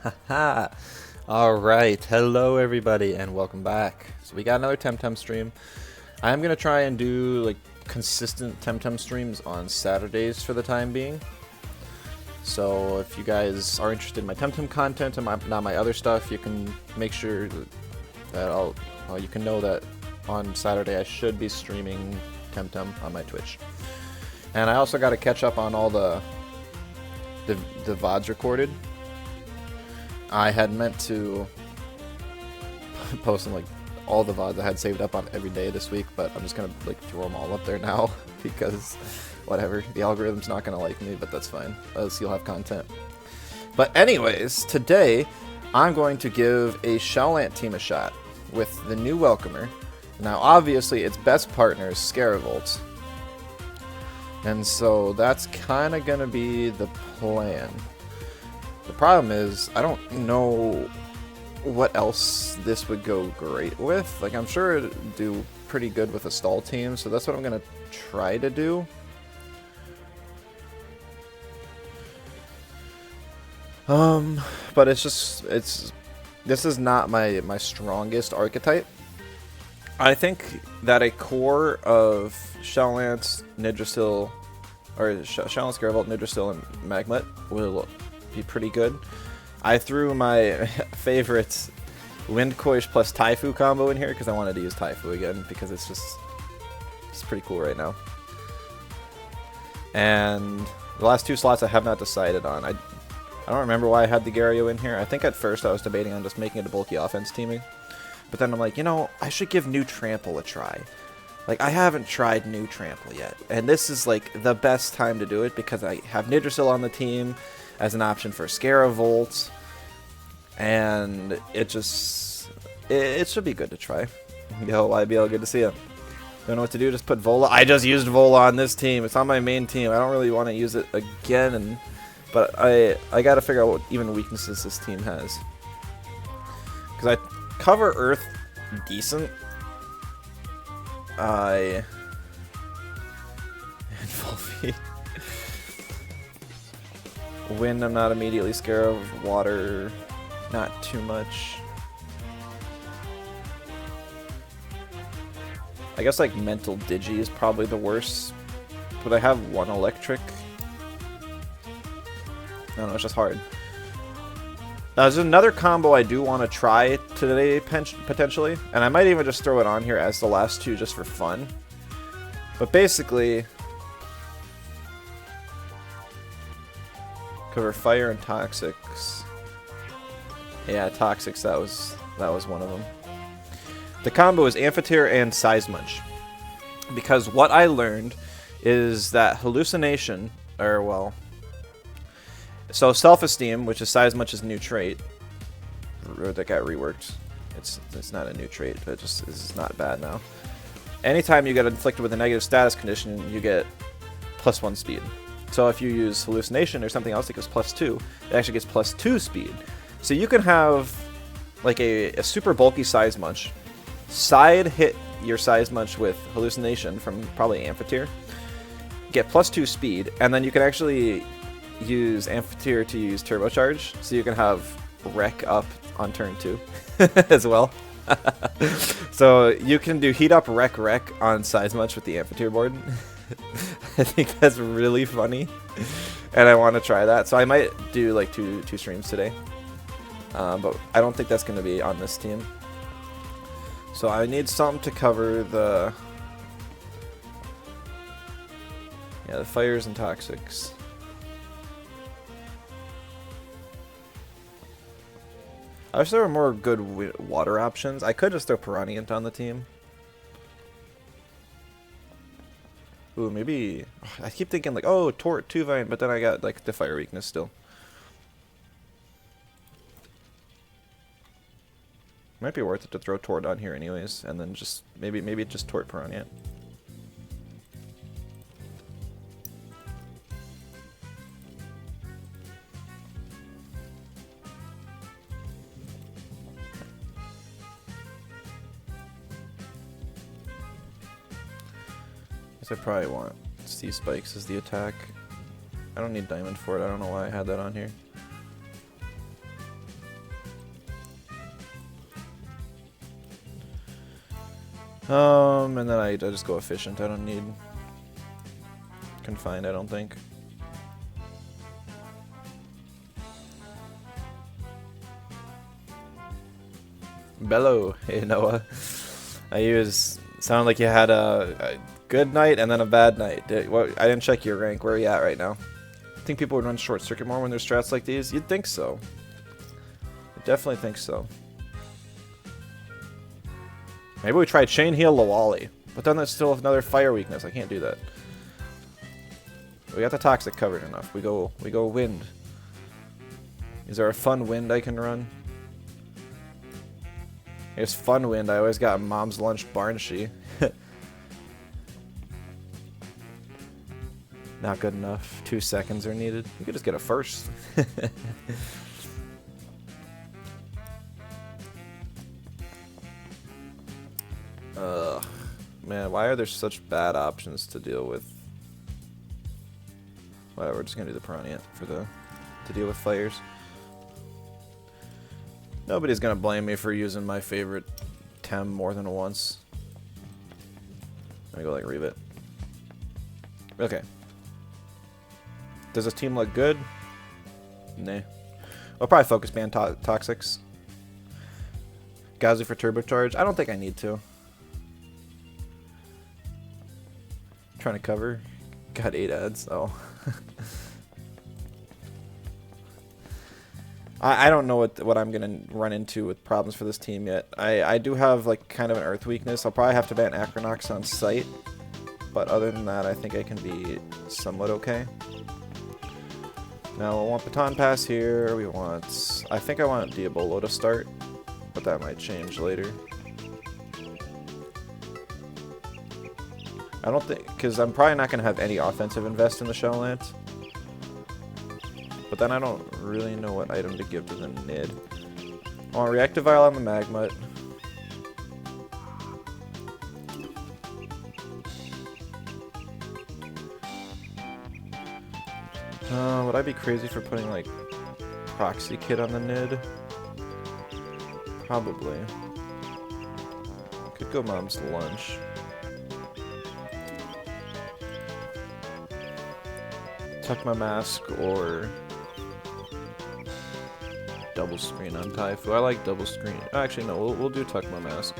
Haha. Alright, hello everybody and welcome back. So we got another Temtem stream. I'm gonna try and do like consistent Temtem streams on Saturdays for the time being. So if you guys are interested in my Temtem content and not my other stuff, you can make sure that you can know that on Saturday I should be streaming Temtem on my Twitch. And I also got to catch up on all the VODs recorded. I had meant to post them, like all the VODs I had saved up on every day this week, but I'm just gonna like throw them all up there now because whatever, the algorithm's not gonna like me, but that's fine. You'll have content. But anyways, today I'm going to give a Shellant team a shot with the new Welcomer. Now obviously its best partner is Scaravolt, and so that's kind of gonna be the plan. The problem is, I don't know what else this would go great with. Like, I'm sure it'd do pretty good with a stall team, so that's what I'm going to try to do. But this is not my strongest archetype. I think that a core of Shellant, Nidrasil, or Shellant, Scaravolt, Nidrasil, and Magmut will be pretty good. I threw my favorite Windcoish plus Taifu combo in here because I wanted to use Taifu again because it's pretty cool right now. And the last two slots I have not decided on. I don't remember why I had the Gario in here. I think at first I was debating on just making it a bulky offense teaming. But then I'm like, you know, I should give New Trample a try. Like, I haven't tried New Trample yet. And this is like the best time to do it because I have Nidrasil on the team as an option for Scaravolt, and it should be good to try. Yo, YBL, good to see you. Don't know what to do, just put Vola. I just used Vola on this team. It's on my main team. I don't really want to use it again, but I got to figure out what even weaknesses this team has. Because I cover Earth decent. And Volphy. Wind, I'm not immediately scared of. Water, not too much. I guess like Mental Digi is probably the worst. But I have one electric. I don't know, it's just hard. Now, there's another combo I do want to try today, potentially. And I might even just throw it on here as the last two just for fun. But basically, cover fire and toxics. Yeah, toxics, that was one of them. The combo is Amphitheater and Seismunch. Because what I learned is that hallucination, or well, so self-esteem, which is Seismunch's new trait, that got reworked. It's not a new trait, but it just is not bad now. Anytime you get inflicted with a negative status condition, you get +1 speed. So if you use hallucination or something else that gives +2, it actually gets +2 speed. So you can have like a super bulky Seismunch, side hit your Seismunch with hallucination from probably Amphitheater, get +2 speed, and then you can actually use Amphitheater to use turbocharge, so you can have wreck up on turn 2 as well. So you can do heat up wreck on Seismunch with the Amphitheater board. I think that's really funny, and I want to try that. So I might do like two streams today, but I don't think that's going to be on this team. So I need something to cover the fires and toxics. I wish there were more good water options. I could just throw Piranhient on the team. Ooh, maybe... I keep thinking like, oh, Tort, Tuvine, but then I got like the fire weakness still. Might be worth it to throw Tort on here anyways, and then just maybe just Tort Piranhient. I probably want Sea Spikes as the attack. I don't need Diamond for it. I don't know why I had that on here. And then I just go efficient. I don't need confined, I don't think. Bello. Hey, Noah. Sounded like you had a good night and then a bad night. I didn't check your rank. Where are you at right now? I think people would run short circuit more when there's strats like these. You'd think so. I definitely think so. Maybe we try chain heal Lawali, but then that's still another fire weakness. I can't do that. We got the toxic covered enough. We go wind. Is there a fun wind I can run? I guess fun wind. I always got mom's lunch Barnshy. Not good enough. 2 seconds are needed. You could just get a first. Ugh. Man, why are there such bad options to deal with? Whatever, we're just gonna do the Piranha to deal with fires. Nobody's gonna blame me for using my favorite Tem more than once. I go like Reeve it. Okay. Does this team look good? Nah. I'll probably focus ban Toxics. Gauzy for turbocharge. I don't think I need to. Trying to cover. Got 8 ads. Oh. I don't know what I'm gonna run into with problems for this team yet. I do have like kind of an earth weakness. I'll probably have to ban Acronox on sight, but other than that, I think I can be somewhat okay. Now we want Baton Pass here. I think I want Diabolo to start, but that might change later. I don't think, because I'm probably not gonna have any offensive invest in the Shell Lance. But then I don't really know what item to give to the Nid. I want Reactive Vial on the Magmut. Would I be crazy for putting like Proxy Kit on the Nid? Probably. Could go Mom's Lunch. Tuck my mask or double screen on Taifu. I like double screen. Actually, no, we'll do Tuck my mask.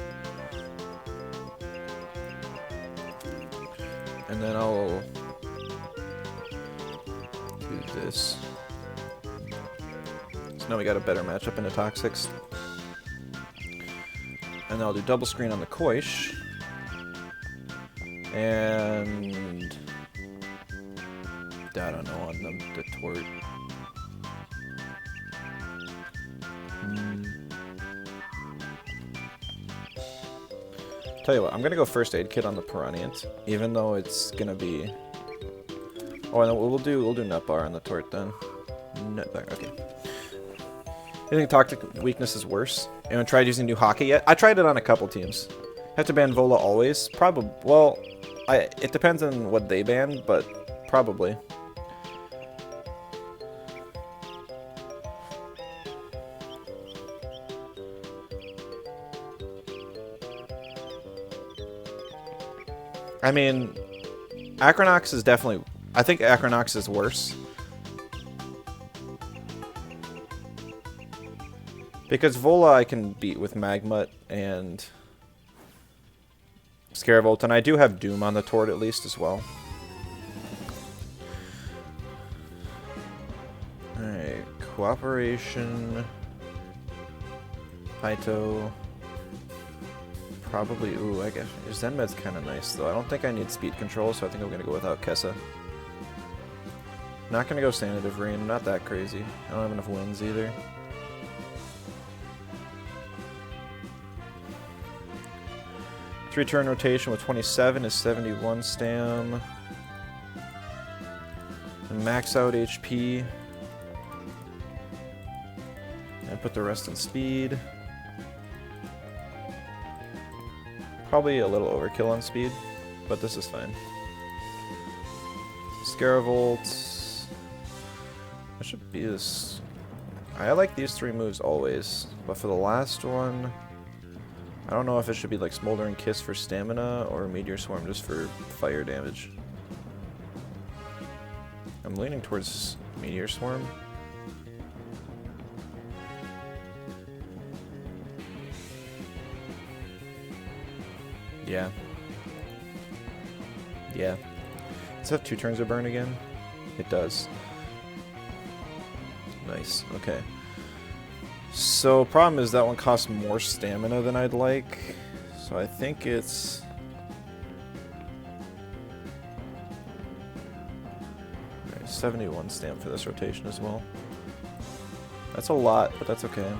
And then I'll do this. So now we got a better matchup into Toxics. And then I'll do double screen on the Koish. And I don't know, on the Tort. Tell you what, I'm gonna go first aid kit on the Piranhant, even though it's gonna be. Oh, and then we'll do nut bar on the Tort then. Nut bar, okay. You think toxic weakness is worse? Anyone tried using new hockey yet? I tried it on a couple teams. Have to ban Vola always? Probably. Well, it depends on what they ban, but probably. I mean, Acronox is definitely. I think Acronox is worse. Because Vola I can beat with Magmut and Scaravolt, and I do have Doom on the Tort at least as well. Alright, Cooperation. Haito. Probably, ooh, I guess. Zenmed's kind of nice though. I don't think I need speed control, so I think I'm going to go without Kessa. Not going to go Sanative Rain, not that crazy. I don't have enough wins either. Three-turn rotation with 27 is 71 stam. And max out HP. And put the rest in speed. Probably a little overkill on speed, but this is fine. Scaravolt. That should be this. I like these 3 moves always, but for the last one, I don't know if it should be like Smoldering Kiss for stamina or Meteor Swarm just for fire damage. I'm leaning towards Meteor Swarm. Yeah. Yeah. Does it have 2 turns of burn again? It does. Nice. Okay. So, problem is that one costs more stamina than I'd like. So I think it's... Alright, 71 stamp for this rotation as well. That's a lot, but that's okay.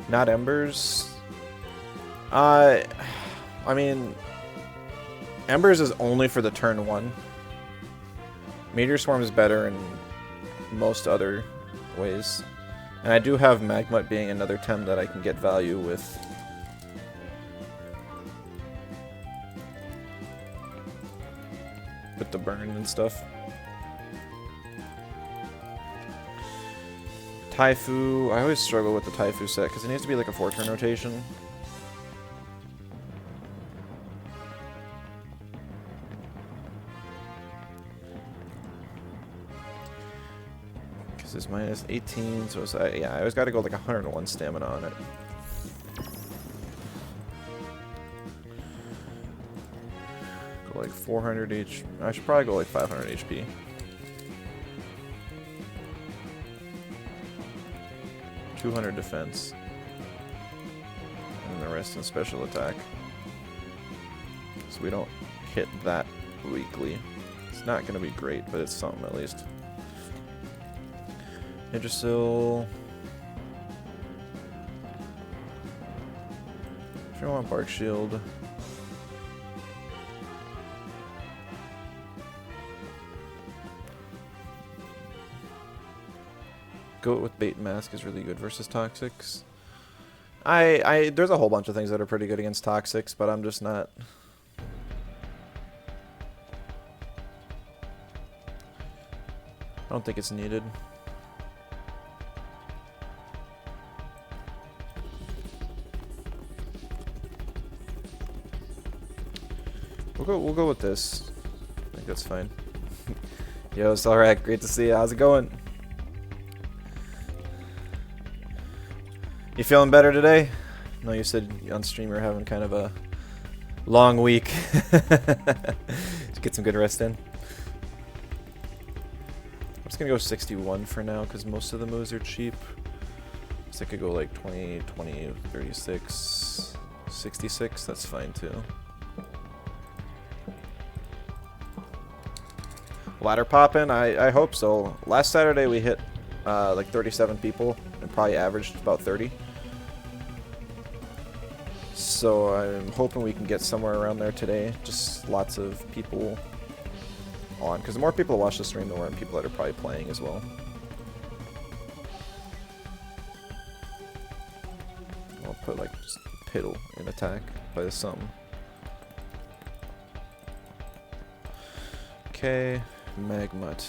Not Embers. I mean, Embers is only for the turn 1. Meteor Swarm is better in most other ways. And I do have Magmut being another Tem that I can get value with. With the burn and stuff. Taifu, I always struggle with the Taifu set because it needs to be like a 4-turn rotation. Is minus 18, so it's, yeah, I always got to go like 101 stamina on it. Go like 400 H. I should probably go like 500 HP. $200 defense, and the rest in special attack. So we don't hit that weakly. It's not going to be great, but it's something at least. Yggdrasil. If you want Bark Shield. Goat with Bait Mask is really good versus Toxics. There's a whole bunch of things that are pretty good against Toxics, but I'm just not. I don't think it's needed. We'll go with this. I think that's fine. Yo, it's alright. Great to see you. How's it going? You feeling better today? No, you said on stream you're having kind of a long week. Just get some good rest in. I'm just gonna go 61 for now because most of the moves are cheap. So I could go like 20, 20, 36, 66. That's fine too. Ladder poppin'? I hope so. Last Saturday we hit like 37 people and probably averaged about 30. So I'm hoping we can get somewhere around there today. Just lots of people on. Because the more people that watch the stream, the more people that are probably playing as well. I'll put like just Piddle in attack by the sum. Okay. Magmut.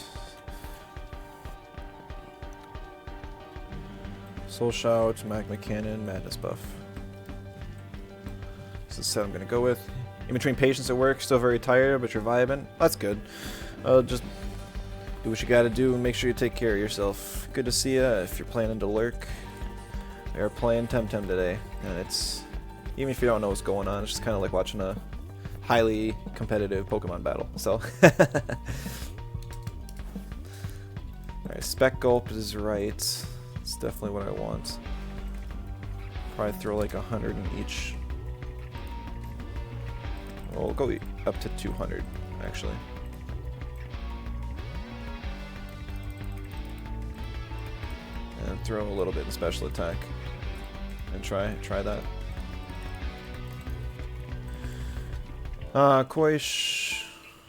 Soul Shout, Magma Cannon, Madness Buff. This is the set I'm gonna go with. In between patients at work, still very tired, but you're vibing. That's good. Just do what you gotta do and make sure you take care of yourself. Good to see ya. If you're planning to lurk, we are playing Temtem today, and it's, even if you don't know what's going on, it's just kind of like watching a highly competitive Pokemon battle. So. Alright, Spec Gulp is right. It's definitely what I want. Probably throw like 100 in each. Well, we'll go up to 200, actually. And throw a little bit in special attack. And try that. Koish.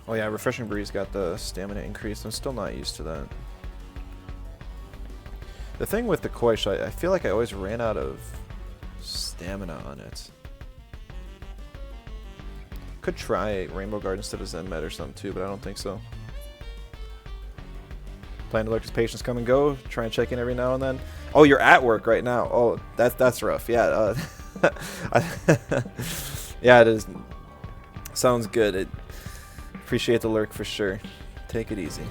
Oh yeah, Refreshing Breeze got the stamina increase. I'm still not used to that. The thing with the Koish, I feel like I always ran out of stamina on it. Could try Rainbow Guard instead of Zen Med or something too, but I don't think so. Plan to let his patients come and go. Try and check in every now and then. Oh, you're at work right now. Oh, that's rough. Yeah. Yeah, it is. Sounds good. Appreciate the lurk for sure. Take it easy.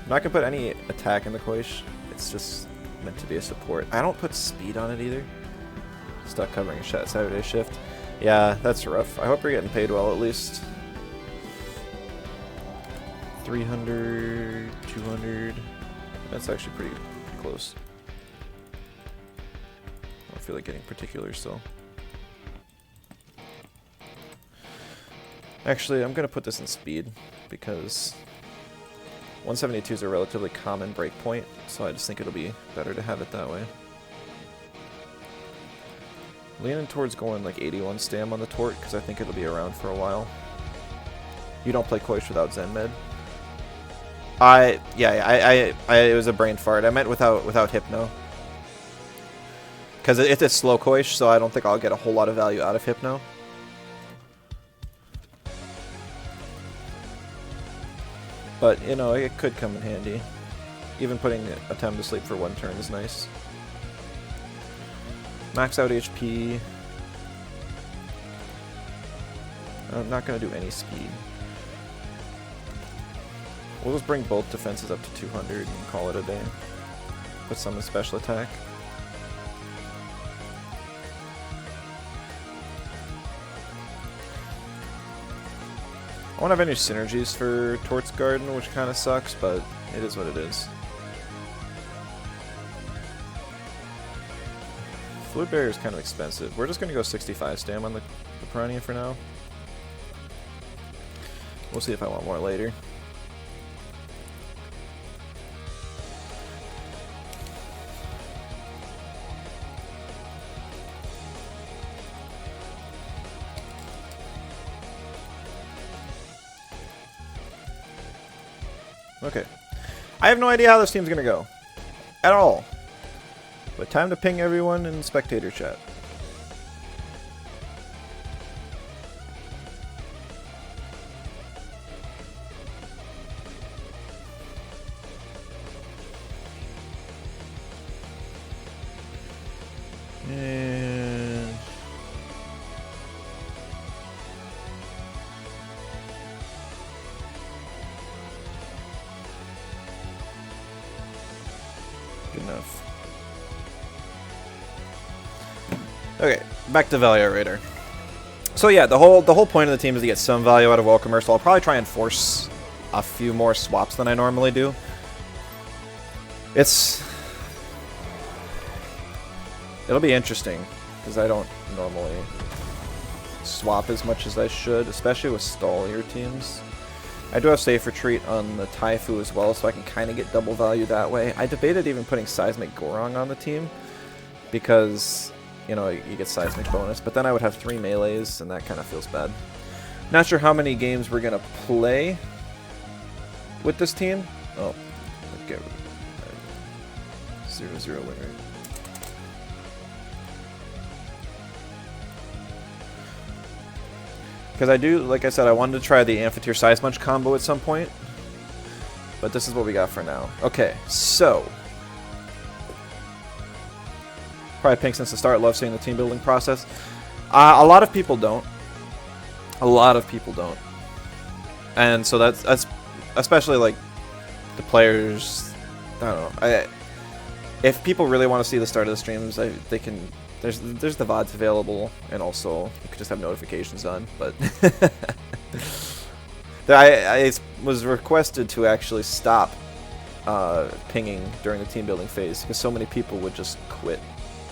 I'm not gonna put any attack in the Koish. It's just meant to be a support. I don't put speed on it either. Stuck covering a Saturday shift. Yeah, that's rough. I hope you're getting paid well at least. 300, 200. That's actually pretty close. I don't feel like getting particulars still. Actually, I'm gonna put this in speed because 172 is a relatively common breakpoint, so I just think it'll be better to have it that way. Leaning towards going like 81 stam on the Tort because I think it'll be around for a while. You don't play Koish without Zen Med? It was a brain fart. I meant without Hypno. Because it's a slow Koish, so I don't think I'll get a whole lot of value out of Hypno. But, you know, it could come in handy. Even putting a Tem to sleep for one turn is nice. Max out HP. I'm not going to do any speed. We'll just bring both defenses up to 200 and call it a day. Put some in special attack. I won't have any synergies for Tort's Garden, which kind of sucks, but it is what it is. Fluid Barrier is kind of expensive. We're just going to go 65 stam on the Piranha for now. We'll see if I want more later. Okay. I have no idea how this team's gonna go. At all. But time to ping everyone in spectator chat. And good enough. Okay, back to Value Raider. So yeah, the whole point of the team is to get some value out of Welcomer, so I'll probably try and force a few more swaps than I normally do. It'll be interesting, because I don't normally swap as much as I should, especially with stallier teams. I do have Safe Retreat on the Taifu as well, so I can kind of get double value that way. I debated even putting Seismic Gorong on the team, because, you know, you get Seismic bonus, but then I would have 3 melees, and that kind of feels bad. Not sure how many games we're going to play with this team. Oh, okay. 0-0 win rate. Because I do, like I said, I wanted to try the Amphitheater Size Munch combo at some point. But this is what we got for now. Okay, so. Probably pink since the start. Love seeing the team building process. A lot of people don't. A lot of people don't. And so that's especially like the players. I don't know. If people really want to see the start of the streams, they can. There's the VODs available, and also you could just have notifications on. But I was requested to actually stop pinging during the team building phase because so many people would just quit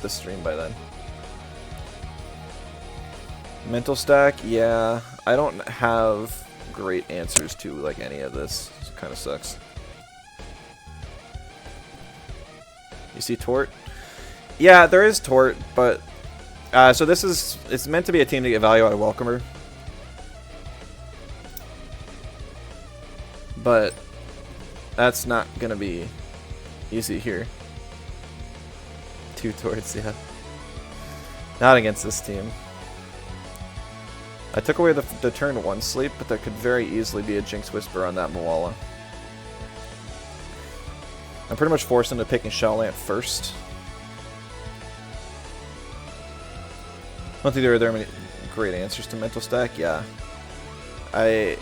the stream by then. Mental stack, yeah, I don't have great answers to like any of this. It kind of sucks. You see Tort? Yeah, there is Tort, but so it's meant to be a team to get value out of Welcomer. But that's not gonna be easy here. 2 Torts, yeah. Not against this team. I took away the turn 1 sleep, but there could very easily be a Jinx Whisper on that Moala. I'm pretty much forced into picking Shelllant first. I don't think there are many great answers to Mental Stack. Yeah. I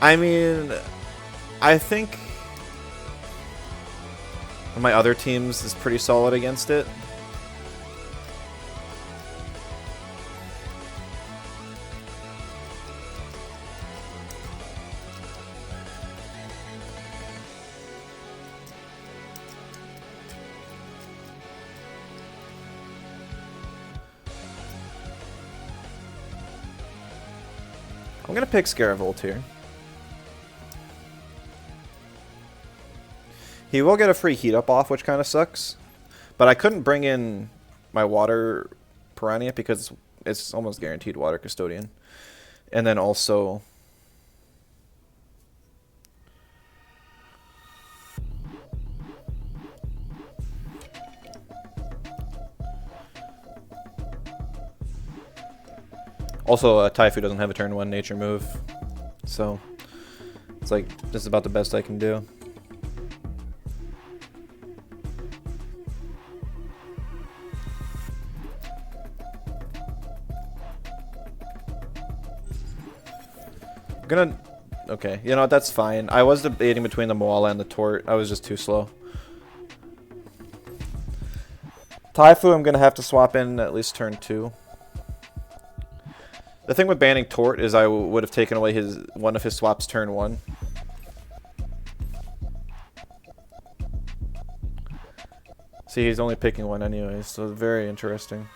mean, I think my other teams is pretty solid against it. I'm gonna pick Scaravolt here. He will get a free heat up off, which kind of sucks. But I couldn't bring in my water Piranha because it's almost guaranteed water custodian. And then also Taifu doesn't have a turn 1 nature move, so it's like this is about the best I can do. I'm gonna, okay, you know, that's fine. I was debating between the Moala and the Tort. I was just too slow. Taifu I'm gonna have to swap in at least turn 2. The thing with banning Tort is I would have taken away one of his swaps turn 1. See, he's only picking one anyway, so very interesting.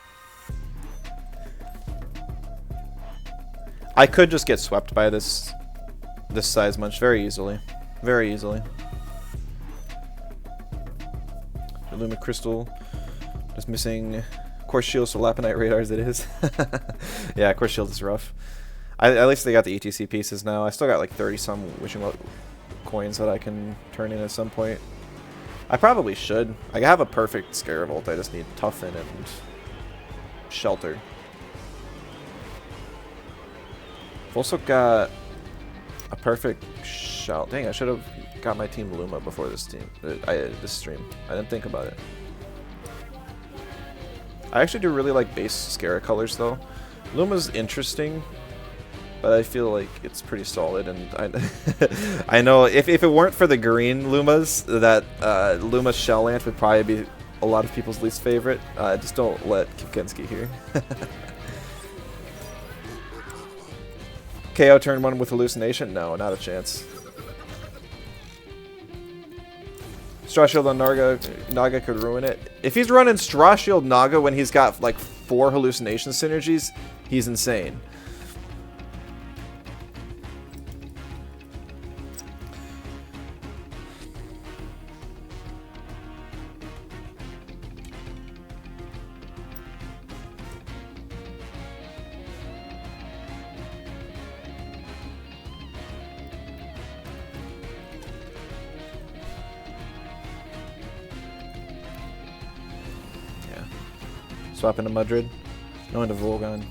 I could just get swept by this size munch very easily. Very easily. Luma Crystal is missing. Course Shield, so Lapunite Radars it is. Yeah, Course Shield is rough. At least they got the ETC pieces now. I still got like 30 some Wishing Well coins that I can turn in at some point. I probably should. I have a perfect Scaravolt. I just need Toughen and Shelter. I've also got a perfect Shout. Dang, I should have got my team Luma before this stream. I didn't think about it. I actually do really like base Scara colors though. Luma's interesting, but I feel like it's pretty solid, and I know if it weren't for the green Lumas, that Luma Shellant would probably be a lot of people's least favorite. Just don't let Kipkensky here. KO turn 1 with Hallucination? No, not a chance. Straw Shield on Naga could ruin it. If he's running Straw Shield Naga when he's got like 4 hallucination synergies, he's insane. Swap into Mudrid. No into Volgon.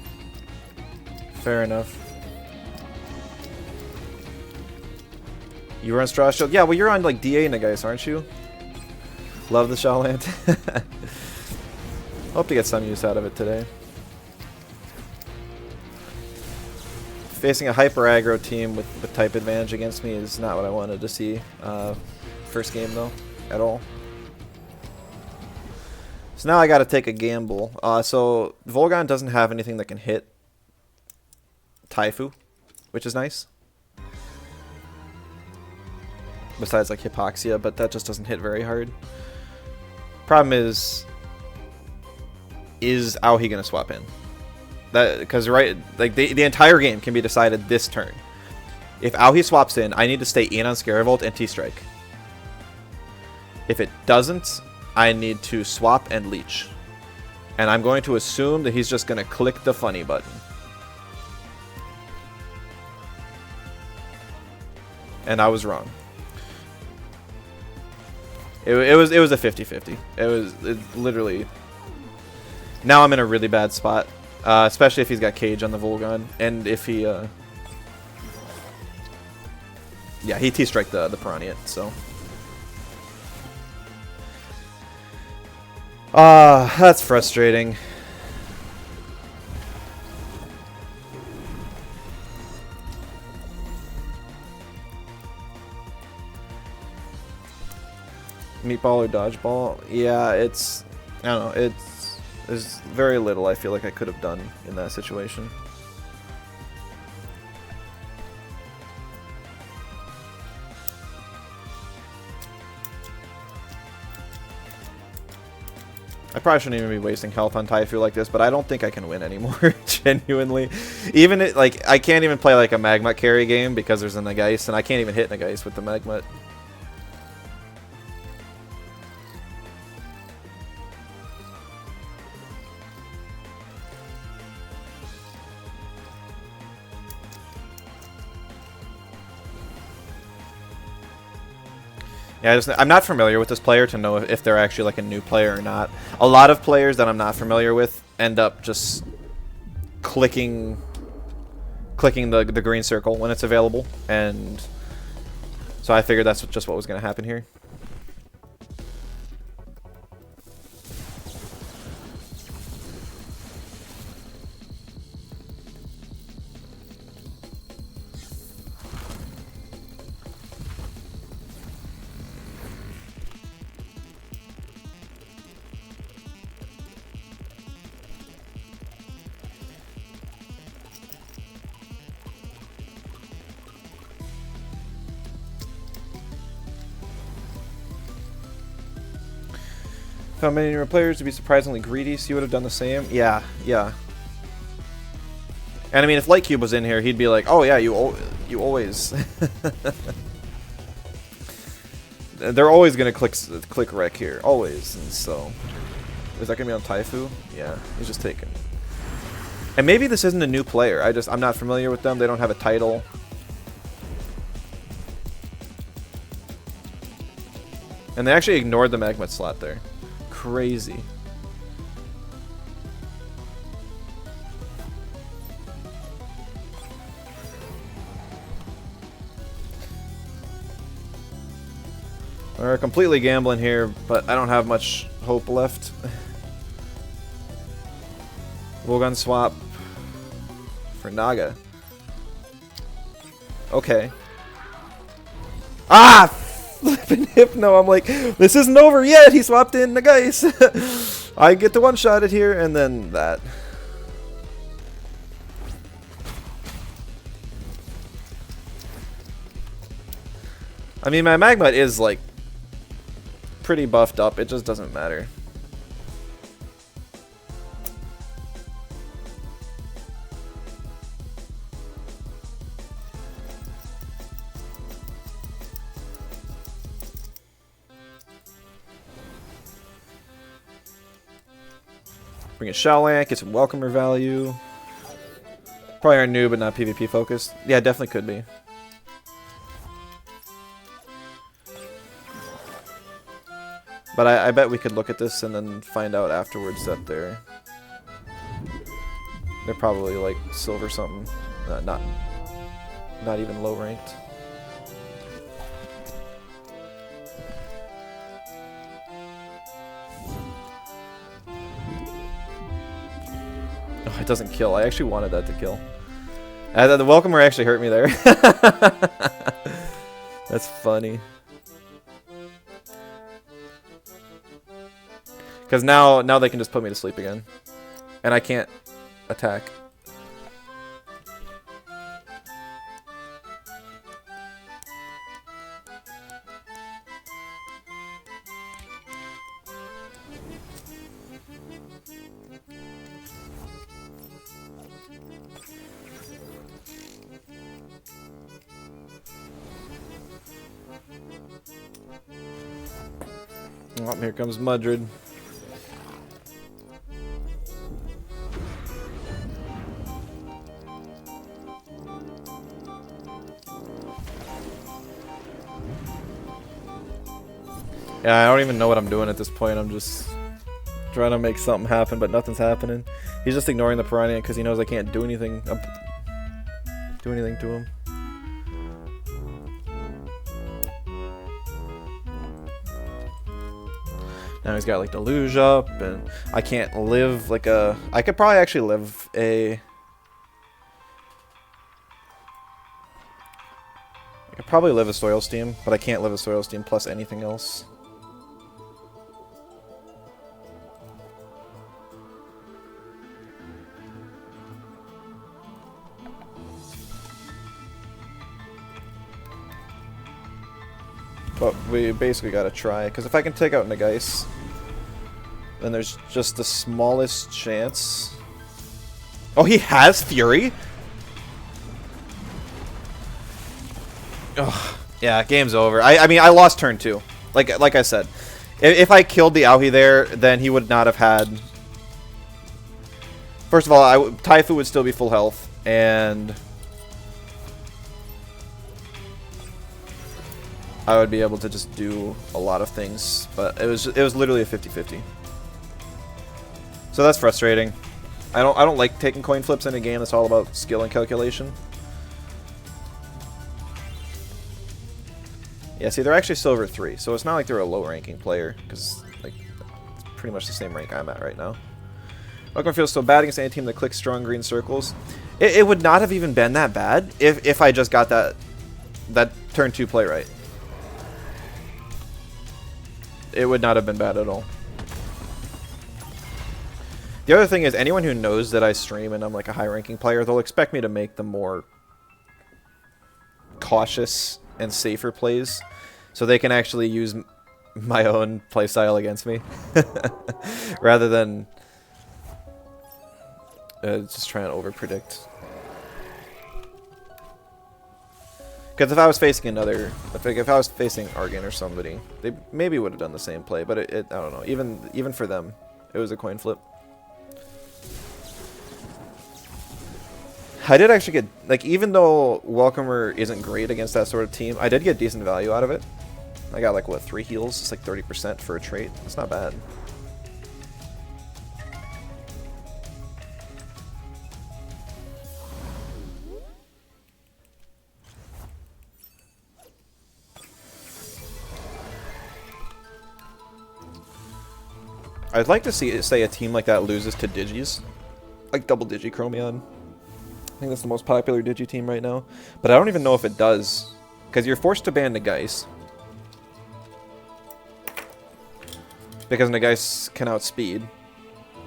Fair enough. You run Straw Shield? Yeah, well you're on like DA Nagais, aren't you? Love the Shawland. Hope to get some use out of it today. Facing a hyper aggro team with type advantage against me is not what I wanted to see. First game though, at all. So now I gotta take a gamble. So Volgon doesn't have anything that can hit Taifu, which is nice. Besides like Hypoxia, but that just doesn't hit very hard. Problem is Aohi gonna swap in? That because right, like the entire game can be decided this turn. If Aohi swaps in, I need to stay in on Scaravolt and T-Strike. If it doesn't, I need to swap and leech. And I'm going to assume that he's just going to click the funny button. And I was wrong. It was a 50-50. It literally... Now I'm in a really bad spot. Especially if he's got Cage on the Volgon, and if he, yeah, he T-strike the Piranha, so. That's frustrating. Meatball or dodgeball? Yeah, it's, I don't know, there's very little I feel like I could have done in that situation. I probably shouldn't even be wasting health on Taifu like this, but I don't think I can win anymore, genuinely. Even, like, I can't even play, like, a Magmut carry game because there's a Nagase, and I can't even hit Nagase with the Magmut. Yeah, I'm not familiar with this player to know if they're actually like a new player or not. A lot of players that I'm not familiar with end up just clicking the green circle when it's available, and so I figured that's just what was going to happen here. Found many newer players to be surprisingly greedy, so you would have done the same. Yeah, yeah. And I mean, if Lightcube was in here, he'd be like, "Oh yeah, you always." They're always gonna click wreck here, always. And so, is that gonna be on Taifu? Yeah, he's just taking. And maybe this isn't a new player. I'm not familiar with them. They don't have a title. And they actually ignored the Magmut slot there. Crazy. We're completely gambling here, but I don't have much hope left. Volgun swap for Naga. Okay. Ah! Flippin' Hypno. I'm like, this isn't over yet. He swapped in Nagase. I get to one-shot it here, and then that. I mean, my Magmut is, like, pretty buffed up. It just doesn't matter. Bring a Shaolank, get some welcomer value. Probably are new, but not PvP focused. Yeah, definitely could be. But I bet we could look at this and then find out afterwards that they're probably like silver something, not even low ranked. Oh, it doesn't kill. I actually wanted that to kill. The welcomer actually hurt me there. That's funny. Because now they can just put me to sleep again. And I can't attack. Oh, here comes Mudrid. Yeah, I don't even know what I'm doing at this point. I'm just Trying to make something happen, but nothing's happening. He's just ignoring the Piranha because he knows I can't do anything. Do anything to him. Now he's got like Deluge up, and I can't live like a... I could probably actually live a... I could probably live a Soil Steam, but I can't live a Soil Steam plus anything else. But we basically gotta try, because if I can take out Nagise, then there's just the smallest chance. Oh, he has Fury? Ugh. Yeah, game's over. I mean, I lost turn 2. Like I said. If I killed the Aohi there, then he would not have had... First of all, Taifu would still be full health, and... I would be able to just do a lot of things, but it was literally a 50-50. So that's frustrating. I don't like taking coin flips in a game that's all about skill and calculation. Yeah, see, they're actually silver 3, so it's not like they're a low-ranking player, because like it's pretty much the same rank I'm at right now. Welcome feels so bad against any team that clicks strong green circles. It would not have even been that bad if I just got that turn 2 play right. It would not have been bad at all. The other thing is, anyone who knows that I stream and I'm like a high-ranking player, they'll expect me to make the more cautious and safer plays, so they can actually use my own playstyle against me, rather than just trying to over-predict. Because if I was facing another, if I was facing Argan or somebody, they maybe would have done the same play. But I don't know. Even for them, it was a coin flip. I did actually get, like, even though Welcomer isn't great against that sort of team, I did get decent value out of it. I got like what, 3 heals? It's like 30% for a trait. That's not bad. I'd like to see, say, a team like that loses to Digis. Like double Digi Chromion. I think that's the most popular Digi team right now. But I don't even know if it does. Because you're forced to ban Nagise. Because Nagise can outspeed.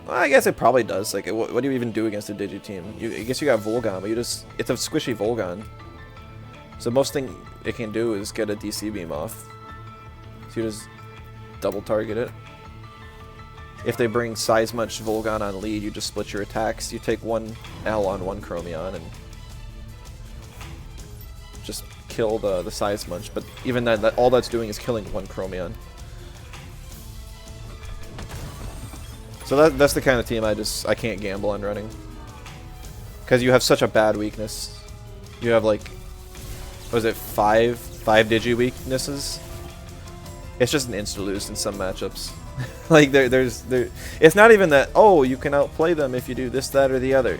Well, I guess it probably does. Like, what do you even do against a Digi team? I guess you got Volgon, but it's a squishy Volgon. So most thing it can do is get a DC beam off. So you just double target it. If they bring Size Much Volgon on lead, you just split your attacks. You take 1 L on 1 Chromion and just kill the Size Much. But even then, all that's doing is killing 1 Chromion. So that's the kind of team I can't gamble on running. Because you have such a bad weakness. You have like, what is it, 5 Digi weaknesses? It's just an insta-lose in some matchups. Like, it's not even that, oh, you can outplay them if you do this, that, or the other.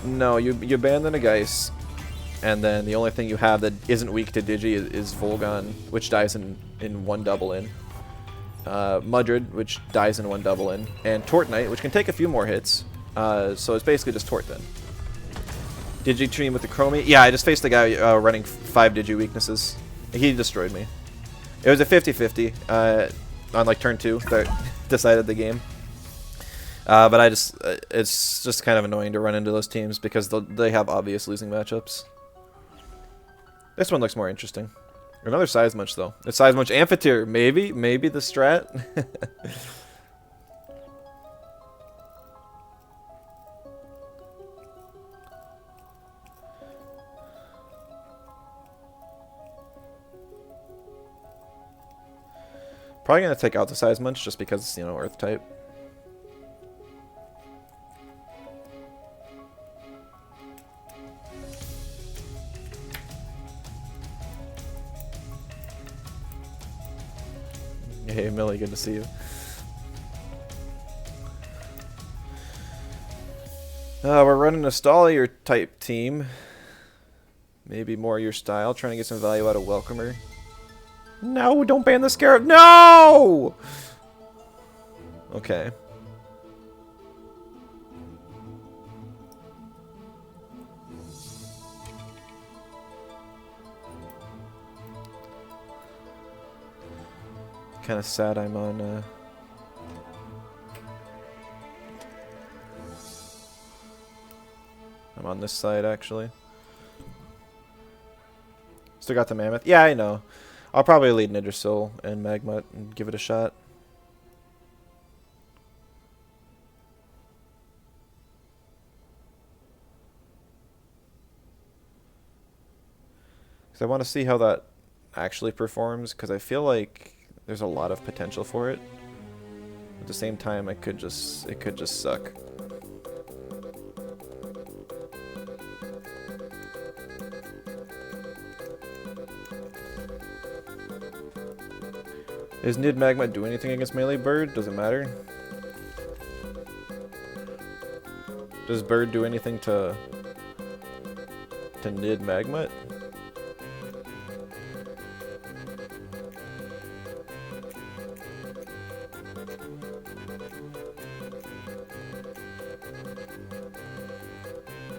No, you ban the Nagise, and then the only thing you have that isn't weak to Digi is Volgon, which dies in 1 double in. Mudrid, which dies in 1 double in. And Tortnite, which can take a few more hits. So it's basically just Tort then. Digi Team with the Chromie. Yeah, I just faced the guy running 5 Digi weaknesses. He destroyed me. It was a 50-50 on like turn 2 that decided the game. But it's just kind of annoying to run into those teams because they have obvious losing matchups. This one looks more interesting. Another Size Much though. It's Size Much Amphitheater. Maybe the strat. Probably gonna take out the Size Munch just because it's, you know, Earth type. Hey Millie, good to see you. We're running a Stallier type team. Maybe more your style. Trying to get some value out of Welcomer. No, don't ban the Scarab. No! Okay. Kind of sad I'm on... I'm on this side, actually. Still got the Mammoth. Yeah, I know. I'll probably lead Nidrasil and Magmut and give it a shot. Because I want to see how that actually performs, because I feel like there's a lot of potential for it. At the same time, it could just suck. Does Nid Magma do anything against melee Bird? Does it matter? Does Bird do anything to Nid Magma?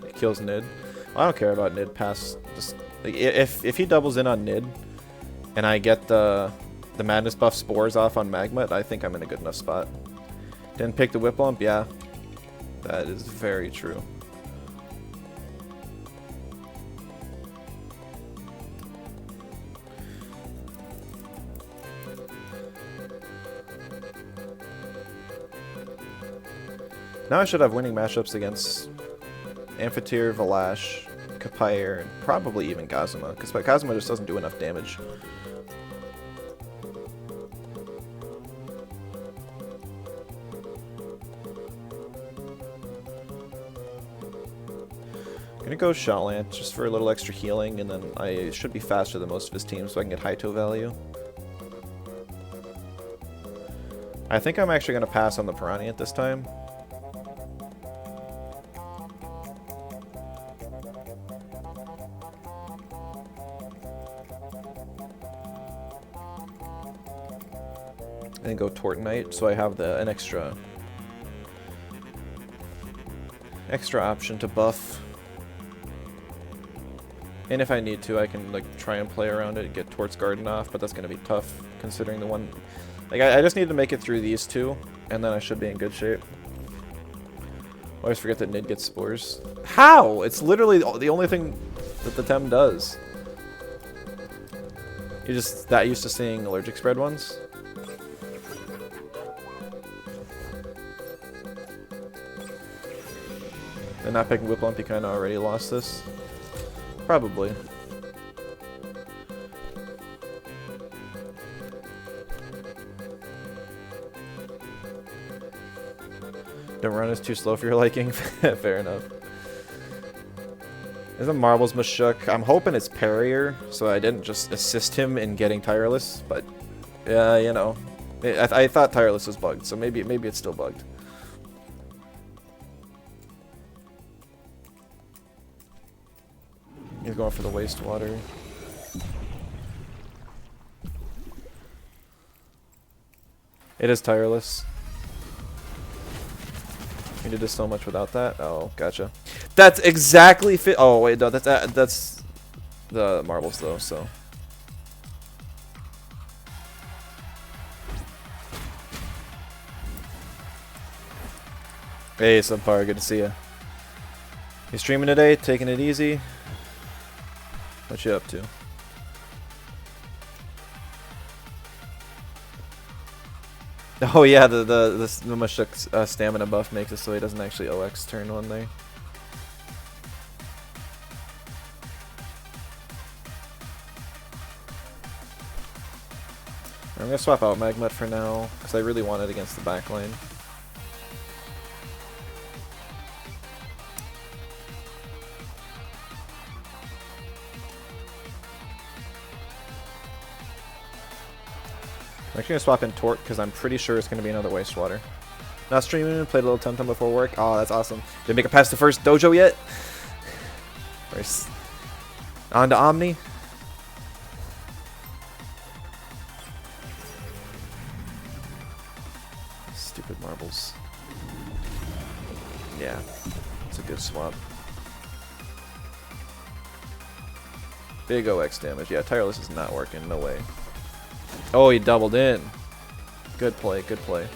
It kills Nid. I don't care about Nid past just like if he doubles in on Nid and I get the Madness buff spores off on Magmut, I think I'm in a good enough spot. Didn't pick the Whiplump? Yeah. That is very true. Now I should have winning matchups against Amphitheater, Valash, Kapire, and probably even Kazuma, because Kazuma just doesn't do enough damage. I'm gonna go Shotland just for a little extra healing, and then I should be faster than most of his team, so I can get high toe value. I think I'm actually gonna pass on the Piranha at this time. And go Tortonite, so I have an extra option to buff. And if I need to, I can like try and play around it and get Tort's Garden off, but that's going to be tough considering the one... Like, I just need to make it through these two, and then I should be in good shape. I always forget that Nid gets spores. How? It's literally the only thing that the Tem does. You're just that used to seeing allergic spread ones? And not picking Whiplump, you kind of already lost this. Probably. Don't run is too slow for your liking. Fair enough. Isn't Marbles Mashuk? I'm hoping it's Parrier, so I didn't just assist him in getting Tireless, but yeah, you know. I thought Tireless was bugged, so maybe it's still bugged. He's going for the wastewater. It is Tireless. We did this so much without that. Oh, gotcha. That's exactly fit. Oh wait, no, that's the marbles though. So. Hey, Subpar, good to see you. You streaming today? Taking it easy? What you up to? Oh yeah, the Mashuk stamina buff makes it so he doesn't actually OX turn one there. I'm gonna swap out Magmut for now because I really want it against the backline. I'm actually going to swap in Tort because I'm pretty sure it's going to be another Wastewater. Not streaming, played a little Temtem before work. Oh, that's awesome. Did make it past the first dojo yet? On to Omni. Stupid marbles. Yeah, it's a good swap. Big OX damage. Yeah, tireless is not working. No way. Oh, he doubled in. Good play. Good play.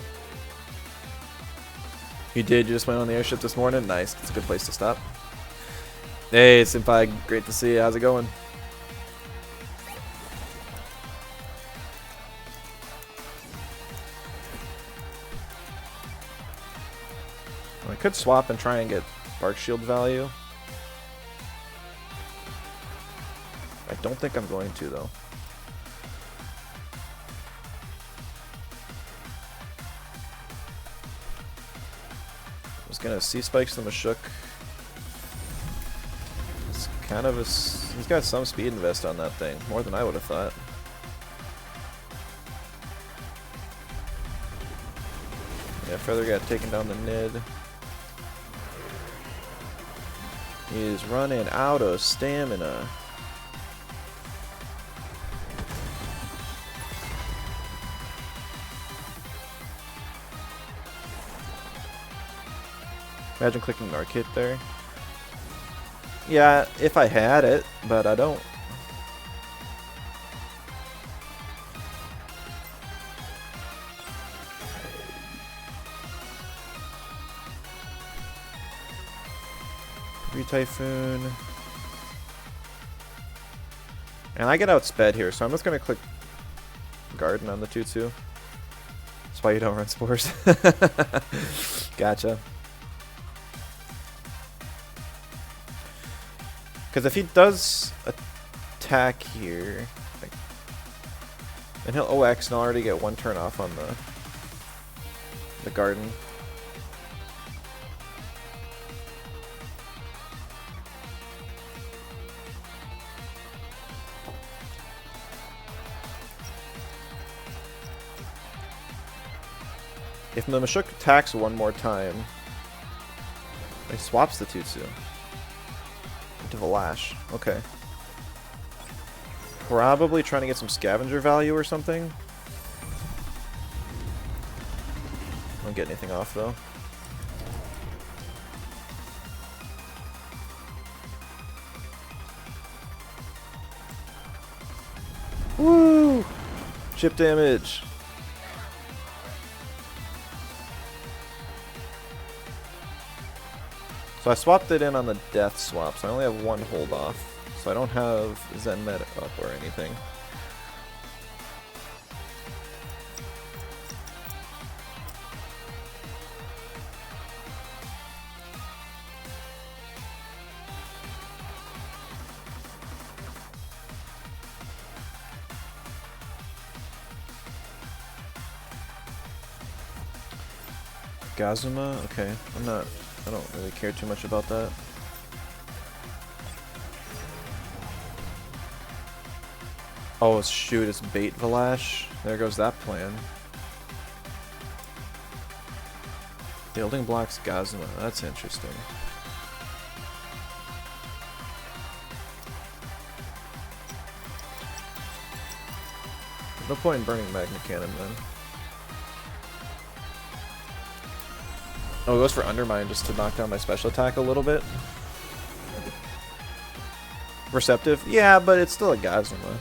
You did. You just went on the airship this morning. Nice. It's a good place to stop. Hey, Senpai. Great to see you. How's it going? I could swap and try and get Bark Shield value. I don't think I'm going to, though. I was gonna Sea Spikes the Mashuk. It's kind of a... He's got some speed invest on that thing, more than I would have thought. Yeah, Feather got taken down the Nid. He's running out of stamina. Imagine clicking Narc hit there. Yeah, if I had it, but I don't. Typhoon. And I get outsped here, so I'm just gonna click Garden on the 2-2. That's why you don't run Spores. Gotcha. Because if he does attack here, like, then he'll OX and I'll already get one turn off on the Garden. If the Mashuk attacks one more time, he swaps the 2-2 into Valash. Okay. Probably trying to get some scavenger value or something. Don't get anything off though. Woo! Chip damage. So I swapped it in on the death swap, so I only have one hold off. So I don't have Zen Med up or anything. Gazuma? Okay, I don't really care too much about that. Oh shoot, it's bait Valash. There goes that plan. Building blocks Gazuma, that's interesting. No point in burning Magna Cannon then. Oh, it goes for Undermine just to knock down my special attack a little bit. Receptive? Yeah, but it's still a Gazuma.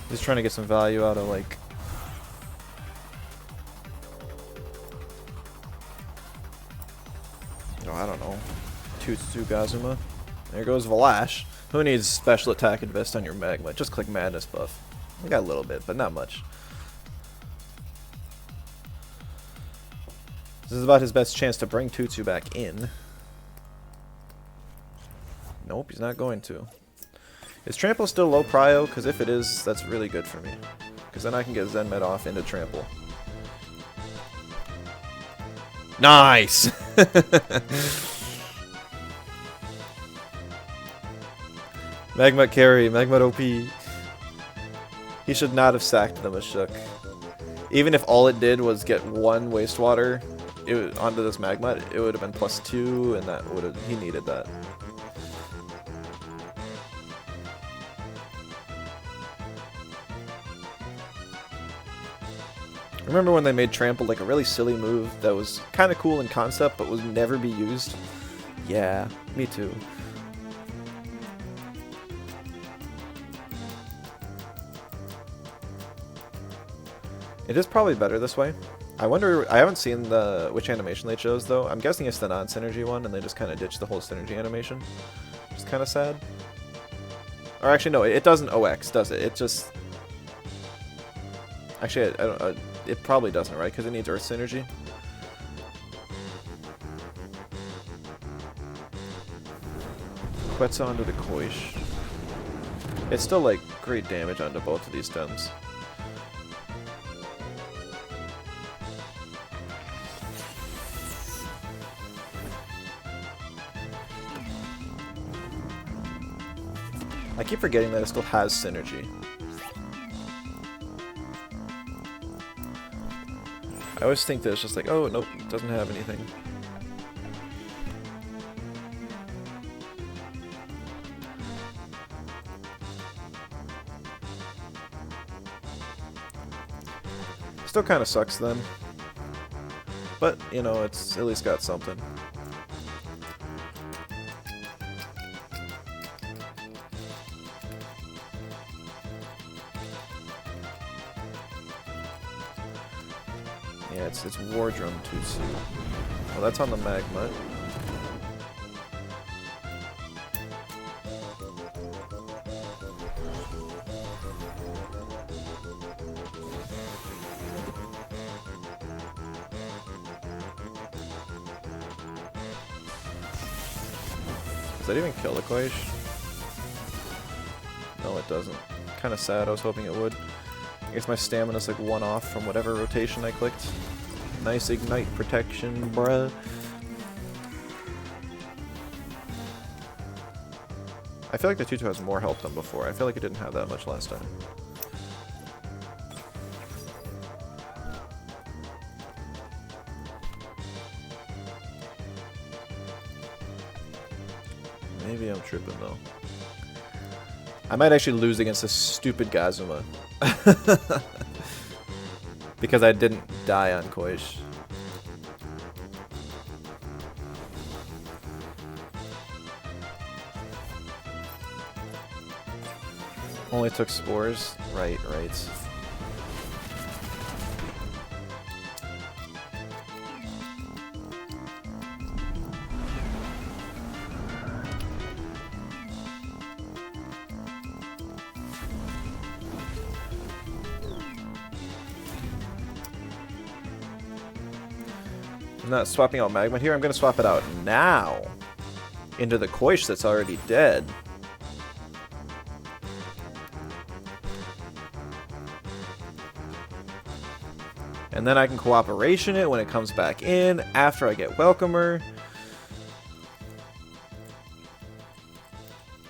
Just trying to get some value out of, like... Oh, I don't know. 2-2 Gazuma. There goes Valash. Who needs special attack invest on your Magma? Just click Madness buff. I got a little bit, but not much. This is about his best chance to bring 2-2 back in. Nope, he's not going to. Is Trample still low prio? Because if it is, that's really good for me. Because then I can get Zen Med off into Trample. Nice! Magma carry, Magma OP. He should not have sacked the Mashuk. Even if all it did was get one wastewater onto this Magma, it would have been +2, and that would have, he needed that. Remember when they made Trample like a really silly move that was kind of cool in concept but would never be used? Yeah, me too. It is probably better this way. I wonder, I haven't seen which animation they chose though. I'm guessing it's the non-synergy one and they just kind of ditched the whole synergy animation. Which is kind of sad. Or actually no, it doesn't OX, does it? It just... Actually, I don't... it probably doesn't, right? Because it needs Earth synergy. Quetza onto the Koish. It's still like great damage onto both of these stems. I keep forgetting that it still has synergy. I always think that it's just like, oh, nope, it doesn't have anything. Still kind of sucks then. But, you know, it's at least got something. Yeah, it's War Drum Tutsu. Well, that's on the Magma. Does that even kill the Koish? No, it doesn't. Kind of sad, I was hoping it would. I guess my stamina's like one off from whatever rotation I clicked. Nice ignite protection, bruh. I feel like the Tutu has more health than before. I feel like it didn't have that much last time. Maybe I'm tripping though. I might actually lose against this stupid Gazuma. Because I didn't die on Koish. Only took spores? Right. I'm not swapping out Magma here. I'm going to swap it out now into the Koish that's already dead. And then I can Cooperation it when it comes back in after I get Welcomer.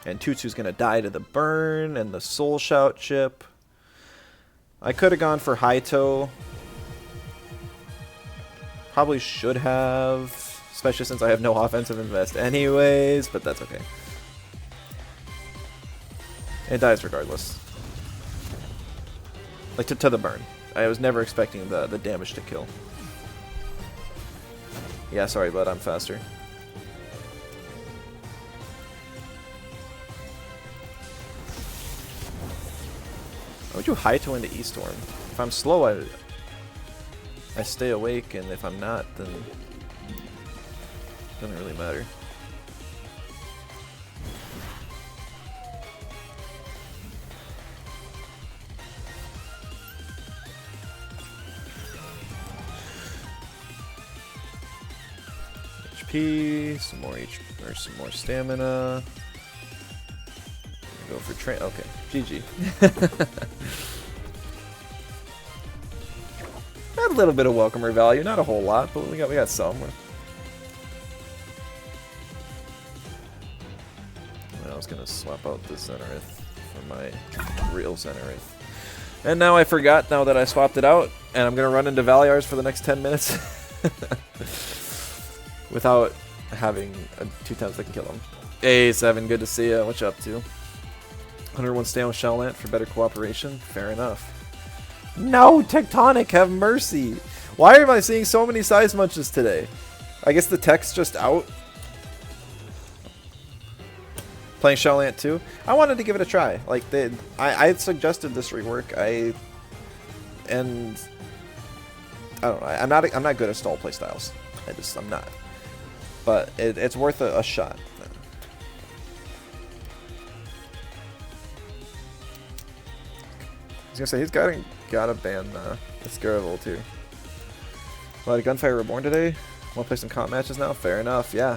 And Tutsu's going to die to the burn and the Soul Shout chip. I could have gone for Haito. Probably should have, especially since I have no offensive invest anyways, but that's okay. It dies regardless. Like, to the burn. I was never expecting the damage to kill. Yeah, sorry, bud, I'm faster. Why would you Haito into E-Storm? If I'm slow, I stay awake, and if I'm not, then it doesn't really matter. HP, some more HP, or some more stamina. Go for train. Okay, GG. A little bit of welcomer value, not a whole lot, but we got some. Well, was gonna swap out the Zenith for my real Zenith. And now I forgot now that I swapped it out, and I'm gonna run into Valiars for the next 10 minutes without having 2 times that can kill him. Hey, 7, good to see ya. What you up to? 101 stay with Shelllant for better cooperation. Fair enough. No, Tectonic, have mercy. Why am I seeing so many size munches today? I guess the tech's just out. Playing Shelllant too. I wanted to give it a try. Like I suggested this rework. I don't know. I'm not good at stall play styles. I'm not. But it's worth a shot. I was gonna say he's gotta ban the Scarabul too. A lot of Gunfire Reborn today. Want to play some comp matches now? Fair enough. Yeah.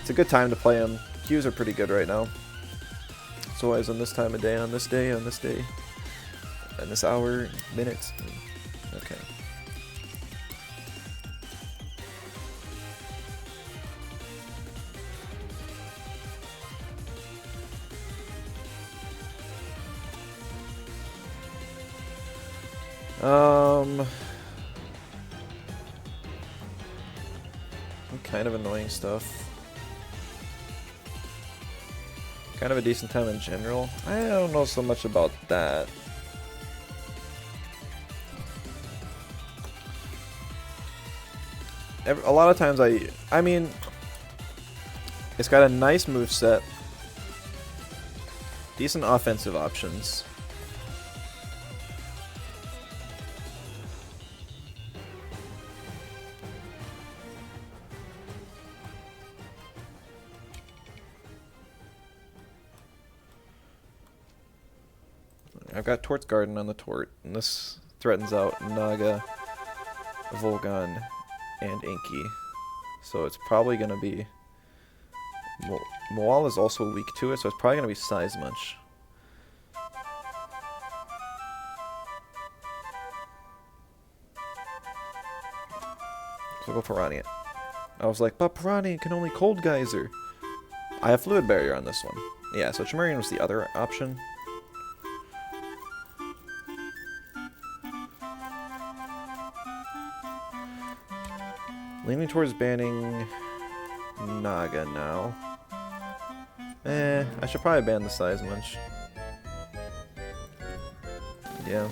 It's a good time to play them. Queues are pretty good right now. It's always on this time of day, on this day, on this day, and this hour, minutes. Okay. Kind of annoying stuff. Kind of a decent time in general. I don't know so much about that. A lot of times I mean, it's got a nice moveset, decent offensive options. I've got Tort's Garden on the Tort, and this threatens out Naga, Volgon, and Inky. So it's probably going to be... Moal is also weak to it, so it's probably going to be Size Munch. So we'll go Piranha. I was like, but Piranha can only Cold Geyser. I have Fluid Barrier on this one. Yeah, so Chimerian was the other option. Leaning towards banning Naga now. I should probably ban the Size Munch. Yeah.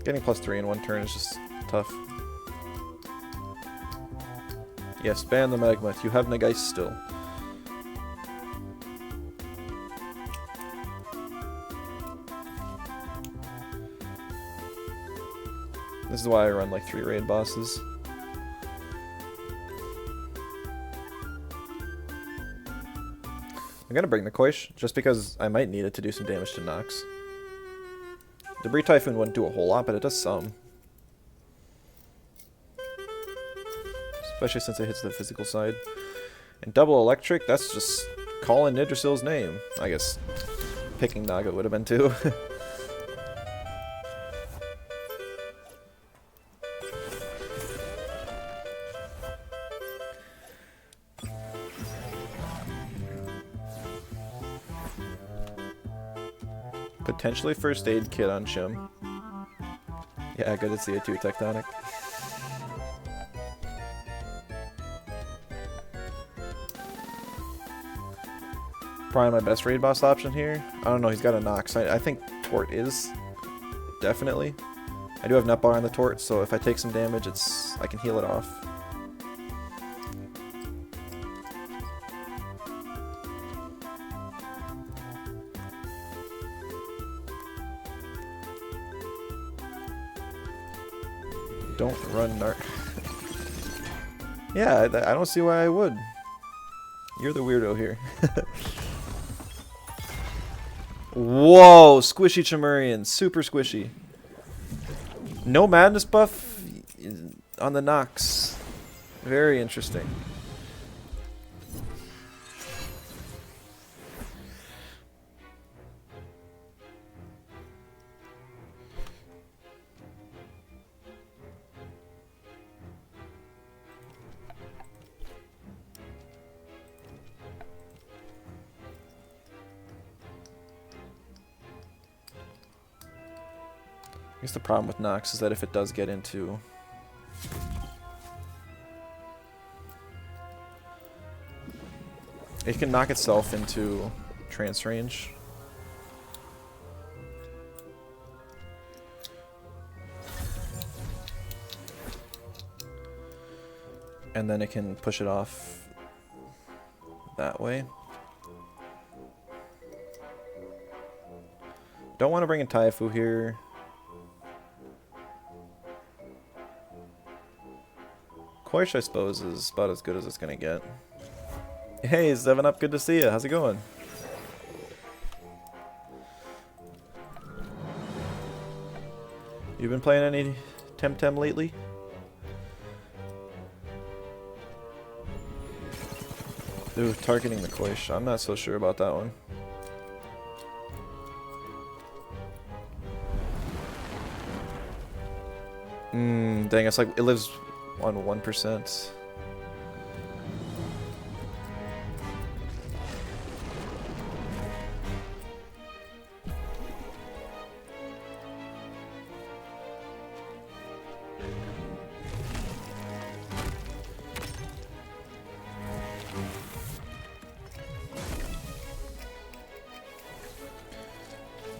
Getting +3 in one turn is just tough. Yes, ban the Magma. You have Nagaice still. This is why I run like 3 raid bosses. I'm gonna bring the Koish, just because I might need it to do some damage to Nox. Debris Typhoon wouldn't do a whole lot, but it does some. Especially since it hits the physical side. And Double Electric, that's just calling Yggdrasil's name. I guess picking Naga would have been too. Potentially first aid kit on Chim. Yeah, good to see it too, Tectonic. Probably my best raid boss option here. I don't know, he's got a Nox. I think Tort is. Definitely. I do have Nutbar on the Tort, so if I take some damage, I can heal it off. Don't run Narc. Yeah, I don't see why I would. You're the weirdo here. Whoa, squishy Chimerian, super squishy. No madness buff on the Nox. Very interesting. I guess the problem with Nox is that if it does get into... It can knock itself into trance range. And then it can push it off that way. Don't want to bring in Taifu here. Koish, I suppose, is about as good as it's going to get. Hey, 7up, good to see you. How's it going? You been playing any Temtem lately? Ooh, targeting the Koish. I'm not so sure about that one. Dang, it's like it lives on 1%.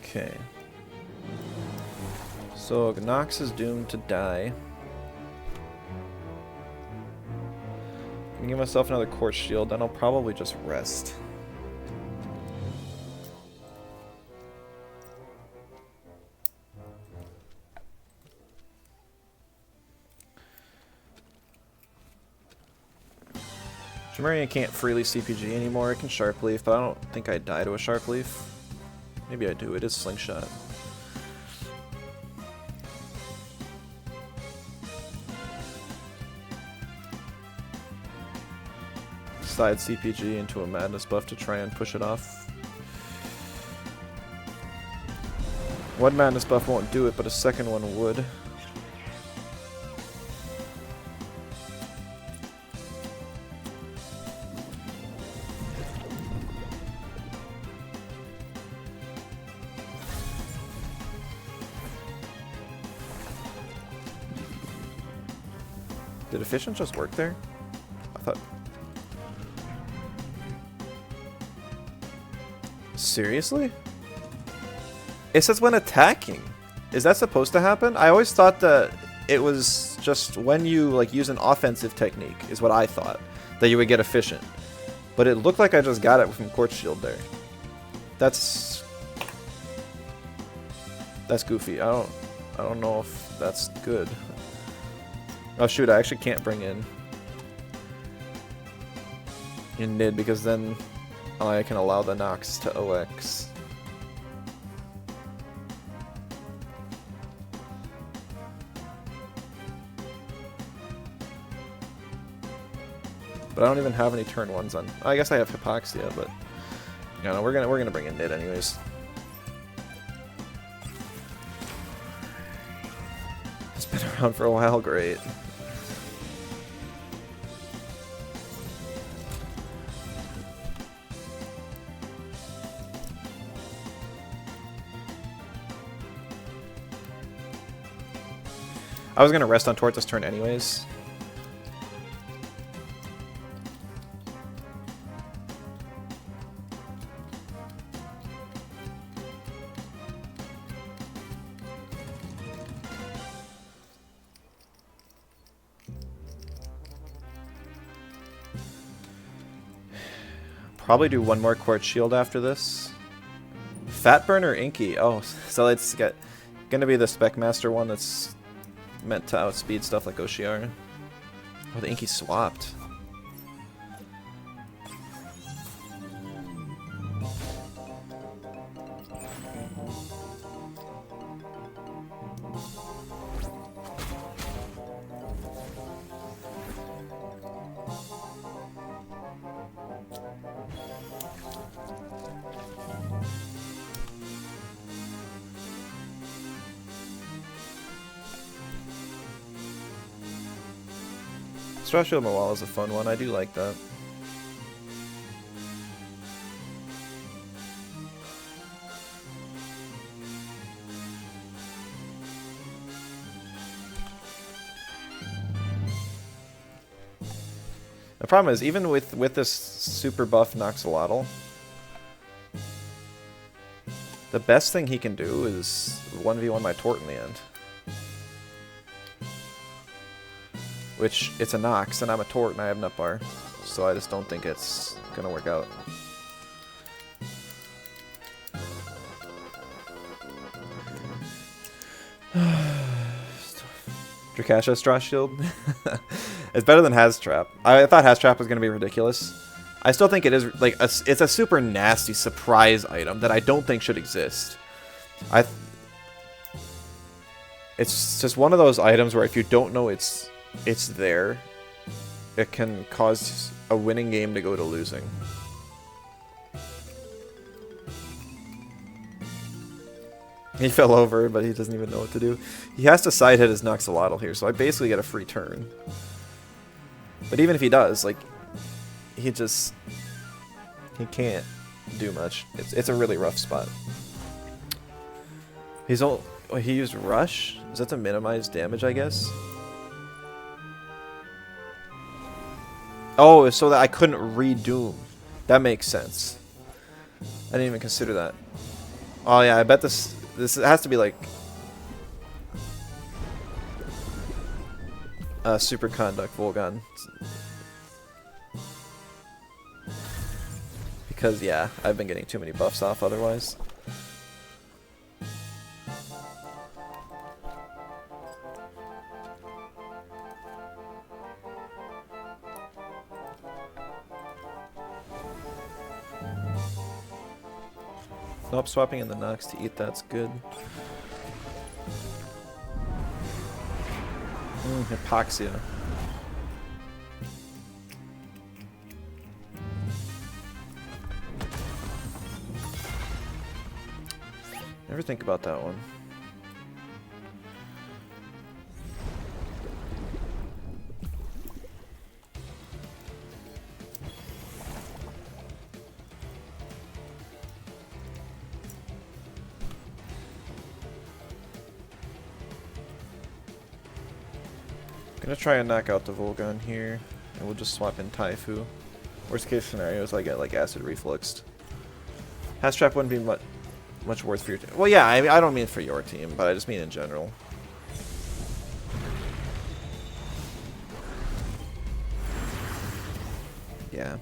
Okay. So Nox is doomed to die. I'm gonna give myself another Quartz Shield, then I'll probably just rest. Jamarian can't freely CPG anymore. It can Sharp Leaf, but I don't think I'd die to a Sharp Leaf. Maybe I do. It is Slingshot. Slide CPG into a Madness buff to try and push it off. One Madness buff won't do it, but a second one would. Did Efficient just work there? I thought... Seriously? It says when attacking. Is that supposed to happen? I always thought that it was just when you like use an offensive technique, is what I thought, that you would get Efficient. But it looked like I just got it from Quartz Shield there. That's goofy. I don't know if that's good. Oh shoot, I actually can't bring in Nid because then I can allow the Nox to OX. But I don't even have any turn ones on. I guess I have Hypoxia, but you know, we're gonna bring in Nid anyways. It's been around for a while, great. I was gonna rest on Tort this turn anyways. Probably do one more Quartz Shield after this. Fat Burn or Inky? Oh, so it's gonna be the Spec Master one that's meant to outspeed stuff like Oshiar. Oh, the Inky swapped. Celestial Mawal is a fun one. I do like that. The problem is, even with this super buff Noxolotl, the best thing he can do is 1v1 my Tort in the end. Which, it's a Nox, and I'm a Tort, and I have nut bar. So I just don't think it's gonna work out. Drakasha Straw Shield? It's better than Has Trap. I thought Has Trap was gonna be ridiculous. I still think it is, like, it's a super nasty surprise item that I don't think should exist. It's just one of those items where if you don't know it's there, it can cause a winning game to go to losing. He fell over, but he doesn't even know what to do. He has to side hit his Noxolotl here, so I basically get a free turn. But even if he does, like, he can't do much. It's a really rough spot. He used Rush? Is that to minimize damage, I guess? Oh, so that I couldn't redoom. That makes sense. I didn't even consider that. Oh yeah, I bet this has to be like Super Conduct Volgon. Because yeah, I've been getting too many buffs off otherwise. Nope, swapping in the Nox to eat that's good. Hypoxia. Never think about that one. Gonna try and knock out the Volgon here, and we'll just swap in Taifu. Worst case scenario is I get like acid refluxed. Has Trap wouldn't be much worth for your team. Well, yeah, I don't mean for your team, but I just mean in general. Yeah.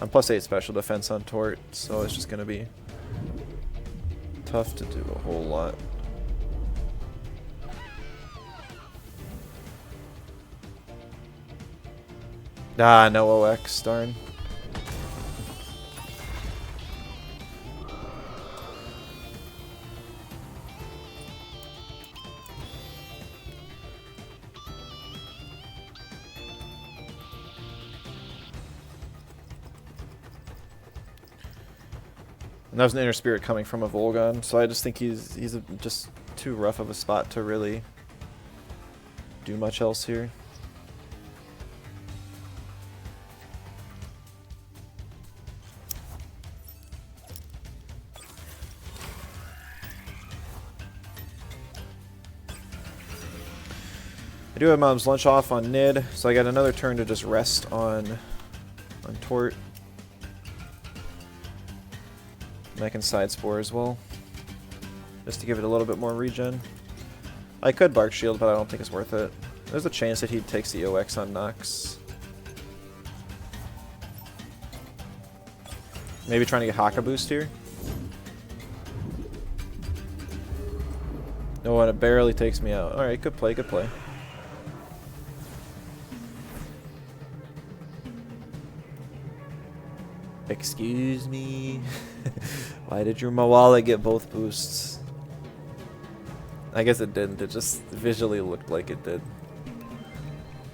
I'm +8 special defense on Tort, so it's just gonna be tough to do a whole lot. Ah, no OX, darn. And that was an Inner Spirit coming from a Volgon, so I just think he's just too rough of a spot to really do much else here. I do have Mom's Lunch off on Nid, so I got another turn to just rest on Tort. And I can Side Spore as well, just to give it a little bit more regen. I could Bark Shield, but I don't think it's worth it. There's a chance that he takes the OX on Nox. Maybe trying to get Haka boost here. No, and it barely takes me out. Alright, good play, good play. Excuse me. Why did your Mawala get both boosts? I guess it didn't. It just visually looked like it did.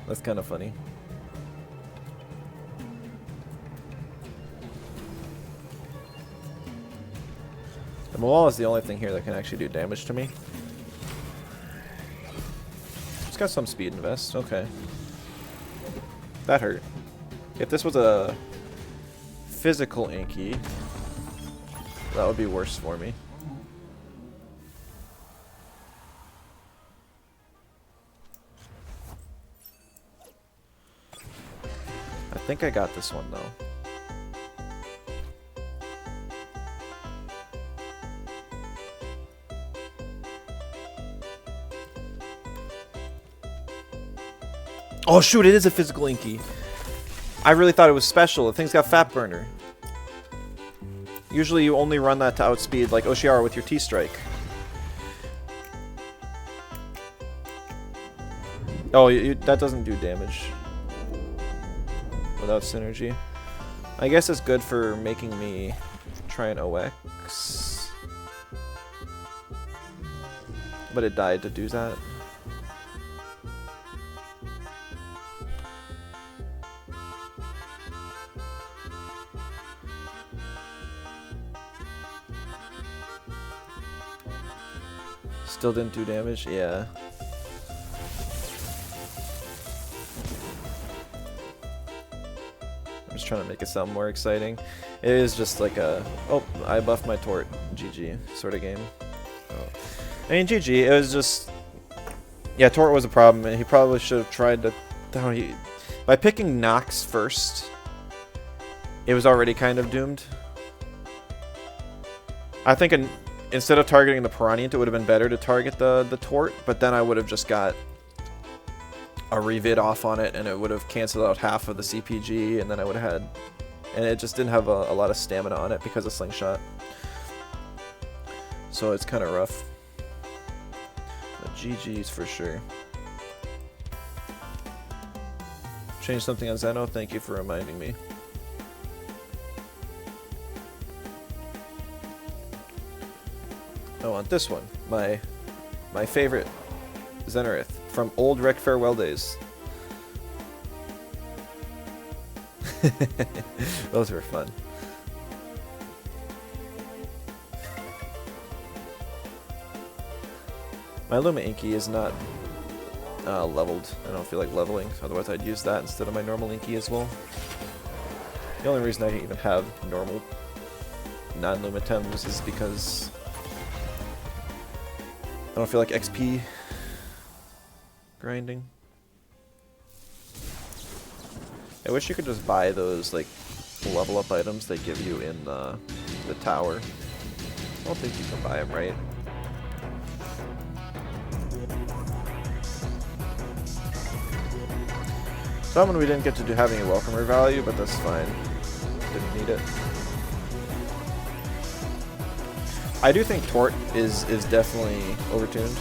That's kind of funny. The Mawala is the only thing here that can actually do damage to me. It's got some speed invest. Okay. That hurt. If this was a physical Inky, that would be worse for me. think I got this one, though. Oh, shoot, it is a physical Inky. I really thought it was special. The thing's got Fat Burner. Usually you only run that to outspeed, like Oshiara with your T-Strike. Oh, that doesn't do damage without synergy. I guess it's good for making me try an OX. But it died to do that. Still didn't do damage? Yeah. I'm just trying to make it sound more exciting. It is just like a, oh, I buffed my Tort, GG sort of game. Oh. I mean, GG, it was just, yeah, Tort was a problem, and he probably should have tried to, by picking Nox first, it was already kind of doomed. I think instead of targeting the Piranha, it would have been better to target the Tort, but then I would have just got a revid off on it, and it would have canceled out half of the CPG, and then I would have had, and it just didn't have a lot of stamina on it because of Slingshot. So it's kind of rough. But GG's for sure. Change something on Zeno? Thank you for reminding me. I want this one. My favorite Zenarith from old Rec Farewell days. Those were fun. My Luma Inky is not leveled. I don't feel like leveling, otherwise I'd use that instead of my normal Inky as well. The only reason I even have normal non-Luma Tems is because I don't feel like XP grinding. I wish you could just buy those like level up items they give you in the tower. I don't think you can buy them, right? That one we didn't get to do having a welcomer value, but that's fine. Didn't need it. I do think Tort is definitely overtuned.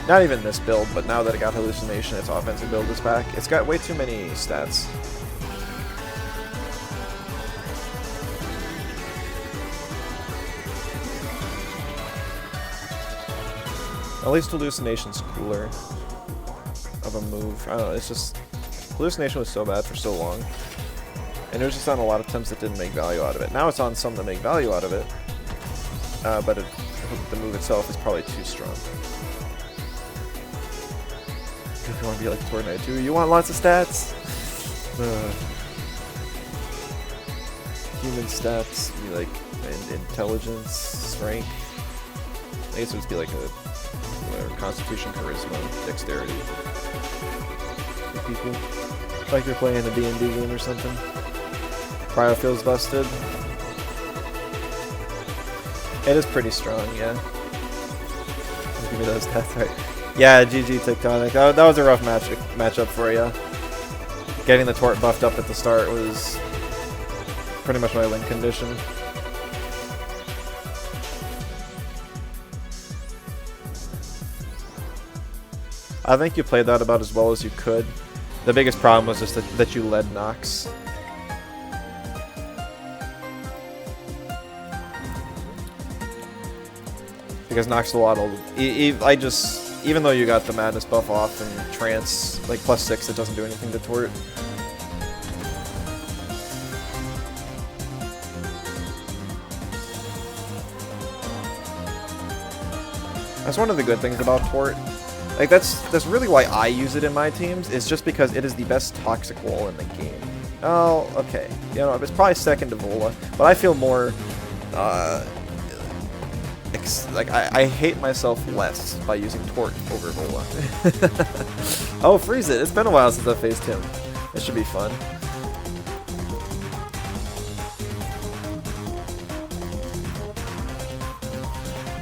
Not even this build, but now that it got Hallucination, its offensive build is back. It's got way too many stats. At least Hallucination's cooler of a move. I don't know, it's just, Hallucination was so bad for so long. And it was just on a lot of Tems that didn't make value out of it. Now it's on some that make value out of it. But the move itself is probably too strong. If you want to be like Fortnite too, you want lots of stats? Human stats, be like intelligence, strength. I guess it would be like a whatever, constitution, charisma, dexterity. People. Like you're playing a D&D game or something. Cryo feels busted. It is pretty strong, yeah. Give me those stats, right? Yeah, GG Tectonic. That was a rough matchup for you. Getting the Tort buffed up at the start was pretty much my win condition. I think you played that about as well as you could. The biggest problem was just that you led Nox. Because Nox waddled. Even though you got the Madness buff off and Trance, like +6, it doesn't do anything to Tort. That's one of the good things about Tort. Like that's really why I use it in my teams, is just because it is the best toxic wall in the game. Oh, okay. You know, it's probably second to Vola, but I feel more I hate myself less by using Tort over Vola. Oh, freeze it! It's been a while since I faced him. This should be fun.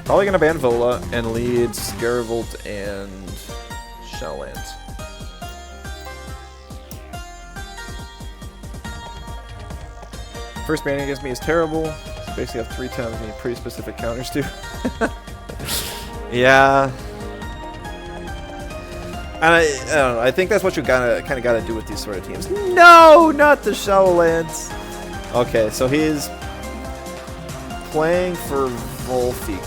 Probably gonna ban Vola and lead Scaravolt and Shellland. First banning against me is terrible. So basically have 3 times me pretty specific counters too. Yeah. And I don't know, I think that's what you kind of gotta do with these sort of teams. No, not the Shelllands. Okay, so he's playing for Volfi.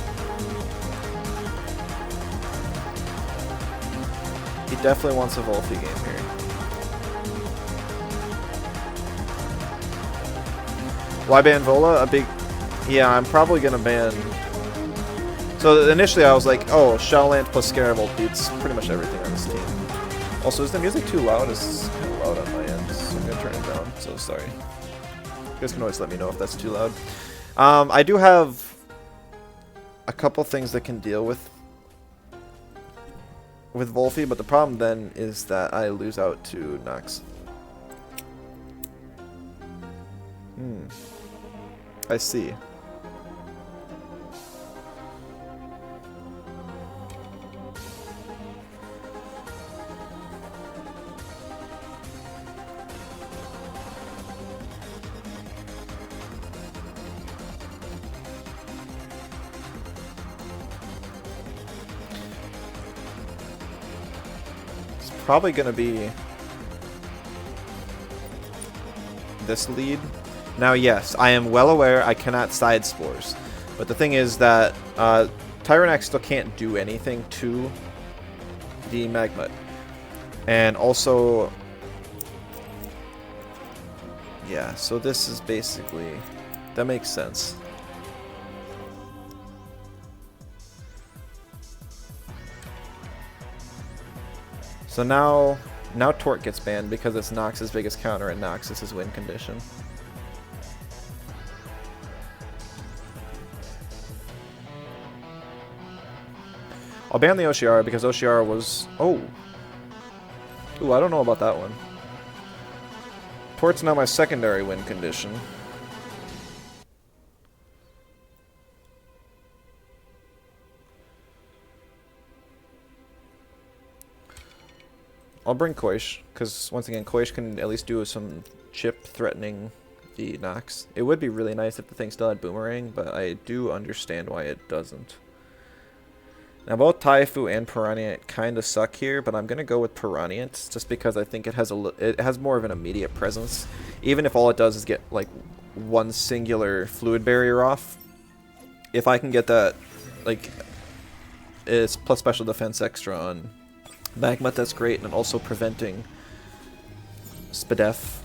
He definitely wants a Volfi game here. Why ban Vola? Yeah, I'm probably gonna ban. So initially I was like, oh, Shellland plus Scaravolt beats pretty much everything on this team. Also, is the music too loud? It's kind of loud on my end, so I'm gonna turn it down. So sorry. You guys can always let me know if that's too loud. I do have a couple things that can deal with Volfi, but the problem then is that I lose out to Nox. I see. Probably going to be this lead. Now, yes, I am well aware I cannot side spores, but the thing is that Tyrannax still can't do anything to the Magmut. And also, yeah, so this is basically, that makes sense. So now Torque gets banned because it's Nox's biggest counter and Nox is his win condition. I'll ban the Oshiara because Oshiara was... Oh! Ooh, I don't know about that one. Torque's now my secondary win condition. I'll bring Koish, because once again, Koish can at least do some chip threatening the Nox. It would be really nice if the thing still had Boomerang, but I do understand why it doesn't. Now both Taifu and Piranha kind of suck here, but I'm going to go with Piranha just because I think it has more of an immediate presence. Even if all it does is get like one singular fluid barrier off. If I can get that, like, it's plus special defense extra on Magmut, that's great, and also preventing Spadef.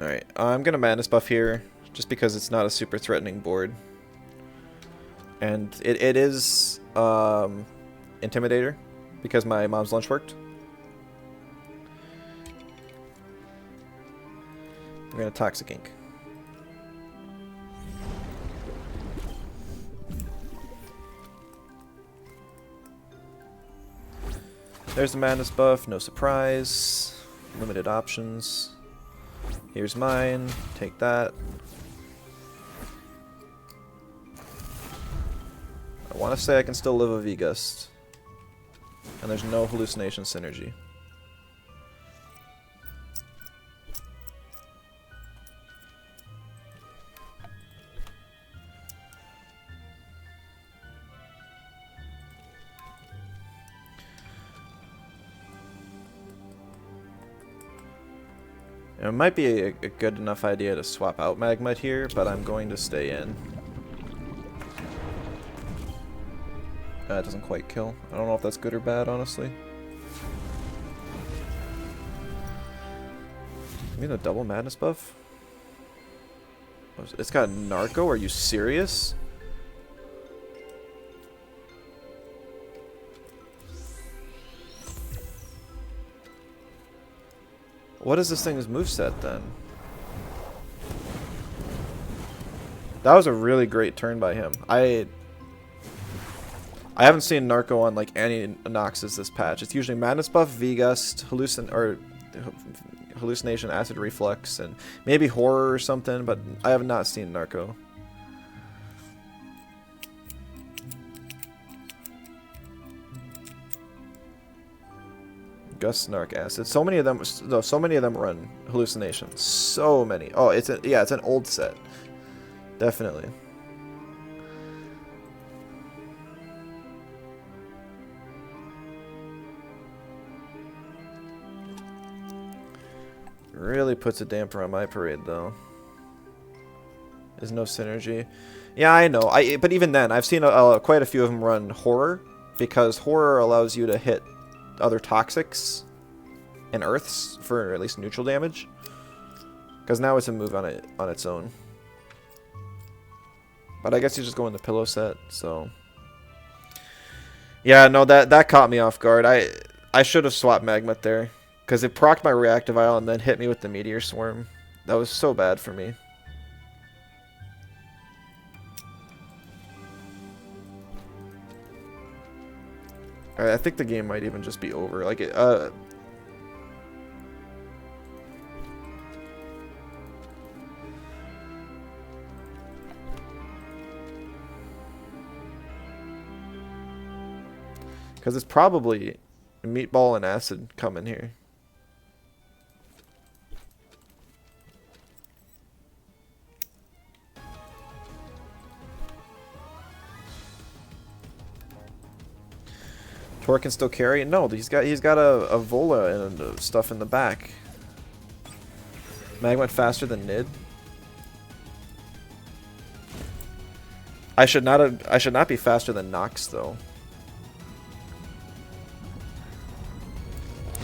Alright, I'm gonna Madness buff here, just because it's not a super threatening board. And it is Intimidator, because my mom's lunch worked. I'm gonna Toxic Ink. There's the Madness buff, no surprise. Limited options. Here's mine, take that. I want to say I can still live a V-Gust. And there's no hallucination synergy. It might be a good enough idea to swap out Magmut here, but I'm going to stay in. That doesn't quite kill. I don't know if that's good or bad, honestly. You mean the double Madness buff? It's got Narco? Are you serious? What is this thing's moveset then? That was a really great turn by him. I haven't seen Narco on like any Noxes this patch. It's usually Madness buff, V-Gust, hallucination, acid reflux, and maybe horror or something, but I have not seen Narco. Gust, snark, acid. So many of them. No, so many of them run hallucinations. So many. Oh, it's it's an old set. Definitely. Really puts a damper on my parade, though. There's no synergy. Yeah, I know. But even then, I've seen quite a few of them run horror, because horror allows you to hit other toxics and earths for at least neutral damage. Because now it's a move on its own. But I guess you just go in the pillow set, so. Yeah, no, that caught me off guard. I should have swapped Magma there. Because it procced my reactive isle and then hit me with the meteor swarm. That was so bad for me. I think the game might even just be over. Like it, because it's probably meatball and acid coming here. Tor can still carry? No, he's got a Vola and stuff in the back. Mag went faster than Nid. I should not be faster than Nox though.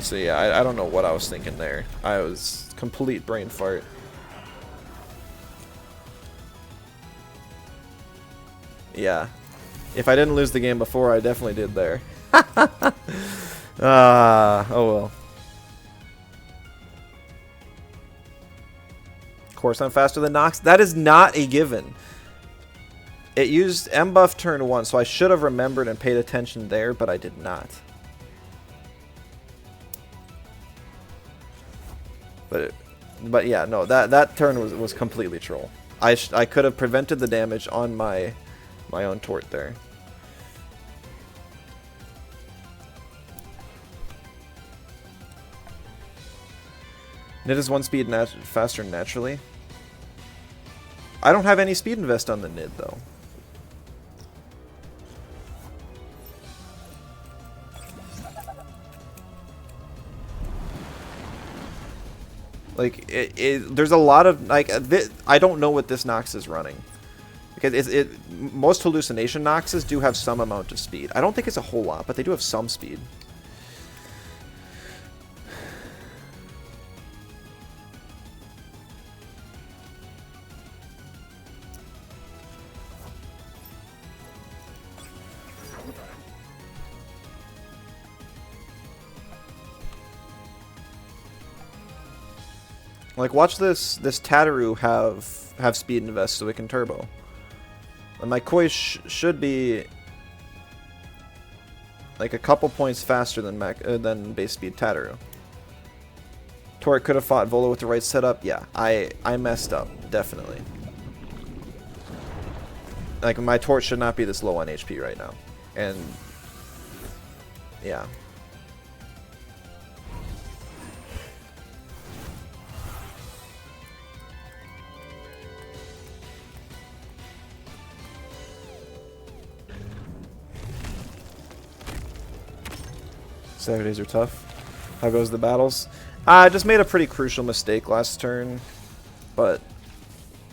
So yeah, I don't know what I was thinking there. I was complete brain fart. Yeah. If I didn't lose the game before, I definitely did there. Oh well. Of course I'm faster than Nox. That is not a given. It used M buff turn 1, so I should have remembered and paid attention there, but I did not. But yeah, no, that turn was completely troll. I could have prevented the damage on my own Tort there. Nid is 1 speed faster naturally. I don't have any speed invest on the Nid though. Like there's a lot of like I don't know what this Nox is running, because most hallucination Noxes do have some amount of speed. I don't think it's a whole lot, but they do have some speed. Like, watch this Tataru have speed invest so it can turbo. And my Koi should be like a couple points faster than base speed Tataru. Torque could have fought Volo with the right setup. Yeah, I messed up, definitely. Like, my Torch should not be this low on HP right now. And yeah. Saturdays are tough. How goes the battles? I just made a pretty crucial mistake last turn, but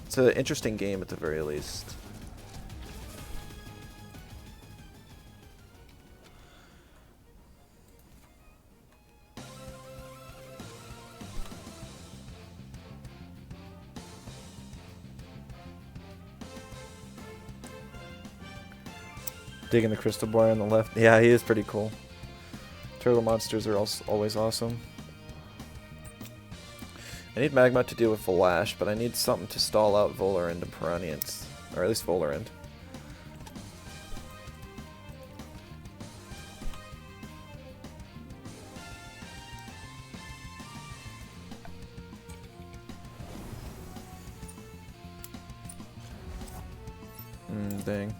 it's an interesting game at the very least. Digging the crystal boy on the left. Yeah, he is pretty cool. Turtle monsters are always awesome. I need Magma to deal with Volash, but I need something to stall out Volarend and Piranhians. Or at least Volarend. Dang.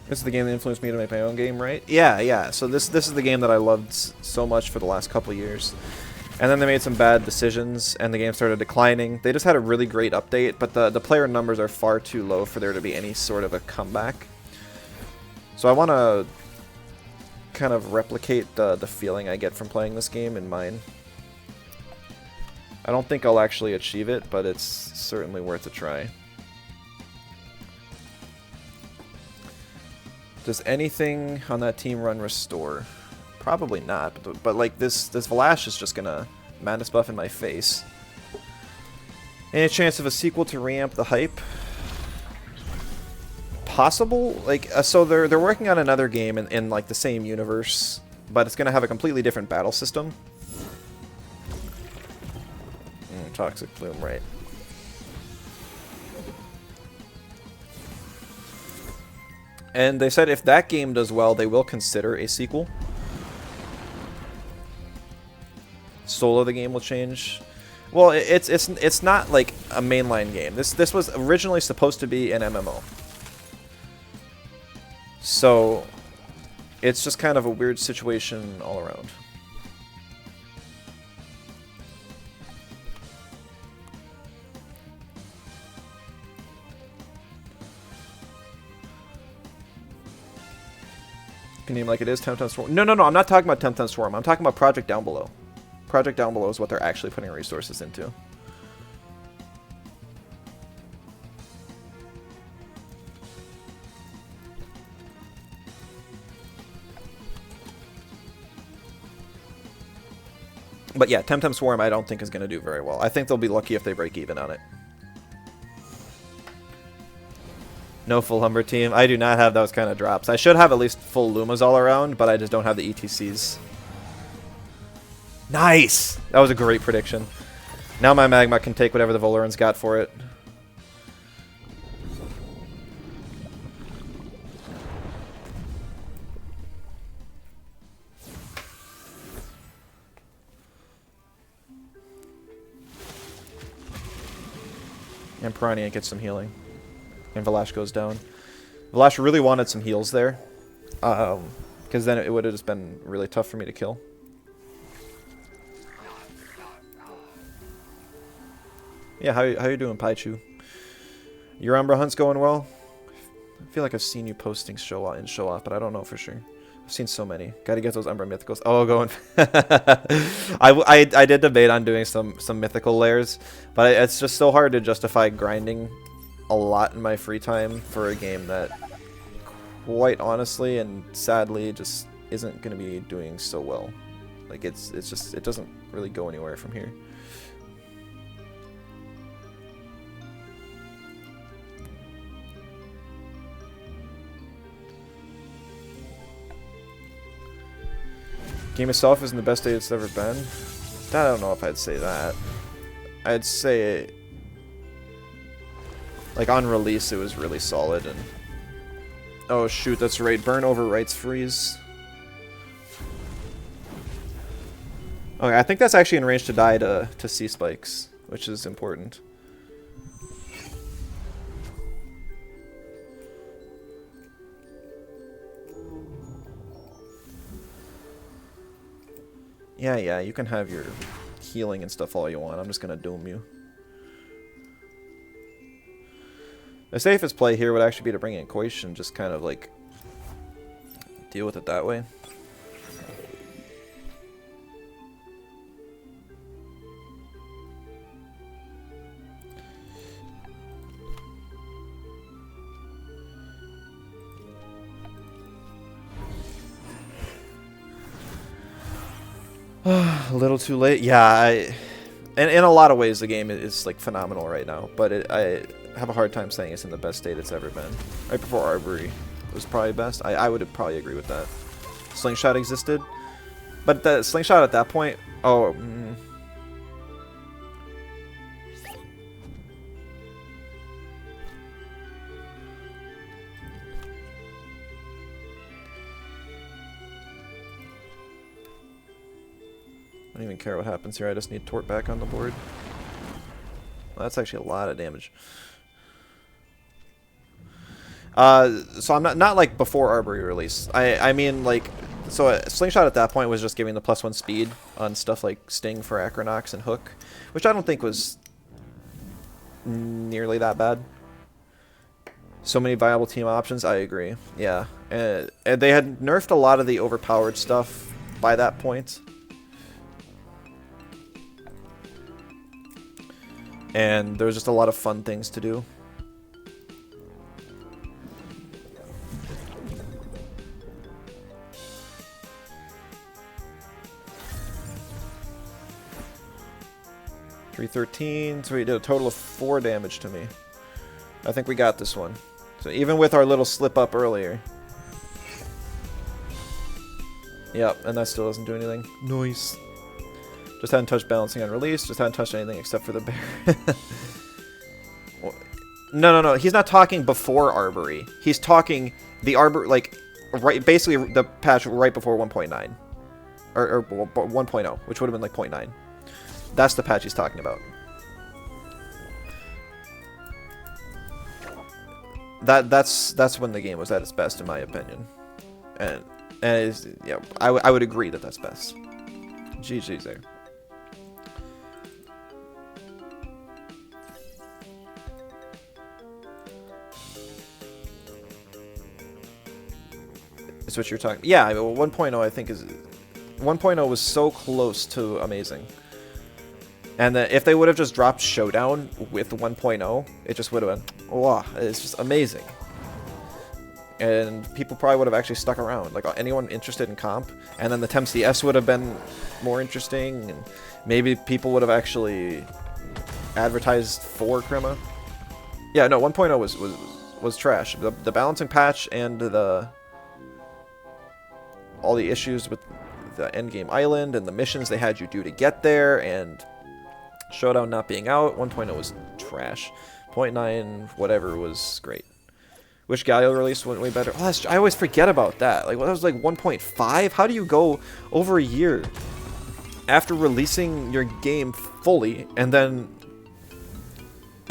This is the game that influenced me to make my own game, right? Yeah, yeah. So this is the game that I loved so much for the last couple years. And then they made some bad decisions, and the game started declining. They just had a really great update, but the player numbers are far too low for there to be any sort of a comeback. So I want to kind of replicate the feeling I get from playing this game in mine. I don't think I'll actually achieve it, but it's certainly worth a try. Does anything on that team run restore? Probably not, but like this Valash is just gonna madness buff in my face. Any chance of a sequel to reamp the hype? Possible. Like so they're working on another game in like the same universe, but it's gonna have a completely different battle system. Toxic Plume, right? And they said if that game does well, they will consider a sequel. Soul of the game will change. Well, it's not like a mainline game. This was originally supposed to be an MMO. So it's just kind of a weird situation all around. Can name like it is Temtem Swarm. No, I'm not talking about Temtem Swarm. I'm talking about Project Down Below. Project Down Below is what they're actually putting resources into. But yeah, Temtem Swarm I don't think is going to do very well. I think they'll be lucky if they break even on it. No full Humber team. I do not have those kind of drops. I should have at least full Lumas all around, but I just don't have the ETCs. Nice! That was a great prediction. Now my Magma can take whatever the Voloran's got for it. And Piranha gets some healing. And Valash goes down. Valash really wanted some heals there. Because then it would have just been really tough for me to kill. Yeah, how you doing, Paichu? Your Umbra hunt's going well? I feel like I've seen you posting show off, but I don't know for sure. I've seen so many. Gotta get those Umbra mythicals. Oh, going. I did debate on doing some mythical layers, but it's just so hard to justify grinding a lot in my free time for a game that, quite honestly and sadly, just isn't going to be doing so well. Like it doesn't really go anywhere from here. Game itself isn't the best state it's ever been. I don't know if I'd say that. I'd say, like, on release it was really solid. And oh shoot, that's right. Burn overwrites freeze. Okay, I think that's actually in range to die to sea spikes, which is important. Yeah, you can have your healing and stuff all you want. I'm just gonna doom you. The safest play here would actually be to bring in Koish and just kind of like deal with it that way. A little too late. Yeah, and in a lot of ways the game is like phenomenal right now, but I have a hard time saying it's in the best state it's ever been. Right before Arbory was probably best. I would probably agree with that. Slingshot existed, but the Slingshot at that point, oh. I don't even care what happens here, I just need Tort back on the board. That's actually a lot of damage. So I'm not like before Arbory release. I mean like, so a Slingshot at that point was just giving the +1 speed on stuff like Sting for Acronox and Hook, which I don't think was nearly that bad. So many viable team options, I agree. Yeah, and they had nerfed a lot of the overpowered stuff by that point. And there was just a lot of fun things to do. $313, so we did a total of 4 damage to me. I think we got this one. So even with our little slip up earlier. Yep, and that still doesn't do anything. Nice. Just hadn't touched balancing on release, just hadn't touched anything except for the bear. No, he's not talking before Arbory. He's talking the Arbor, like, right, basically the patch right before 1.9. Or 1.0, which would have been like 0.9. That's the patch he's talking about. That's when the game was at its best, in my opinion. And yeah, I would agree that that's best. GG's there. That's what you're talking. Yeah, I mean, 1.0 I think is 1.0 was so close to amazing. And if they would have just dropped Showdown with 1.0, it just would have been, wow, it's just amazing. And people probably would have actually stuck around. Like, anyone interested in comp. And then the Temtem CS would have been more interesting. And maybe people would have actually advertised for Krima. Yeah, no, 1.0 was trash. The balancing patch and all the issues with the endgame island and the missions they had you do to get there, and Showdown not being out. 1.0 was trash. 0.9 whatever was great. Wish Galio release went way better. Oh, I always forget about that. Like, well, that was like 1.5. How do you go over a year after releasing your game fully and then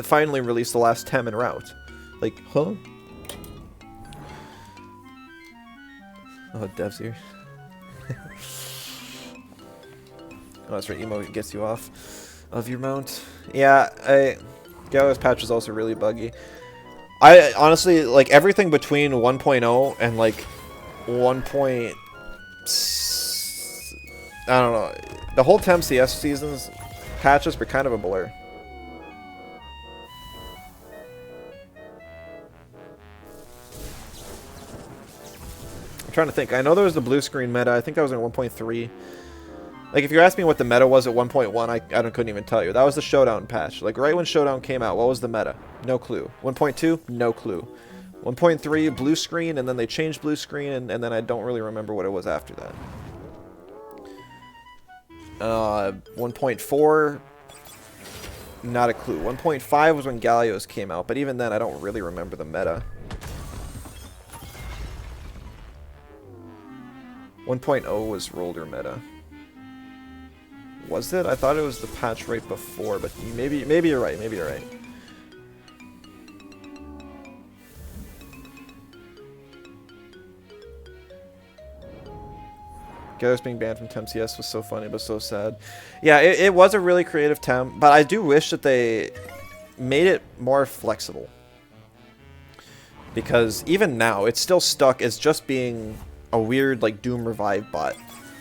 finally release the last Tem en route? Like, huh? Oh, Dev's here. Oh, that's right. Emo gets you off of your mount. Yeah, Galio's patch is also really buggy. I honestly, like, everything between 1.0 and like 1. I don't know. The whole Temtem CS seasons patches were kind of a blur. I'm trying to think. I know there was the blue screen meta. I think that was in 1.3. Like, if you asked me what the meta was at 1.1, I couldn't even tell you. That was the Showdown patch. Like, right when Showdown came out, what was the meta? No clue. 1.2? No clue. 1.3, blue screen, and then they changed blue screen, and then I don't really remember what it was after that. 1.4, not a clue. 1.5 was when Galio's came out, but even then, I don't really remember the meta. 1.0 was Rolder meta. Was it? I thought it was the patch right before, but maybe you're right. Maybe you're right. Gyarados being banned from Temtem CS was so funny, but so sad. Yeah, it was a really creative Tem, but I do wish that they made it more flexible. Because even now, it's still stuck as just being a weird, like, Doom Revive bot.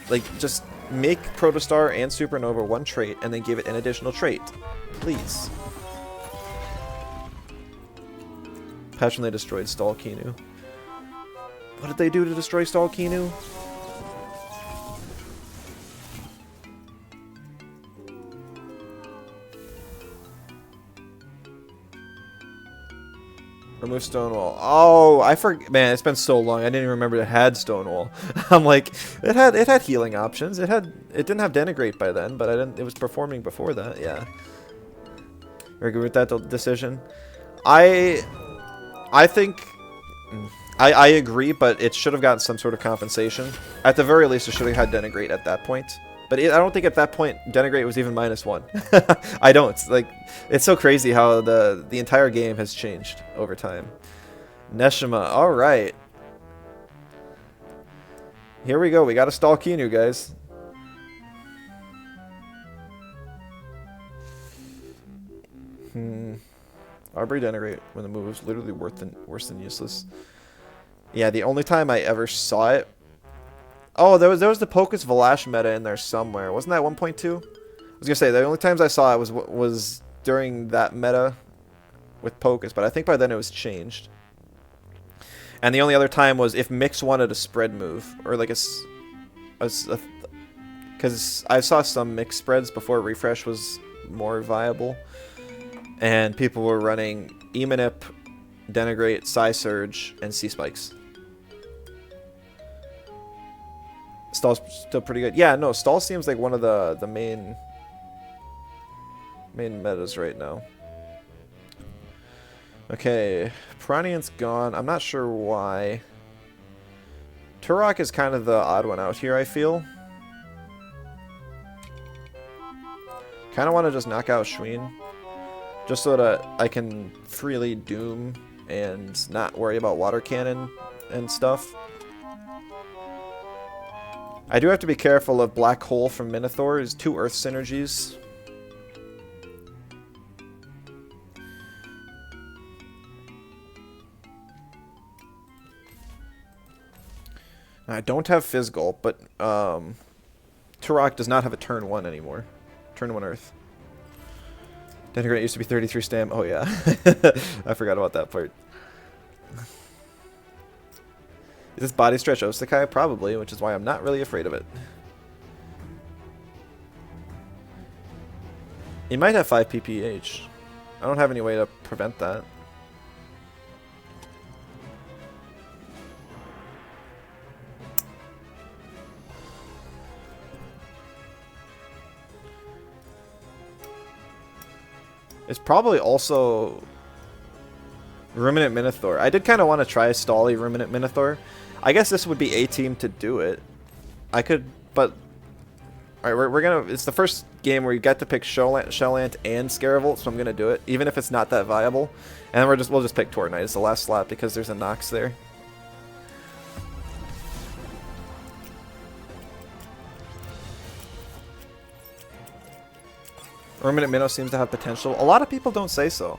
Like, just make Protostar and Supernova one trait, and then give it an additional trait. Please. Patch when they destroyed Stalkinu. What did they do to destroy Stalkinu? Remove Stonewall. Oh, I forgot. Man, it's been so long. I didn't even remember it had Stonewall. I'm like, it had healing options. It didn't have Denigrate by then, but it was performing before that. Yeah. You're good with that decision? I think I agree, but it should have gotten some sort of compensation. At the very least, it should have had Denigrate at that point. But I don't think at that point Denigrate was even -1. I don't. Like, it's so crazy how the entire game has changed over time. Neshima, all right. Here we go. We got to stall Kinu, guys. Arbitrary Denigrate when the move was literally worse than useless. Yeah, the only time I ever saw it. Oh, there was the Pocus Valash meta in there somewhere. Wasn't that 1.2? I was gonna say the only times I saw it was during that meta with Pocus, but I think by then it was changed. And the only other time was if Mix wanted a spread move or like because I saw some mix spreads before Refresh was more viable. And people were running Emanip, Denigrate, Psy Surge, and Sea Spikes. Stall's still pretty good. Yeah, no, Stall seems like one of the main metas right now. Okay, Piranha's gone. I'm not sure why. Turok is kind of the odd one out here, I feel. Kind of want to just knock out Schween. Just so that I can freely Doom and not worry about Water Cannon and stuff. I do have to be careful of Black Hole from Minotaur. Is 2 Earth synergies. I don't have Fizzgulp, but Turok does not have a turn 1 anymore. Turn 1 Earth. Denigrate used to be 33 stam. Oh yeah. I forgot about that part. Is this body stretch Osakai? Probably, which is why I'm not really afraid of it. He might have 5 PPH. I don't have any way to prevent that. It's probably also Ruminant Minotaur. I did kind of want to try Stally Ruminant Minotaur. I guess this would be a team to do it. I could, but all right, we're gonna. It's the first game where you get to pick Shellant and Scaravolt, so I'm gonna do it, even if it's not that viable. And then we'll just pick Tornite as the last slot because there's a Nox there. Ruminant Minnow seems to have potential. A lot of people don't say so.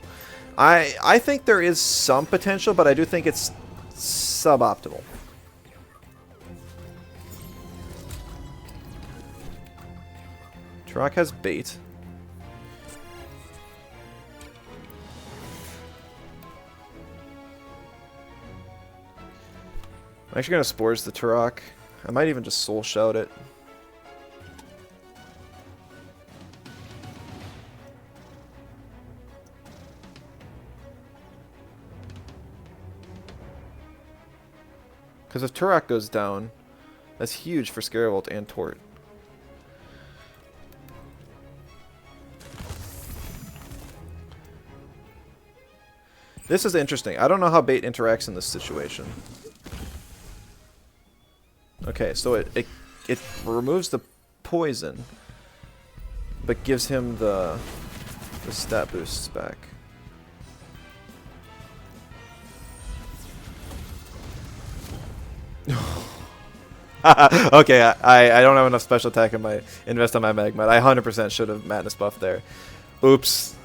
I think there is some potential, but I do think it's suboptimal. Turok has bait. I'm actually going to Spores the Turok. I might even just Soul Shout it. Because if Turok goes down, that's huge for Scaravolt and Tort. This is interesting. I don't know how bait interacts in this situation. Okay, so it removes the poison, but gives him the stat boosts back. Okay, I don't have enough special attack in my invest on my Magmite. I 100% should have Madness buff there. Oops.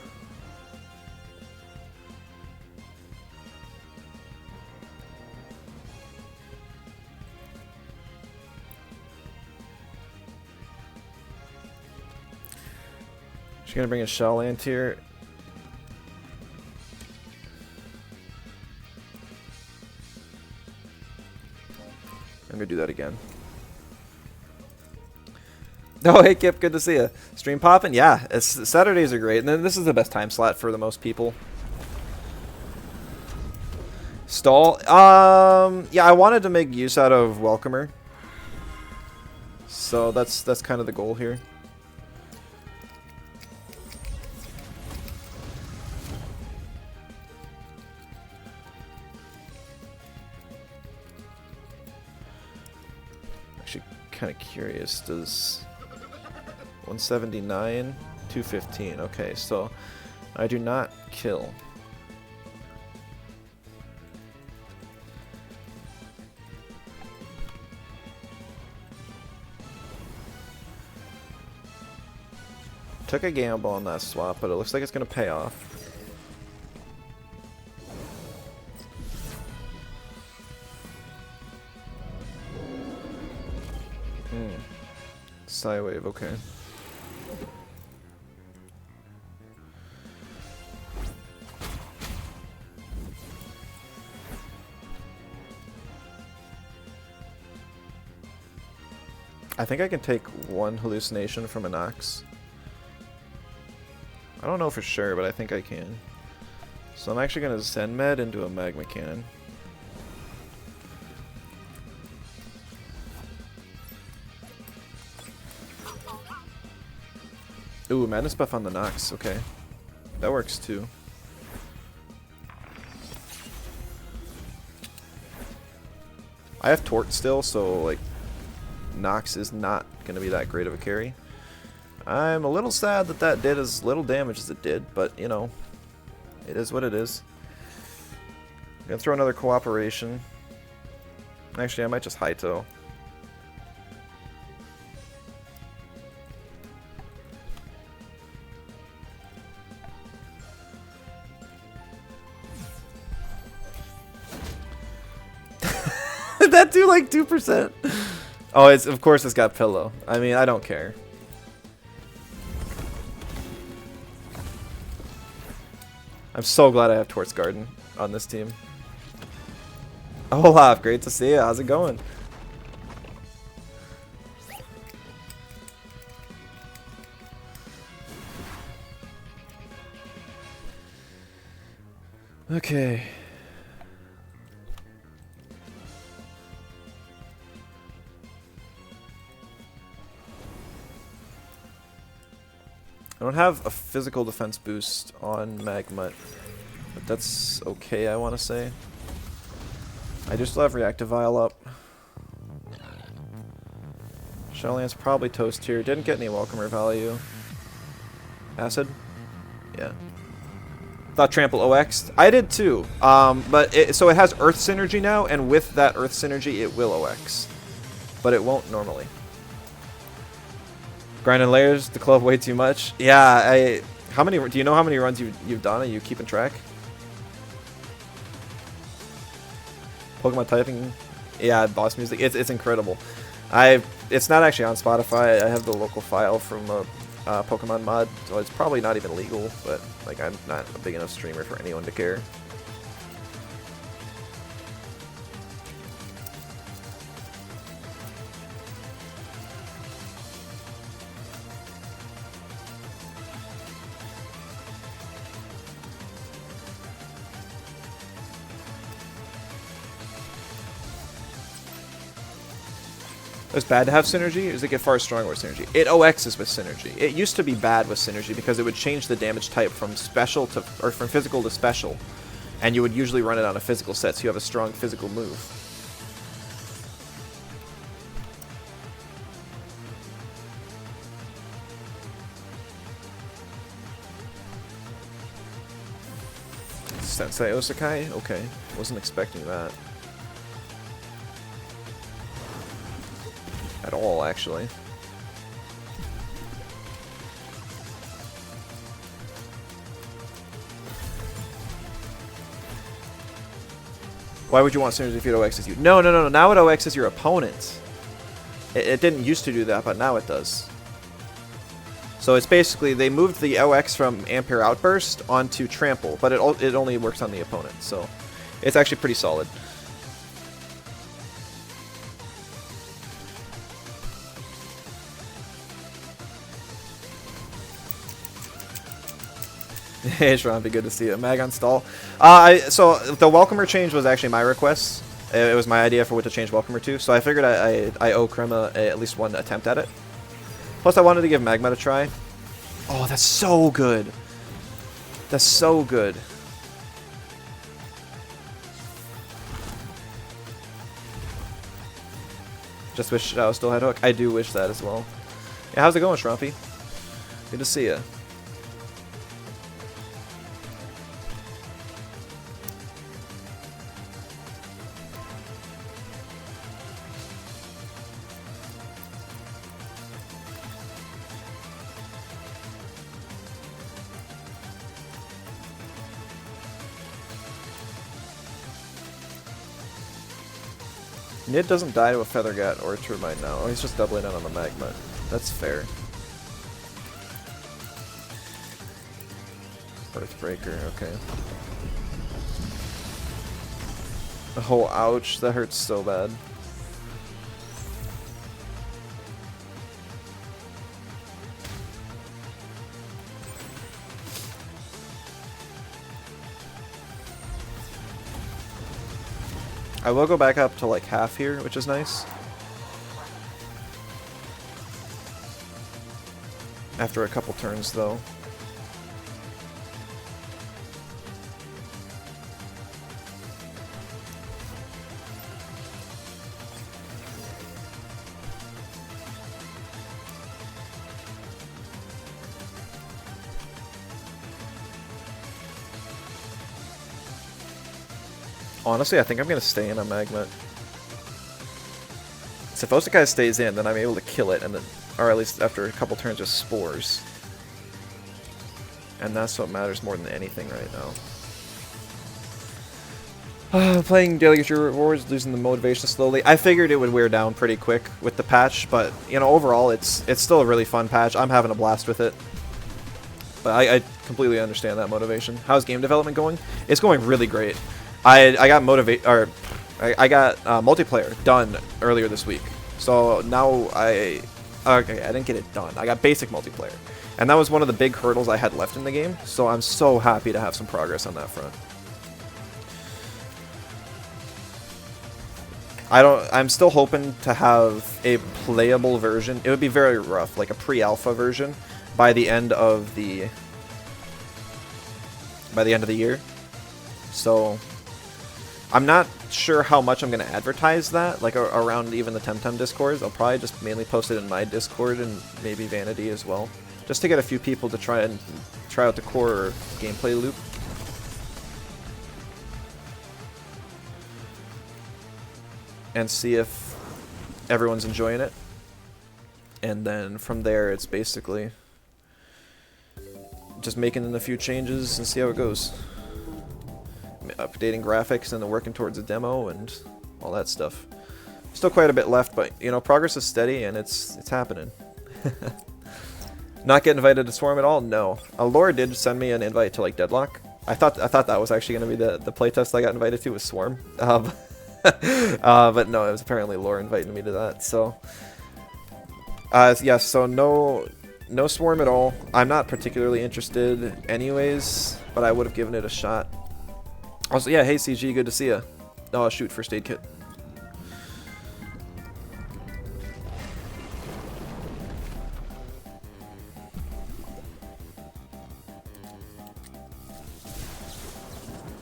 She's gonna bring a Shellant here. I'm gonna do that again. Oh, hey Kip, good to see you. Stream popping? Yeah, Saturdays are great, and then this is the best time slot for the most people. Stall? Yeah, I wanted to make use out of Welcomer, so that's kind of the goal here. Actually, kind of curious. Does 179, 215. Okay, so I do not kill. Took a gamble on that swap, but it looks like it's going to pay off. Psy wave, okay. I think I can take one hallucination from a Nox. I don't know for sure, but I think I can. So I'm actually going to Zen Med into a Magma Cannon. Ooh, Madness buff on the Nox, okay. That works too. I have Tort still, so like Nox is not going to be that great of a carry. I'm a little sad that that did as little damage as it did, but you know, it is what it is. I'm going to throw another Cooperation. Actually, I might just Haito. Did that do like 2%? Oh, it's of course it's got Pillow. I mean, I don't care. I'm so glad I have Tort's Garden on this team. Olaf, great to see you. How's it going? Okay. I don't have a physical defense boost on Magmut, but that's okay, I want to say. I just still have Reactive Vial up. Shellland's probably toast here. Didn't get any Welcomer value. Acid? Yeah. Thought Trample OX'd. I did too. So it has Earth Synergy now, and with that Earth Synergy, it will OX. But it won't normally. Grinding layers to club way too much. Yeah, how many? Do you know how many runs you've done? Are you keeping track? Pokemon typing, yeah, boss music. It's incredible. It's not actually on Spotify. I have the local file from a Pokemon mod, so it's probably not even legal. But like, I'm not a big enough streamer for anyone to care. It's bad to have Synergy, or does it get far stronger with Synergy? It OXs with Synergy. It used to be bad with Synergy because it would change the damage type from special to, or from physical to special, and you would usually run it on a physical set, so you have a strong physical move. Sensei Osakai? Okay, wasn't expecting that. At all, actually. Why would you want Synergy if it OXs you? No. Now it OXs your opponent. It didn't used to do that, but now it does. So it's basically, they moved the OX from Ampere Outburst onto Trample, but it only works on the opponent, so it's actually pretty solid. Hey, Sean, be good to see you. Mag on stall. So the Welcomer change was actually my request. It was my idea for what to change Welcomer to, so I figured I owe Crema at least one attempt at it. Plus, I wanted to give Magma a try. Oh, that's so good. That's so good. Just wish I still had Hook. I do wish that as well. Yeah, how's it going, Shrumpy? Good to see ya. Nid doesn't die to a Feathergat or a Turbine now. Oh, he's just doubling in on the Magma. That's fair. Earthbreaker, okay. Oh, ouch. That hurts so bad. I will go back up to like half here, which is nice. After a couple turns, though. Honestly, I think I'm going to stay in a Magma. So if Osakai stays in, then I'm able to kill it, and then, or at least after a couple turns of Spores. And that's what matters more than anything right now. Playing Daily Get Your Rewards, losing the motivation slowly. I figured it would wear down pretty quick with the patch, but, you know, overall, it's still a really fun patch. I'm having a blast with it. But I completely understand that motivation. How's game development going? It's going really great. I got multiplayer done earlier this week, so now okay, I didn't get it done. I got basic multiplayer, and that was one of the big hurdles I had left in the game. So I'm so happy to have some progress on that front. I'm still hoping to have a playable version. It would be very rough, like a pre-alpha version, by the end of the year. So I'm not sure how much I'm going to advertise that, like around even the Temtem Discords. I'll probably just mainly post it in my Discord and maybe Vanity as well, just to get a few people to try out the core gameplay loop. And see if everyone's enjoying it. And then from there, it's basically just making a few changes and see how it goes. Updating graphics and then working towards a demo and all that stuff. Still quite a bit left, but you know, progress is steady and it's happening. Not getting invited to Swarm at all? No. Laura did send me an invite to like Deadlock. I thought that was actually going to be the playtest I got invited to was Swarm. But no, it was apparently Laura inviting me to that. So yes, so no Swarm at all. I'm not particularly interested anyways, but I would have given it a shot. Also, yeah, hey CG, good to see ya. Oh, shoot, first aid kit.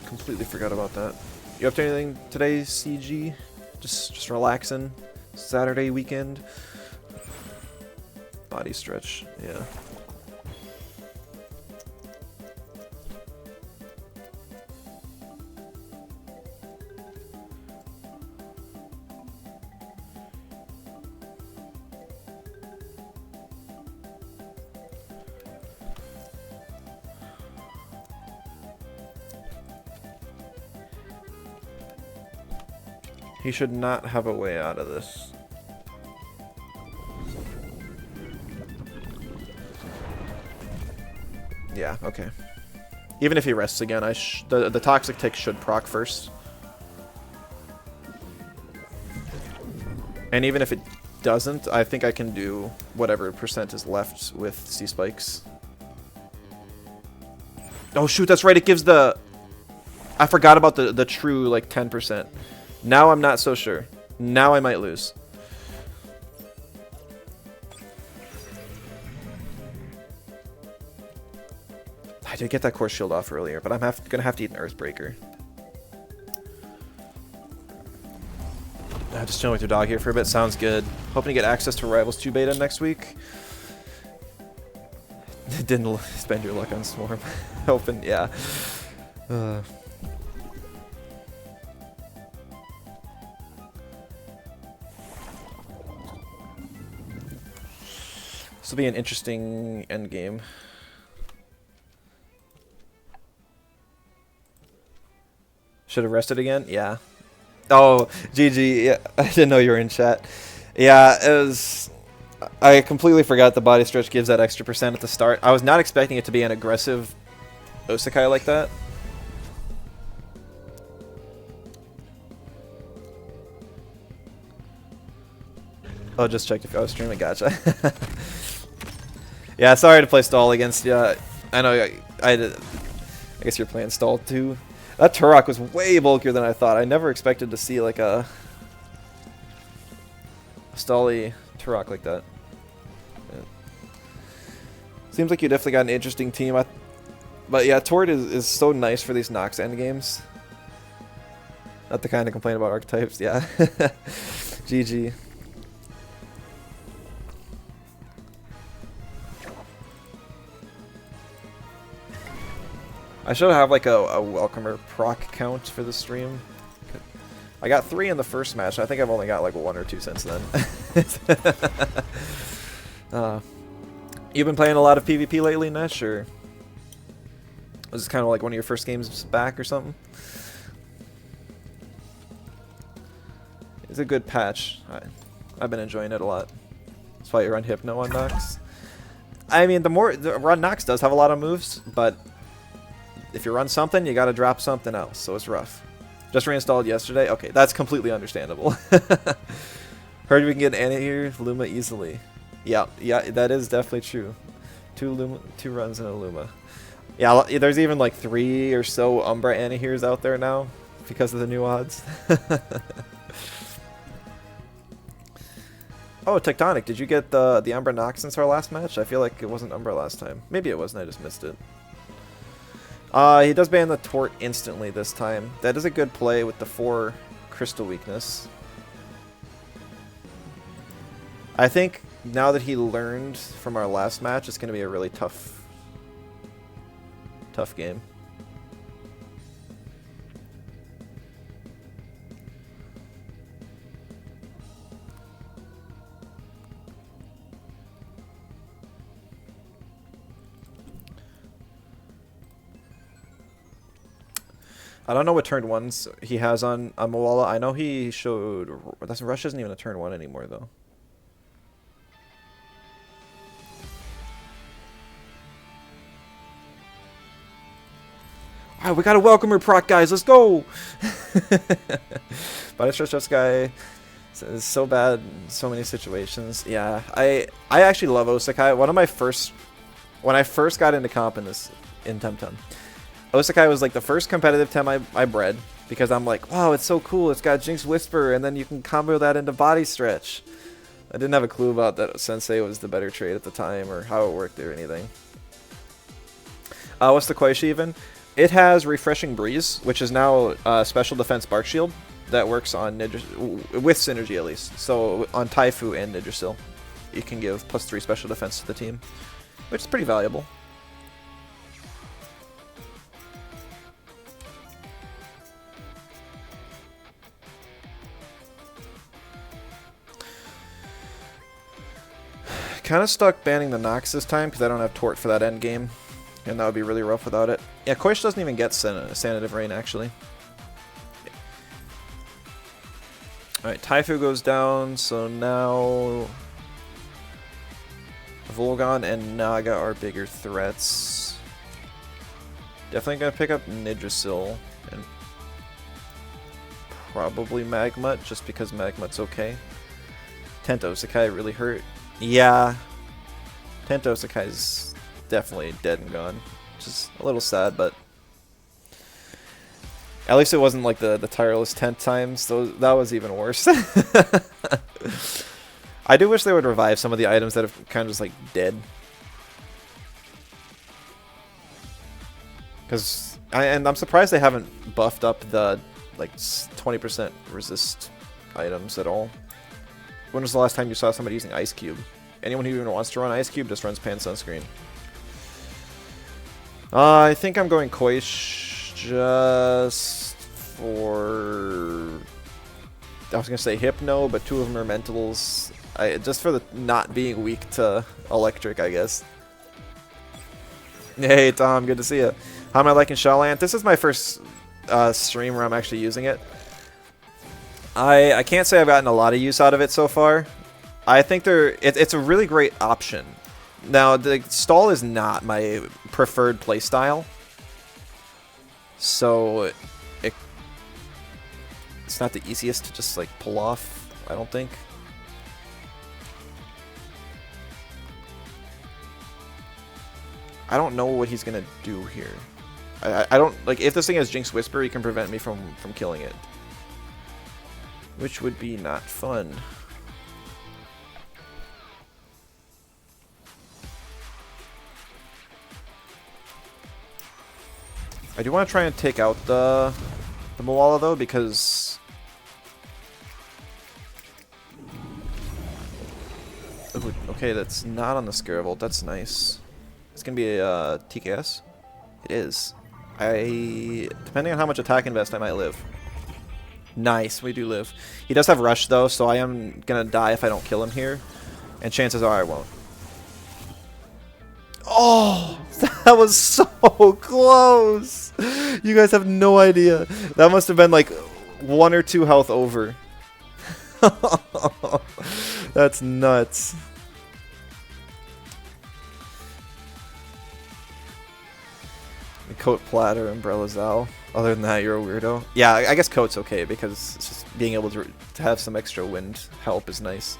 Completely forgot about that. You up to anything today, CG? Just relaxing. Saturday weekend. Body stretch, yeah. He should not have a way out of this. Yeah, okay. Even if he rests again, the toxic tick should proc first. And even if it doesn't, I think I can do whatever percent is left with sea spikes. Oh shoot, that's right, it gives the... I forgot about the true like 10%. Now I'm not so sure. Now I might lose. I did get that core shield off earlier, but I'm gonna have to eat an Earthbreaker. Just chilling with your dog here for a bit. Sounds good. Hoping to get access to Rivals 2 beta next week. Didn't spend your luck on Swarm. Open, yeah. This will be an interesting endgame. Should have rested again? Yeah. Oh, GG. Yeah, I didn't know you were in chat. Yeah, it was... I completely forgot the body stretch gives that extra % at the start. I was not expecting it to be an aggressive Osekai like that. Oh, just checked if I was streaming. Gotcha. Yeah, sorry to play stall against you. I know I guess you're playing stall too. That Turok was way bulkier than I thought. I never expected to see like a stally Turok like that. Yeah. Seems like you definitely got an interesting team. But yeah, Tord is so nice for these Nox endgames. Not the kind of complain about archetypes, yeah. GG. I should have like a welcomer proc count for the stream. I got 3 in the first match. I think I've only got like 1 or 2 since then. You've been playing a lot of PvP lately, Nesh, or was this kind of like one of your first games back or something? It's a good patch. I've been enjoying it a lot. That's why you run Hypno on Nox. I mean, the run Nox does have a lot of moves, but if you run something, you gotta drop something else, so it's rough. Just reinstalled yesterday? Okay, that's completely understandable. Heard we can get Anti-Here Luma easily. Yeah, that is definitely true. 2 runs in a Luma. Yeah, there's even like 3 or so Umbra Anti-Heres out there now because of the new odds. Oh, Tectonic, did you get the Umbra Nox since our last match? I feel like it wasn't Umbra last time. Maybe it wasn't, I just missed it. He does ban the Tort instantly this time. That is a good play with the 4 crystal weakness. I think now that he learned from our last match, it's going to be a really tough game. I don't know what turn 1s he has on Moala. I know he showed... Rush isn't even a turn 1 anymore, though. Alright, we got a welcomer proc, guys. Let's go! Body stretch this guy is so bad in so many situations. Yeah, I actually love Osekai. One of my first... When I first got into comp in Temtem, Osekai was like the first competitive Tem I bred, because I'm like, wow, it's so cool, it's got Jinx Whisper, and then you can combo that into Body Stretch. I didn't have a clue about that Sensei was the better trade at the time, or how it worked or anything. What's the Koishi even? It has Refreshing Breeze, which is now Special Defense Bark Shield, that works on with synergy at least. So on Taifu and Nidrasil, you can give +3 special defense to the team, which is pretty valuable. Kind of stuck banning the Nox this time because I don't have Tort for that end game, and that would be really rough without it. Yeah, Koish doesn't even get Sanative Rain actually. Alright, Taifu goes down, so now Volgon and Naga are bigger threats. Definitely gonna pick up Nidrasil and probably Magmut, just because Magmut's okay. Tent Osekai really hurt. Yeah, Tent Osekai's definitely dead and gone, which is a little sad, but at least it wasn't like the tireless tent times, so that was even worse. I do wish they would revive some of the items that have kind of just like dead. And I'm surprised they haven't buffed up the like 20% resist items at all. When was the last time you saw somebody using Ice Cube? Anyone who even wants to run Ice Cube just runs Pan Sunscreen. I think I'm going Koish just for... I was going to say Hypno, but 2 of them are Mentals. Just for the not being weak to Electric, I guess. Hey, Tom, good to see you. How am I liking Shellant? This is my first stream where I'm actually using it. I can't say I've gotten a lot of use out of it so far. I think it's a really great option. Now, the stall is not my preferred playstyle, so it's not the easiest to just like pull off, I don't think. I don't know what he's gonna do here. I don't like if this thing has Jinx Whisper, he can prevent me from killing it, which would be not fun. I do want to try and take out the Moala though, because ooh, okay, that's not on the Scaravolt. That's nice. It's gonna be a TKS. It is. Depending on how much attack invest, I might live. Nice, we do live. He does have Rush though, so I am gonna die if I don't kill him here, and chances are I won't. Oh, that was so close! You guys have no idea. That must have been like 1 or 2 health over. That's nuts. Coat Platter, Umbrella Zal. Other than that, you're a weirdo. Yeah, I guess Coat's okay because it's just being able to have some extra wind help is nice.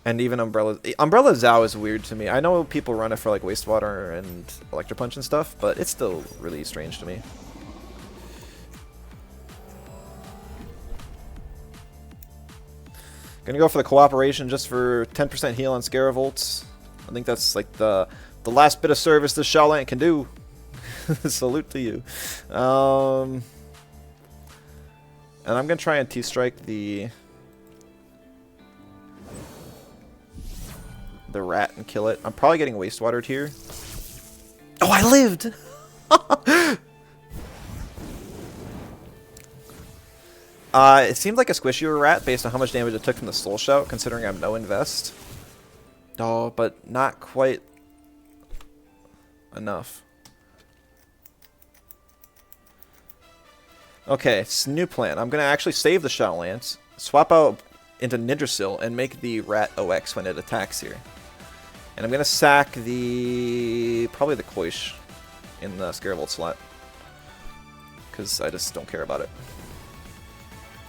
And even Umbrella Zao is weird to me. I know people run it for like Wastewater and Electro Punch and stuff, but it's still really strange to me. Gonna go for the Cooperation just for 10% heal on Scaravolts. I think that's like the last bit of service this Shellant can do. Salute to you. And I'm gonna try and T-strike the rat and kill it. I'm probably getting wastewatered here. Oh, I lived! It seemed like a squishier rat based on how much damage it took from the Soul Shout, considering I'm no invest. Oh, but not quite enough. Okay, it's a new plan. I'm going to actually save the Shadowlance, swap out into Nidrasil, and make the rat OX when it attacks here. And I'm going to sack probably the Koish in the Scaravolt slot, because I just don't care about it.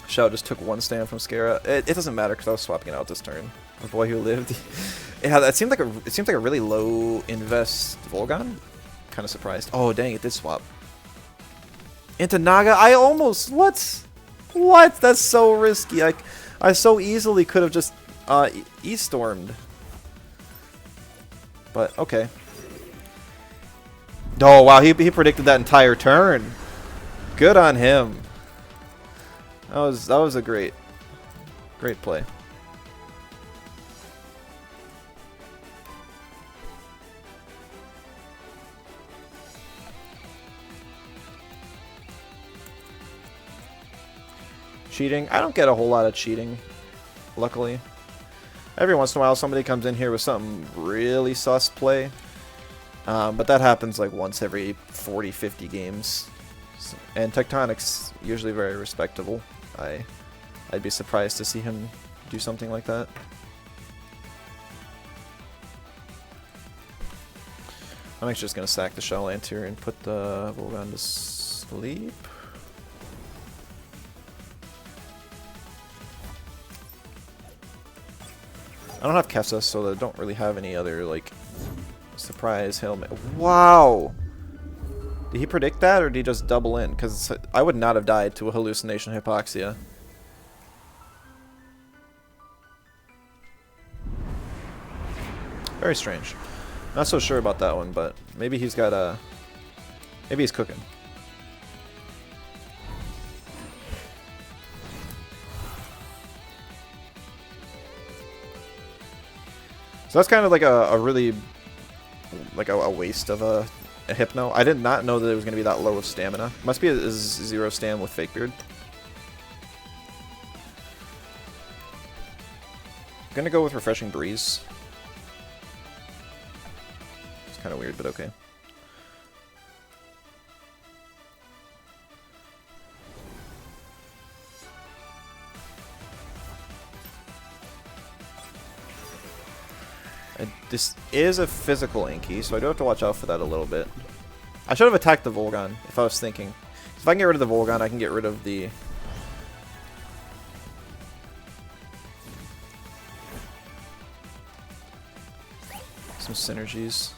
Shao just took 1 stand from Scara. It doesn't matter because I was swapping it out this turn. The boy who lived. Yeah, that seemed like a really low invest Volgon. Kind of surprised. Oh dang, it did swap. Into Naga. I almost what? That's so risky. I so easily could have just E-stormed. But okay. Oh wow, he predicted that entire turn. Good on him. That was a great play. Cheating? I don't get a whole lot of cheating, luckily. Every once in a while somebody comes in here with something really sus play. But that happens like once every 40, 50 games. And Tectonic's usually very respectable. I'd be surprised to see him do something like that. I'm actually just going to sack the Shellant here and put the Volgon to sleep. I don't have Kessa, so I don't really have any other, like, surprise helmet. Wow! Did he predict that, or did he just double in? Because I would not have died to a hallucination hypoxia. Very strange. Not so sure about that one, but maybe he's got a... Maybe he's cooking. So that's kind of like a really like a waste of a Hypno. I did not know that it was going to be that low of stamina. Must be a 0 stam with Fake Beard. I'm going to go with Refreshing Breeze. It's kind of weird, but okay. This is a physical Inky, so I do have to watch out for that a little bit. I should have attacked the Volgon, if I was thinking. If I can get rid of the Volgon, I can get rid of the... some synergies.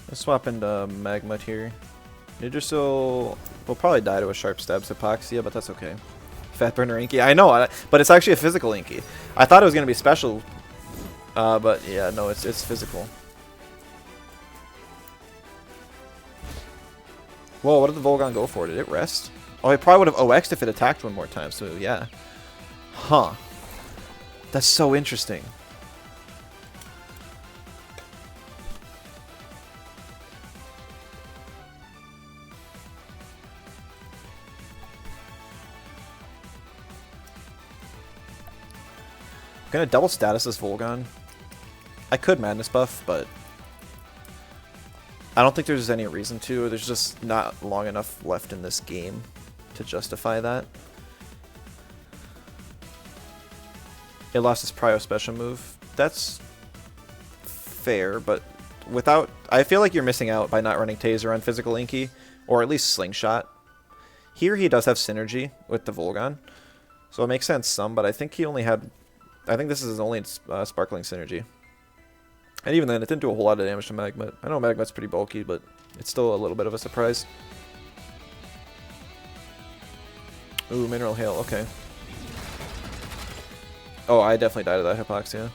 Let's swap into Magma here. Yggdrasil will probably die to a Sharp Stabs Hypoxia, but that's okay. Fat Burner Inky. I know, but it's actually a physical Inky. I thought it was going to be special, but yeah, no, it's physical. Whoa, what did the Volgon go for? Did it rest? Oh, it probably would have OX'd if it attacked one more time, so yeah. Huh. That's so interesting. I'm gonna double status this Volgon. I could Madness buff, but I don't think there's any reason to. There's just not long enough left in this game to justify that. It lost its Prio special move. That's fair, but without... I feel like you're missing out by not running Taser on Physical Inky, or at least Slingshot. Here he does have synergy with the Volgon, so it makes sense some, but I think he only had... I think this is his only Sparkling synergy. And even then, it didn't do a whole lot of damage to Magma. I know Magma's pretty bulky, but it's still a little bit of a surprise. Ooh, Mineral Hail, okay. Oh, I definitely died of that Hypoxia.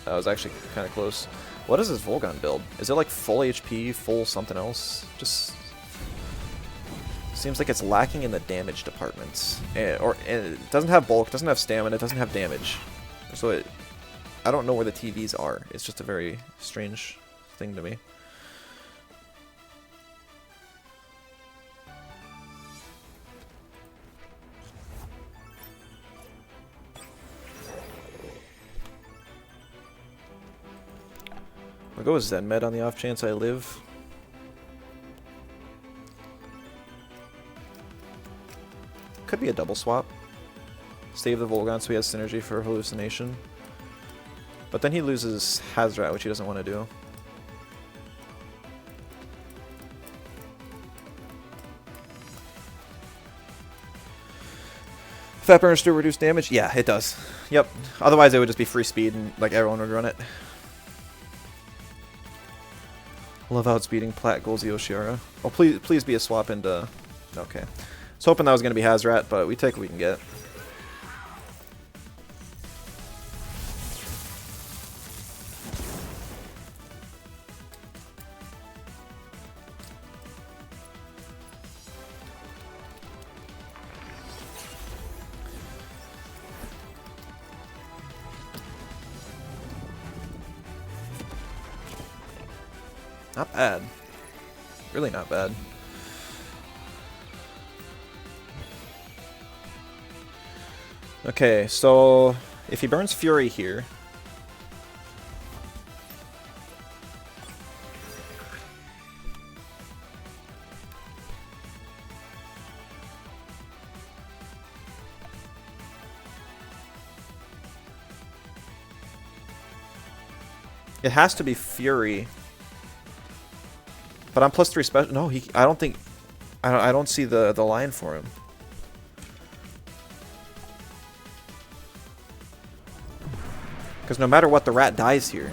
That was actually kind of close. What is this Volgon build? Is it like full HP, full something else? Just... seems like it's lacking in the damage departments. It doesn't have bulk, doesn't have stamina, it doesn't have damage. So I don't know where the TVs are. It's just a very strange thing to me. I'll go with Zen Med on the off chance I live. Could be a double swap. Save the Volgon so he has synergy for Hallucination. But then he loses Hazrat, which he doesn't want to do. Fat Burner still reduce damage? Yeah, it does. Yep. Otherwise it would just be free speed and like everyone would run it. Love outspeeding Plat Golzi Oshiara. Oh, please be a swap into... Okay. I was hoping that was going to be Hazrat, but we take what we can get. Not bad. Really not bad. Okay, so if he burns Fury here... It has to be Fury. But I'm +3 special. No, I don't think. I don't see the line for him. Because no matter what, the rat dies here.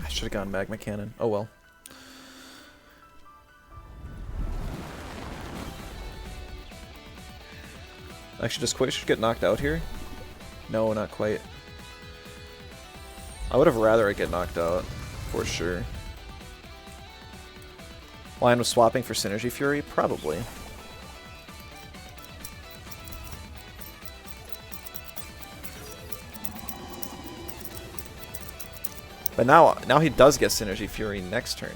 I should have gone Magma Cannon. Oh well. Actually, does Quish get knocked out here? No, not quite. I would have rather it get knocked out, for sure. Lion was swapping for Synergy Fury? Probably. But now he does get Synergy Fury next turn.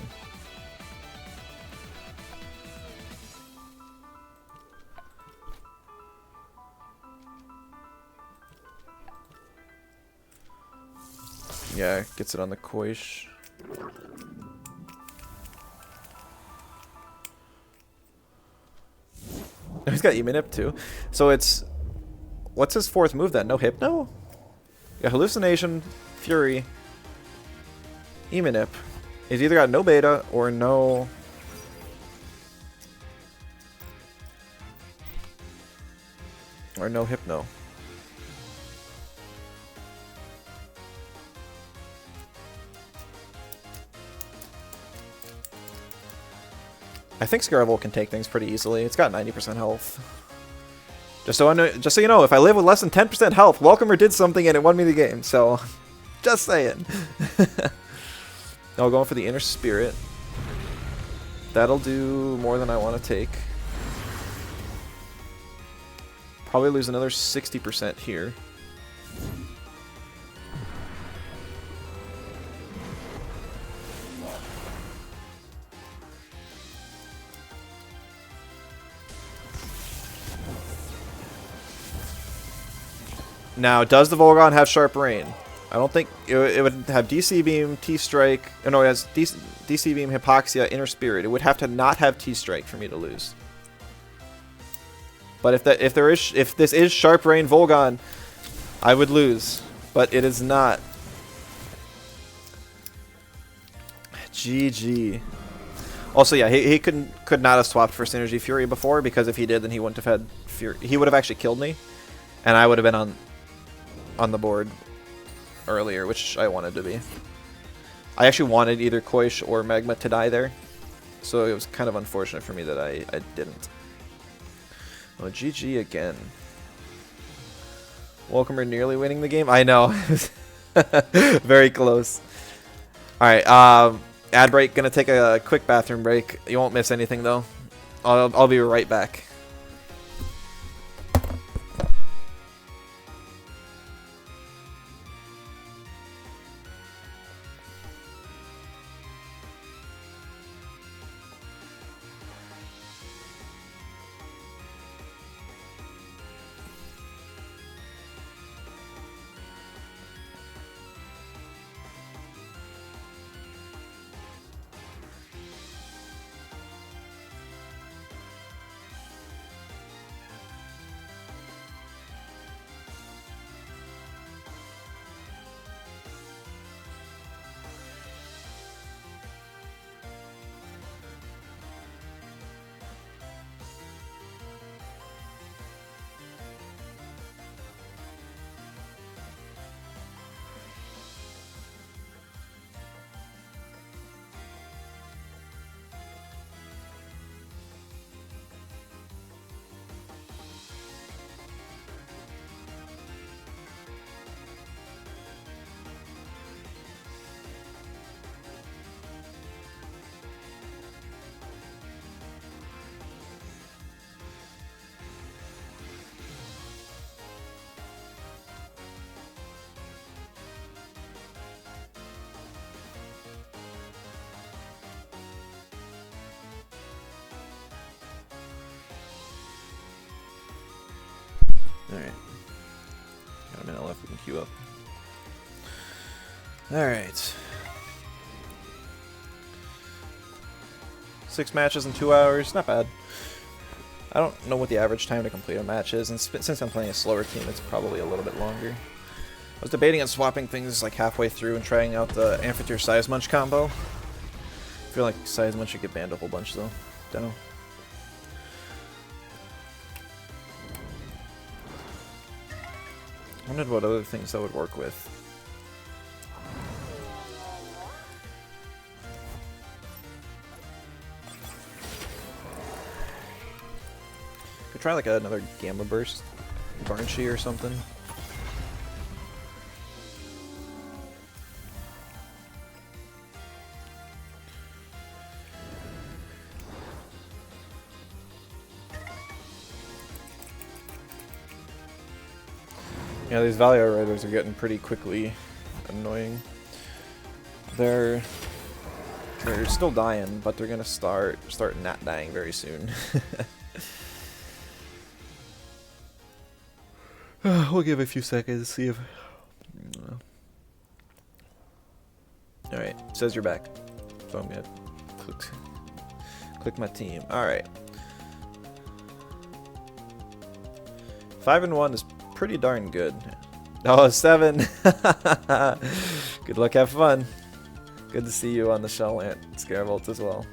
Yeah, gets it on the Koish. He's got Emanip too. So it's... What's his fourth move then? No Hypno? Yeah, Hallucination, Fury, Emanip. He's either got no Beta or no... Or no Hypno. I think Scarvel can take things pretty easily. It's got 90% health. Just so you know, if I live with less than 10% health, Welcomer did something and it won me the game. So, just saying. Now going for the Inner Spirit. That'll do more than I want to take. Probably lose another 60% here. Now, does the Volgon have Sharp Rain? I don't think it would have DC Beam, T-Strike. No, it has DC Beam, Hypoxia, Inner Spirit. It would have to not have T-Strike for me to lose. But if this is Sharp Rain Volgon, I would lose. But it is not. GG. Also, yeah, he could not have swapped for Synergy Fury before, because if he did, then he wouldn't have had Fury. He would have actually killed me, and I would have been on the board earlier, which I wanted to be. I actually wanted either Koish or Magma to die there, so it was kind of unfortunate for me that I didn't. Oh, GG again. Welcomer nearly winning the game? I know. Very close. Alright, ad break. Gonna take a quick bathroom break. You won't miss anything, though. I'll be right back. Alright. Got a minute left, we can queue up. Alright. 6 matches in 2 hours, not bad. I don't know what the average time to complete a match is, and since I'm playing a slower team, it's probably a little bit longer. I was debating on swapping things like halfway through and trying out the Amphitheater Size Munch combo. I feel like Size Munch should get banned a whole bunch though. Dunno. I wondered what other things that would work with. Could try like another Gamma Burst. Barnchy or something. Yeah, these Valio Riders are getting pretty quickly annoying. They're still dying, but they're gonna start not dying very soon. We'll give it a few seconds, see if... Alright, says you're back. So I'm gonna click my team. Alright. 5-1 is pretty darn good. Oh, 7. Good luck, have fun. Good to see you on the Shell Ant Scaravolt as well.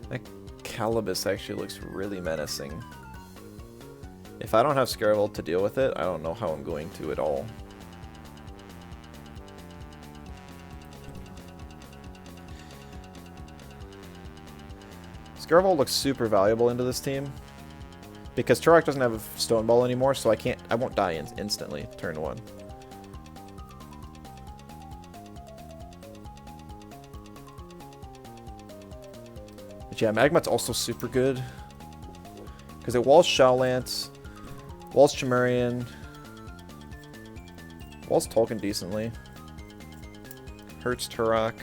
That Calibus actually looks really menacing. If I don't have Scaravolt to deal with it, I don't know how I'm going to at all. Scaravolt looks super valuable into this team because Turok doesn't have a Stone Ball anymore, so I won't die instantly turn 1. But yeah, Magmat's also super good because it walls Shelllant, walls Chimerian, walls Tolkien decently, hurts Turok.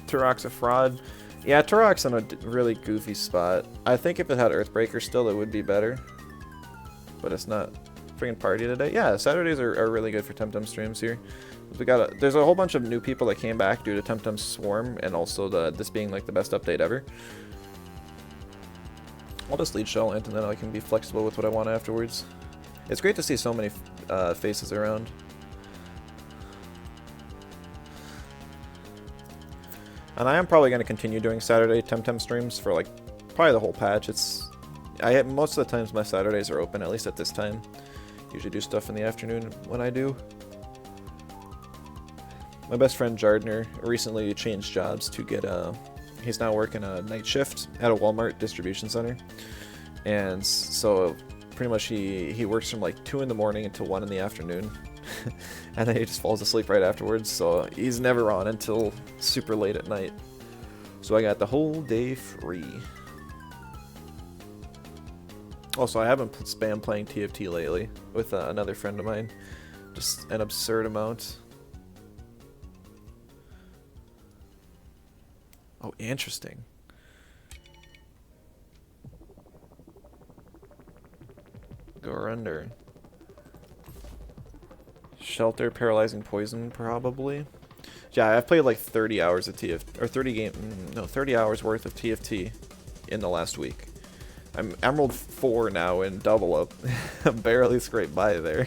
Turok's a fraud. Yeah, Turok's in a really goofy spot. I think if it had Earthbreaker still, it would be better. But it's not. Freaking party today. Yeah, Saturdays are really good for Temtem streams here. There's a whole bunch of new people that came back due to Temtem's Swarm, and also this being like the best update ever. I'll just lead Shellant, and then I can be flexible with what I want afterwards. It's great to see so many faces around. And I am probably going to continue doing Saturday Temtem streams for like probably the whole patch. Most of the times my Saturdays are open, at least at this time. Usually do stuff in the afternoon when I do. My best friend Jardner recently changed jobs to get he's now working a night shift at a Walmart distribution center. And so pretty much he works from like 2 in the morning until 1 in the afternoon. And then he just falls asleep right afterwards, so he's never on until super late at night. So I got the whole day free. Also, I haven't spam playing TFT lately with another friend of mine. Just an absurd amount. Oh, interesting. Go under. Shelter, paralyzing poison, probably. Yeah, I've played like 30 hours of TFT, or 30 hours worth of TFT in the last week. I'm Emerald 4 now in double up. Barely scraped by there.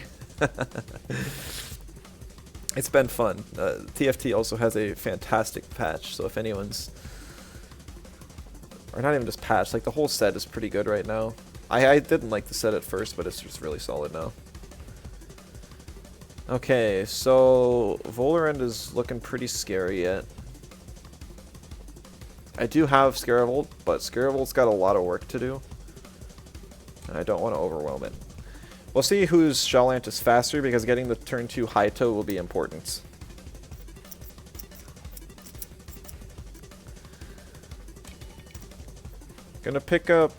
It's been fun. TFT also has a fantastic patch, so if anyone's... Or not even just patch, like the whole set is pretty good right now. I didn't like the set at first, but it's just really solid now. Okay, so Volerend is looking pretty scary yet. I do have Scaravolt, but Scaravolt's got a lot of work to do. And I don't want to overwhelm it. We'll see whose Shellant is faster, because getting the turn 2 High-Toe will be important. Gonna pick up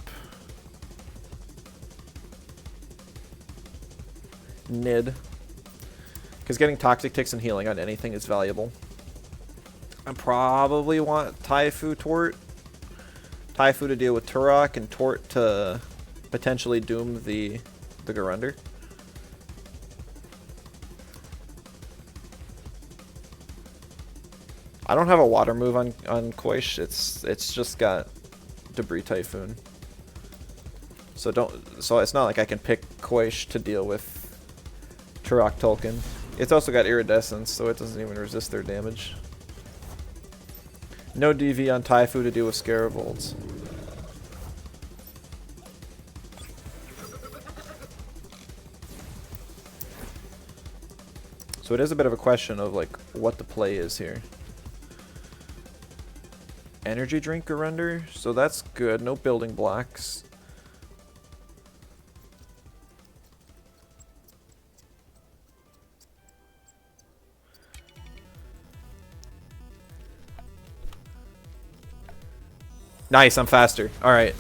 Nid, because getting Toxic Ticks and healing on anything is valuable. I probably want Taifu Tort. Taifu to deal with Turok, and Tort to potentially doom the Garunder. I don't have a water move on Koish. It's just got Debris Typhoon. So it's not like I can pick Koish to deal with Turok Tolkien. It's also got Iridescence, so it doesn't even resist their damage. No DV on Taifu to deal with Scaravolds. So it is a bit of a question of like what the play is here. Energy drink or render, so that's good. No building blocks. Nice, I'm faster. Alright.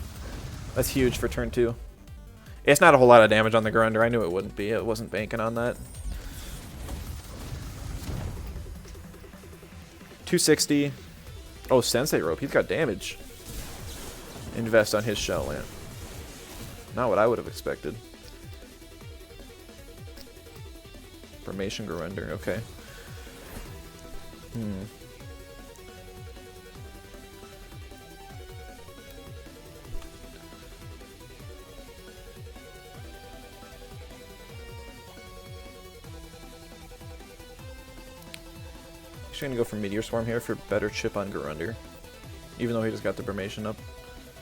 That's huge for turn 2. It's not a whole lot of damage on the Grunder. I knew it wouldn't be. It wasn't banking on that. 260. Oh, Sensei Rope. He's got damage. Invest on his Shell Lamp. Not what I would have expected. Formation Grunder. Okay. Actually gonna go for Meteor Swarm here for better chip on Garunder. Even though he just got the Formation up.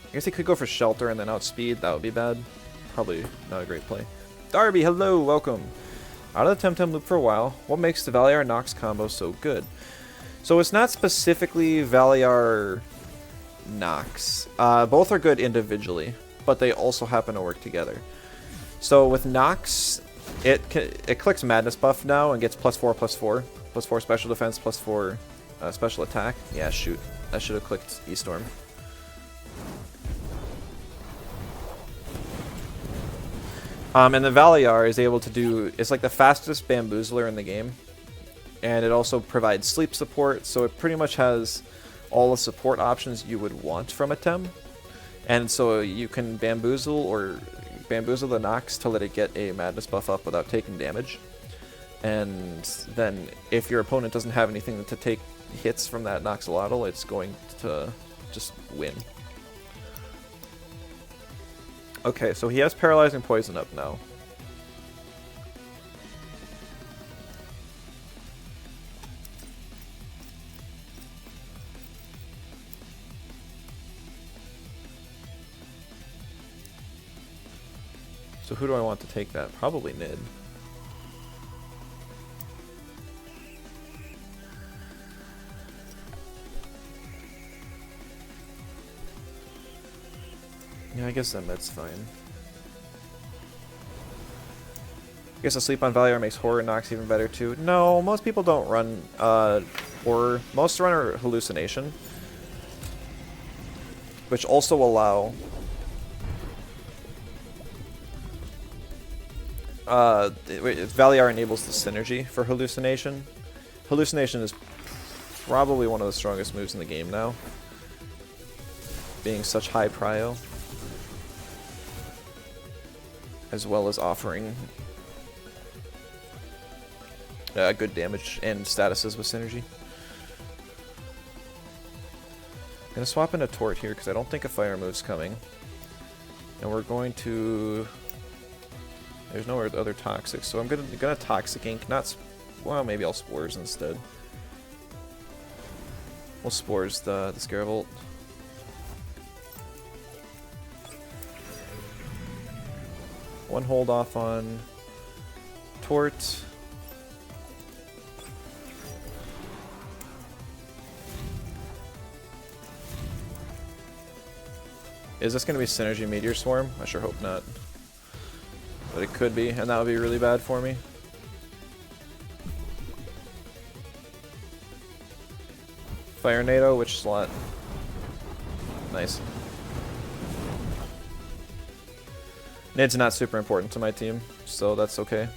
I guess he could go for Shelter and then outspeed. That would be bad. Probably not a great play. Darby, hello, welcome. Out of the Temtem loop for a while. What makes the Valiar Nox combo so good? So it's not specifically Valiar Nox. Both are good individually, but they also happen to work together. So with Nox, it clicks Madness buff now and gets +4/+4. +4 special defense, +4 special attack. Yeah, shoot. I should have clicked E-Storm. And the Valiar is able to do... It's like the fastest Bamboozler in the game. And it also provides sleep support, so it pretty much has all the support options you would want from a Tem. And so you can Bamboozle the Nox to let it get a Madness buff up without taking damage. And then if your opponent doesn't have anything to take hits from that Noxolotl, it's going to just win. Okay, so he has Paralyzing Poison up now. So who do I want to take that? Probably Nid. Yeah, I guess that med's fine. I guess a sleep on Valiar makes Horror Nox even better too. No, most people don't run Horror. Most run Hallucination. Which also allow... Valiar enables the synergy for Hallucination. Hallucination is probably one of the strongest moves in the game now. Being such high prio. As well as offering good damage and statuses with synergy. I'm going to swap in a Tort here because I don't think a fire move's coming. And we're going to... There's no other Toxic, so I'm gonna Toxic Ink. Well, maybe I'll Spores instead. We'll Spores the Scaravolt. One hold off on Tort. Is this going to be Synergy Meteor Swarm? I sure hope not. But it could be, and that would be really bad for me. Fire Nado, which slot? Nice. Nid's not super important to my team, so that's okay.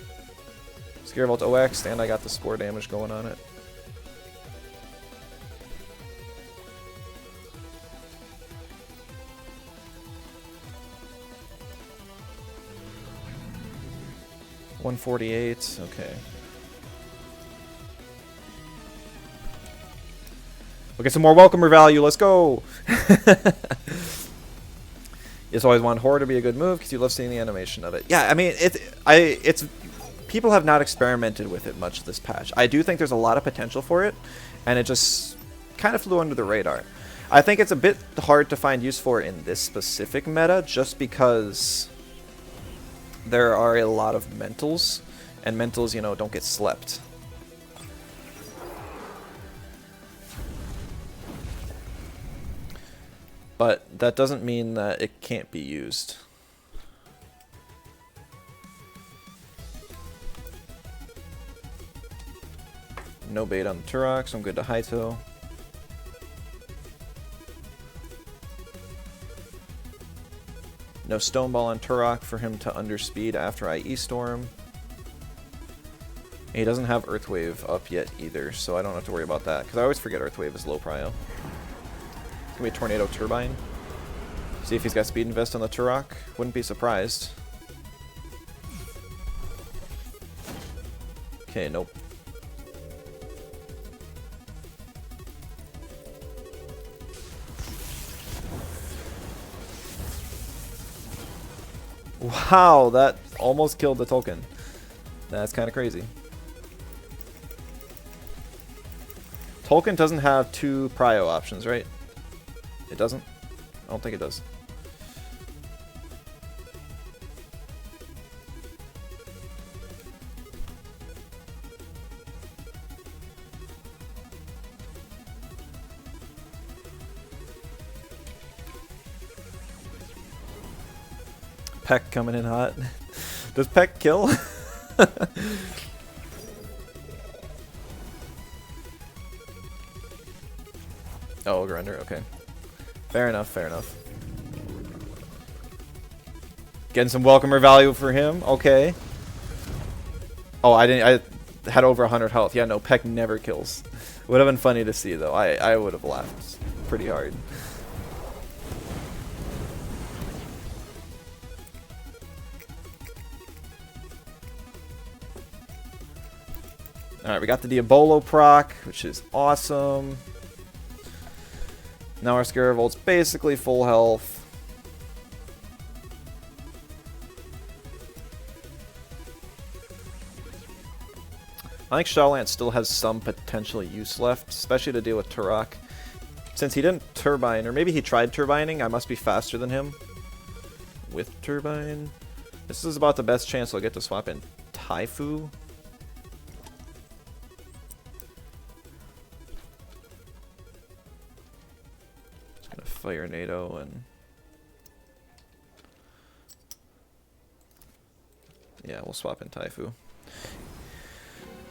Scaravolt OX, and I got the Spore damage going on it. $148, okay. We'll get some more welcomer value, let's go! You just always want Horror to be a good move because you love seeing the animation of it. Yeah, I mean, it's people have not experimented with it much this patch. I do think there's a lot of potential for it, and it just kind of flew under the radar. I think it's a bit hard to find use for in this specific meta, just because there are a lot of mentals, and mentals, you know, don't get slept. But that doesn't mean that it can't be used. No bait on the Turok, so I'm good to Haito. No Stone Ball on Turok for him to underspeed after I E-Storm. He doesn't have Earth Wave up yet either, so I don't have to worry about that, because I always forget Earth Wave is low prio. It's gonna be a Tornado Turbine. See if he's got Speed Invest on the Turok. Wouldn't be surprised. Okay, nope. Wow, that almost killed the Tolkien. That's kind of crazy. Tolkien doesn't have 2 prio options, right? It doesn't? I don't think it does. Peck coming in hot. Does Peck kill? Oh, Ogre, okay. Fair enough, fair enough. Getting some welcomer value for him, okay. Oh, I had over 100 health. Yeah, no, Peck never kills. Would have been funny to see, though. I would have laughed pretty hard. Alright, we got the Diabolo proc, which is awesome. Now our Scaravolt's basically full health. I think Shadowlance still has some potential use left, especially to deal with Turok. Since he didn't turbine, or maybe he tried turbining, I must be faster than him. With turbine. This is about the best chance I'll get to swap in Taifu. Fire NATO and yeah, we'll swap in Taifu.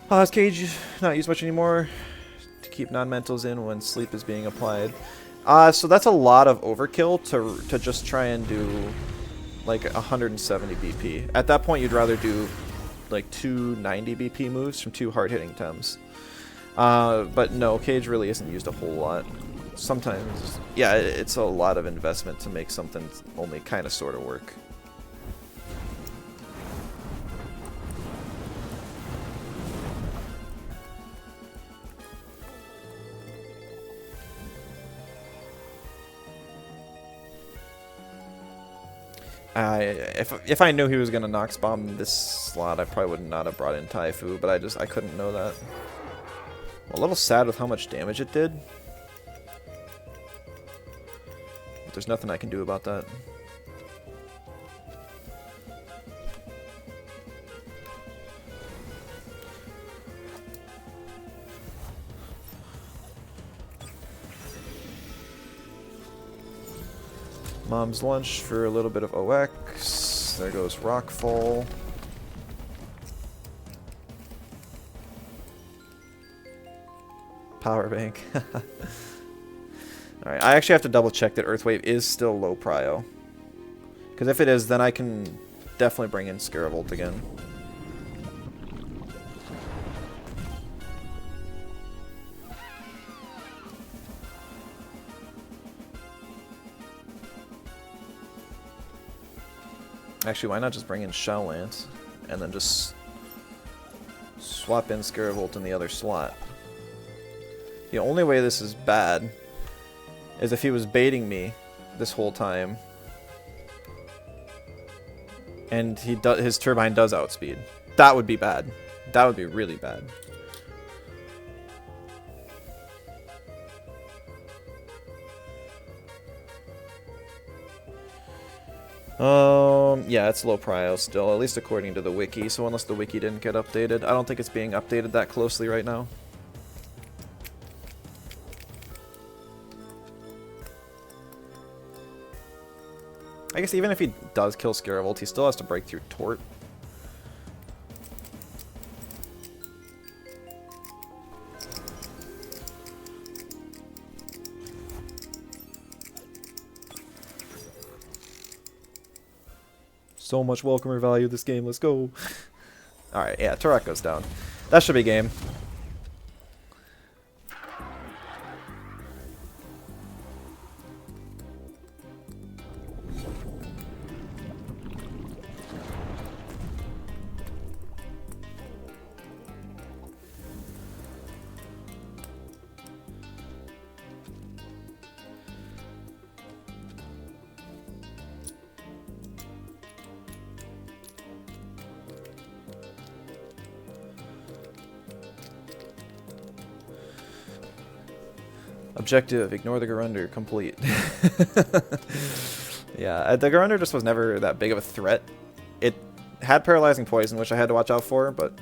This cage not used much anymore to keep non-mentals in when sleep is being applied. So that's a lot of overkill to just try and do like 170 BP. At that point, you'd rather do like 290 BP moves from 2 hard-hitting Tems. But no, cage really isn't used a whole lot. Sometimes, yeah, it's a lot of investment to make something only kind of sort of work. If I knew he was gonna Nox Bomb this slot, I probably would not have brought in Taifu, but I couldn't know that. I'm a little sad with how much damage it did. There's nothing I can do about that. Mom's lunch for a little bit of OX. There goes Rockfall. Power bank. Alright, I actually have to double check that Earthwave is still low prio. Because if it is, then I can definitely bring in Scaravolt again. Actually, why not just bring in Shadowlance and then just swap in Scaravolt in the other slot? The only way this is bad is if he was baiting me this whole time and his turbine does outspeed. That would be bad. That would be really bad. Yeah, it's low prio still, at least according to the wiki, so unless the wiki didn't get updated. I don't think it's being updated that closely right now. I guess even if he does kill Scaravolt, he still has to break through Tort. So much welcomer value this game, let's go. Alright, yeah, Turok goes down. That should be game. Objective, ignore the Garunder, complete. Yeah, the Garunder just was never that big of a threat. It had paralyzing poison, which I had to watch out for, but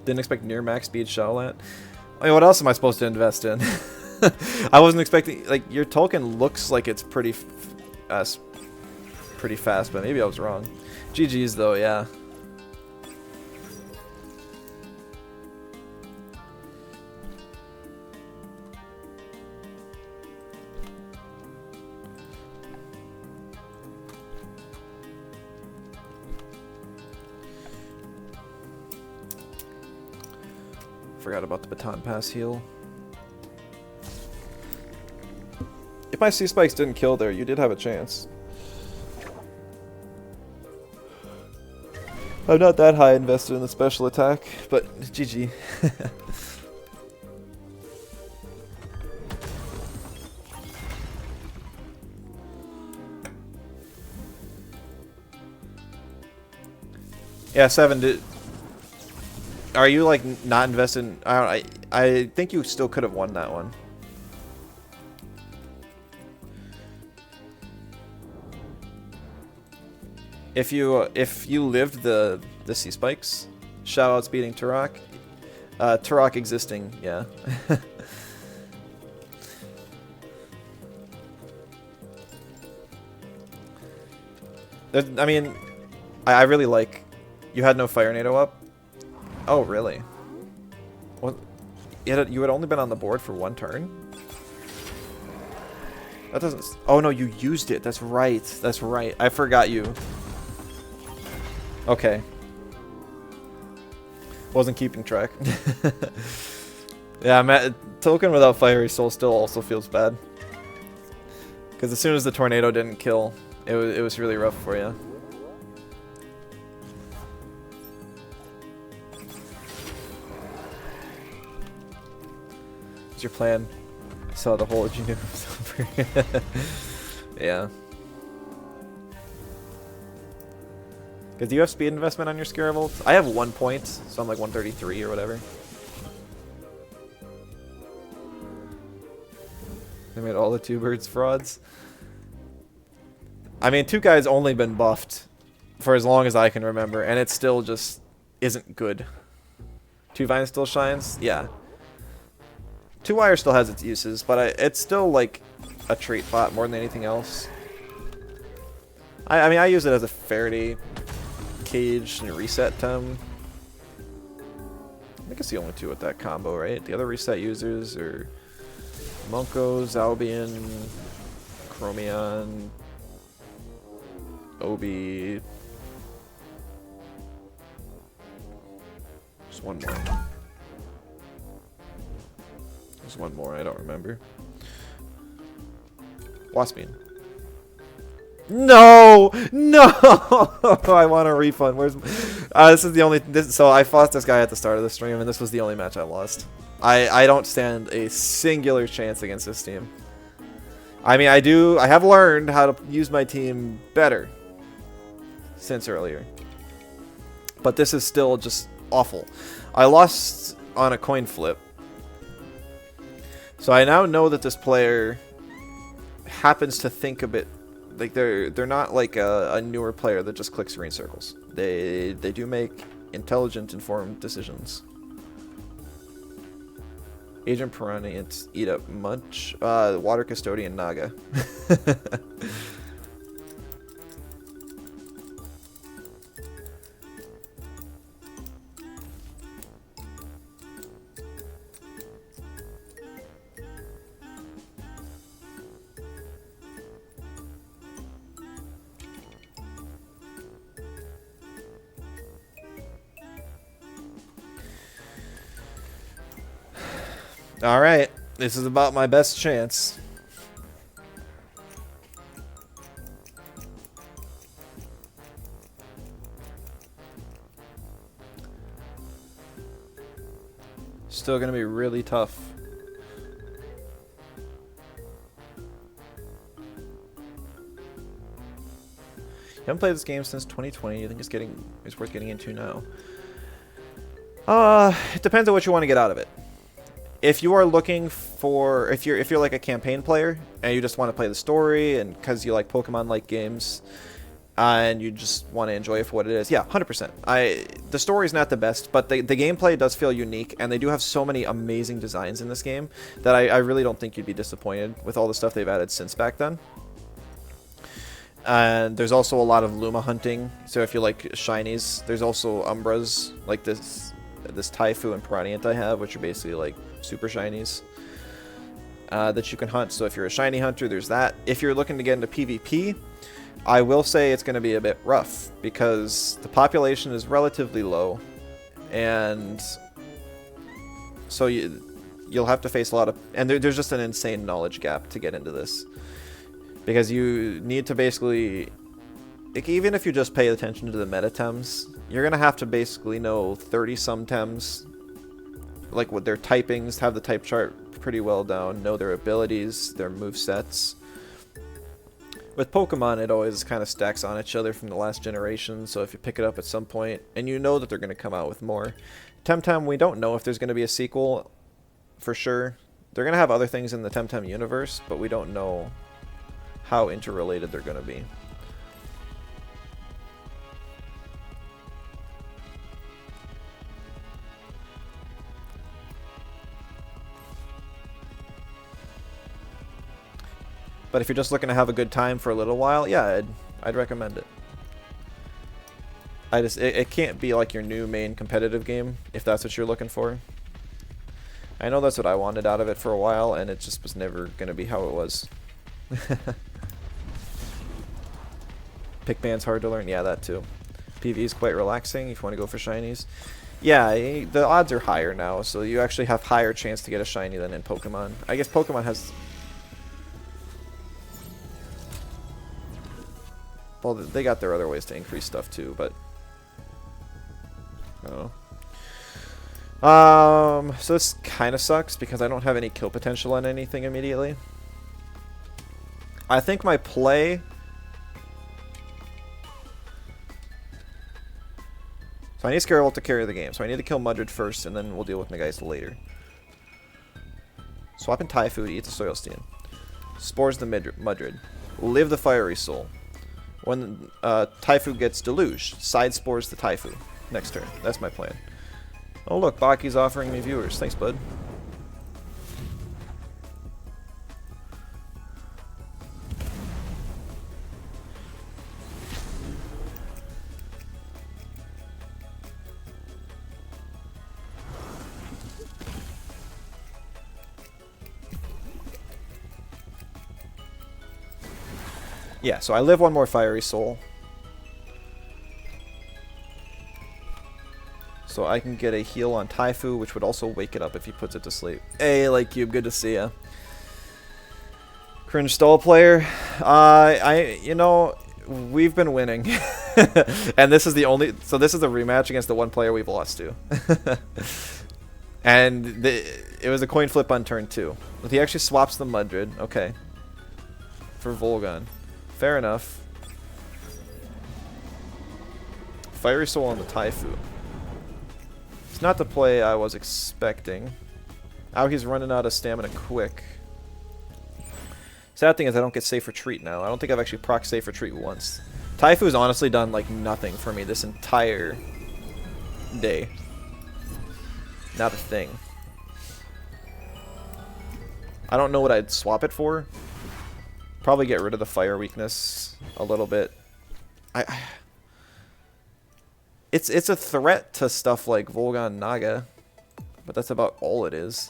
didn't expect near max speed Shadowland. I mean, what else am I supposed to invest in? I wasn't expecting, like, your token looks like it's pretty fast, but maybe I was wrong. GG's though, yeah. Forgot about the baton pass heal. If my sea spikes didn't kill there, you did have a chance. I'm not that high invested in the special attack, but GG. Yeah, 7. Are you like not invested in, I think you still could have won that one. If you lived the sea spikes, shoutouts beating Turok. Turok existing, yeah. I mean, I really like, you had no Fire Nado up. Oh, really? Well, you had only been on the board for one turn? That doesn't... Oh, no, you used it. That's right. That's right. I forgot you. Okay. Wasn't keeping track. Yeah, token without Fiery Soul still also feels bad. Because as soon as the tornado didn't kill, it was really rough for you. Your plan. I saw the hole that you knew was over. Yeah. Because do you have speed investment on your Scaravolt? I have 1 point, so I'm like 133 or whatever. They made all the 2 birds frauds. I mean, 2 guys only been buffed for as long as I can remember, and it still just isn't good. 2 Vine still shines? Yeah. 2 Wire still has its uses, but it's still like a trait bot more than anything else. I mean, I use it as a Faraday cage and reset Tem. I think it's the only 2 with that combo, right? The other reset users are Munkos, Albion, Chromion, Obi. Just one more. There's one more, I don't remember. Waspine. No! No! I want a refund. Where's... this is the only... so I fought this guy at the start of the stream, and this was the only match I lost. I don't stand a singular chance against this team. I mean, I have learned how to use my team better since earlier. But this is still just awful. I lost on a coin flip. So I now know that this player happens to think a bit like they're not like a newer player that just clicks green circles. They do make intelligent, informed decisions. Agent Piranha, eat up much. Water Custodian Naga. Alright, this is about my best chance. Still gonna be really tough. You haven't played this game since 2020. You think it's worth getting into now? It depends on what you want to get out of it. If you are looking for, if you're like a campaign player and you just want to play the story and because you like Pokemon-like games and you just want to enjoy it for what it is, yeah, 100%. The story is not the best, but the gameplay does feel unique, and they do have so many amazing designs in this game that I really don't think you'd be disappointed with all the stuff they've added since back then. And there's also a lot of Luma hunting, so if you like shinies, there's also Umbras, like this Taifu and Piranha I have, which are basically like super shinies that you can hunt. So if you're a shiny hunter, there's that. If you're looking to get into PvP, I will say it's going to be a bit rough because the population is relatively low, and so you'll have to face a lot of, and there's just an insane knowledge gap to get into this, because you need to basically, like, even if you just pay attention to the meta Tems, you're going to have to basically know 30-some Tems, like what their typings, have the type chart pretty well down, know their abilities, their movesets. With Pokemon, it always kind of stacks on each other from the last generation, so if you pick it up at some point, and you know that they're going to come out with more. Temtem, we don't know if there's going to be a sequel for sure. They're going to have other things in the Temtem universe, but we don't know how interrelated they're going to be. But if you're just looking to have a good time for a little while, yeah, I'd recommend it. It can't be like your new main competitive game if that's what you're looking for. I know that's what I wanted out of it for a while, and it just was never going to be how it was. Pickman's hard to learn. Yeah, that too. PvE is quite relaxing if you want to go for shinies. Yeah, the odds are higher now, so you actually have higher chance to get a shiny than in Pokemon. I guess Pokemon has... Well, they got their other ways to increase stuff too, but... I don't know. So this kind of sucks because I don't have any kill potential on anything immediately. I think my play... So I need Scarable to carry the game, so I need to kill Mudred first, and then we'll deal with Nagais later. Swap in Taifu to eat the Soilstein. Spores the Mudred. Live the Fiery Soul. When Taifu gets deluged, side spores the Taifu. Next turn. That's my plan. Oh look, Baki's offering me viewers. Thanks, bud. Yeah, so I live one more Fiery Soul. So I can get a heal on Taifu, which would also wake it up if he puts it to sleep. Hey, Lightcube, good to see ya. Cringe stall player. You know, we've been winning. And this is the only... So this is the rematch against the one player we've lost to. And it was a coin flip on turn 2. He actually swaps the Mudred. Okay. For Volgon. Fair enough. Fiery Soul on the Taifu. It's not the play I was expecting. Oh, he's running out of stamina quick. Sad thing is I don't get Safe Retreat now. I don't think I've actually proc Safe Retreat once. Taifu's honestly done like nothing for me this entire day. Not a thing. I don't know what I'd swap it for. Probably get rid of the fire weakness a little bit. It's a threat to stuff like Volgan Naga, but that's about all it is.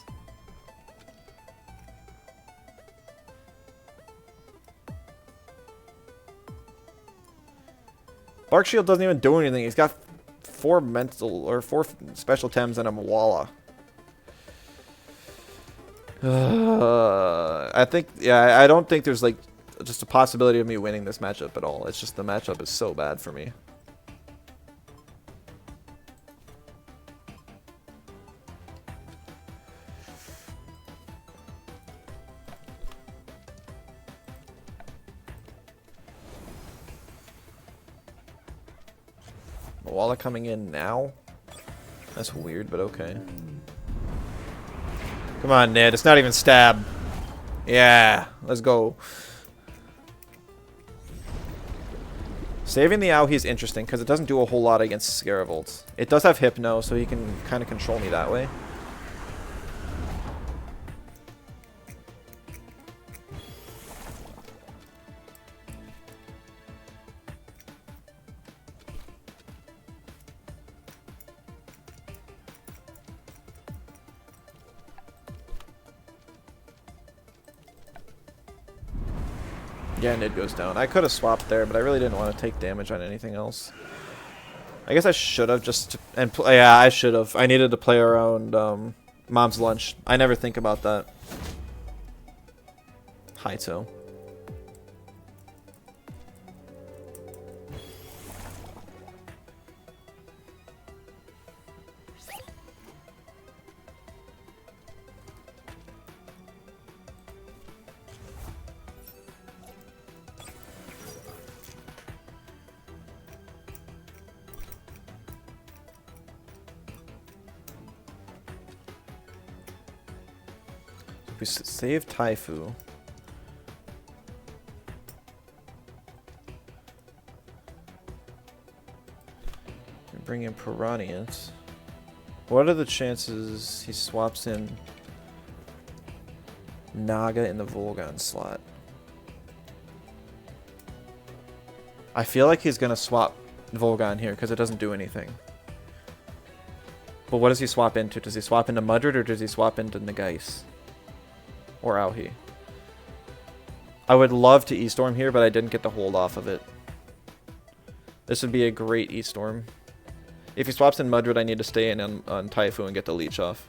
Bark Shield doesn't even do anything. He's got 4 mental or 4 special Tems and a Mawala. I think, yeah, I don't think there's like just a possibility of me winning this matchup at all. It's just the matchup is so bad for me. Mawala coming in now? That's weird, but okay. Come on, Ned. It's not even stab. Yeah, let's go. Saving the Auhi is interesting because it doesn't do a whole lot against Scaravolt. It does have Hypno, so he can kind of control me that way. Yeah, Nid goes down. I could have swapped there, but I really didn't want to take damage on anything else. I guess I should have just... yeah, I should have. I needed to play around Mom's Lunch. I never think about that. Haito. We save Taifu. We bring in Piranhas. What are the chances he swaps in Naga in the Volgan slot? I feel like he's gonna swap Volgan here because it doesn't do anything. But what does he swap into? Does he swap into Mudred or does he swap into Nagais? Or Auhi. I would love to E-Storm here, but I didn't get the hold off of it. This would be a great E-Storm. If he swaps in Mudred, I need to stay in on Taifu and get the leech off.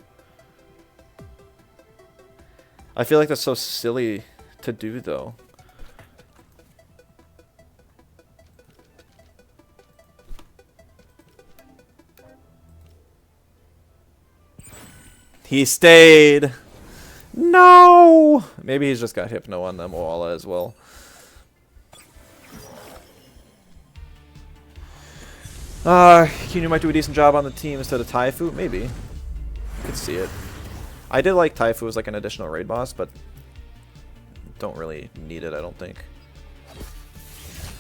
I feel like that's so silly to do, though. He stayed! No! Maybe he's just got Hypno on them Mawala as well. Kinu might do a decent job on the team instead of Taifu? Maybe. Could see it. I did like Taifu as like an additional raid boss, but don't really need it, I don't think.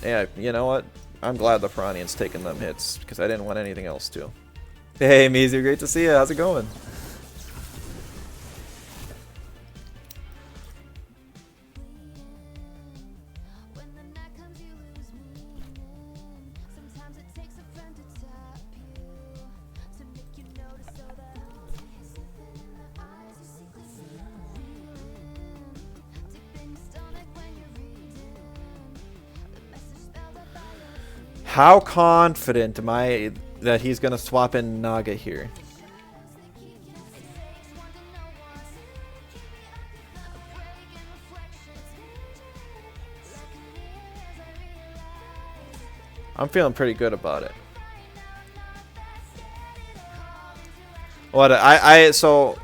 Yeah, you know what? I'm glad the Piranha's taking them hits, because I didn't want anything else to. Hey, Mizu, great to see you. How's it going? How confident am I that he's going to swap in Naga here? I'm feeling pretty good about it. What so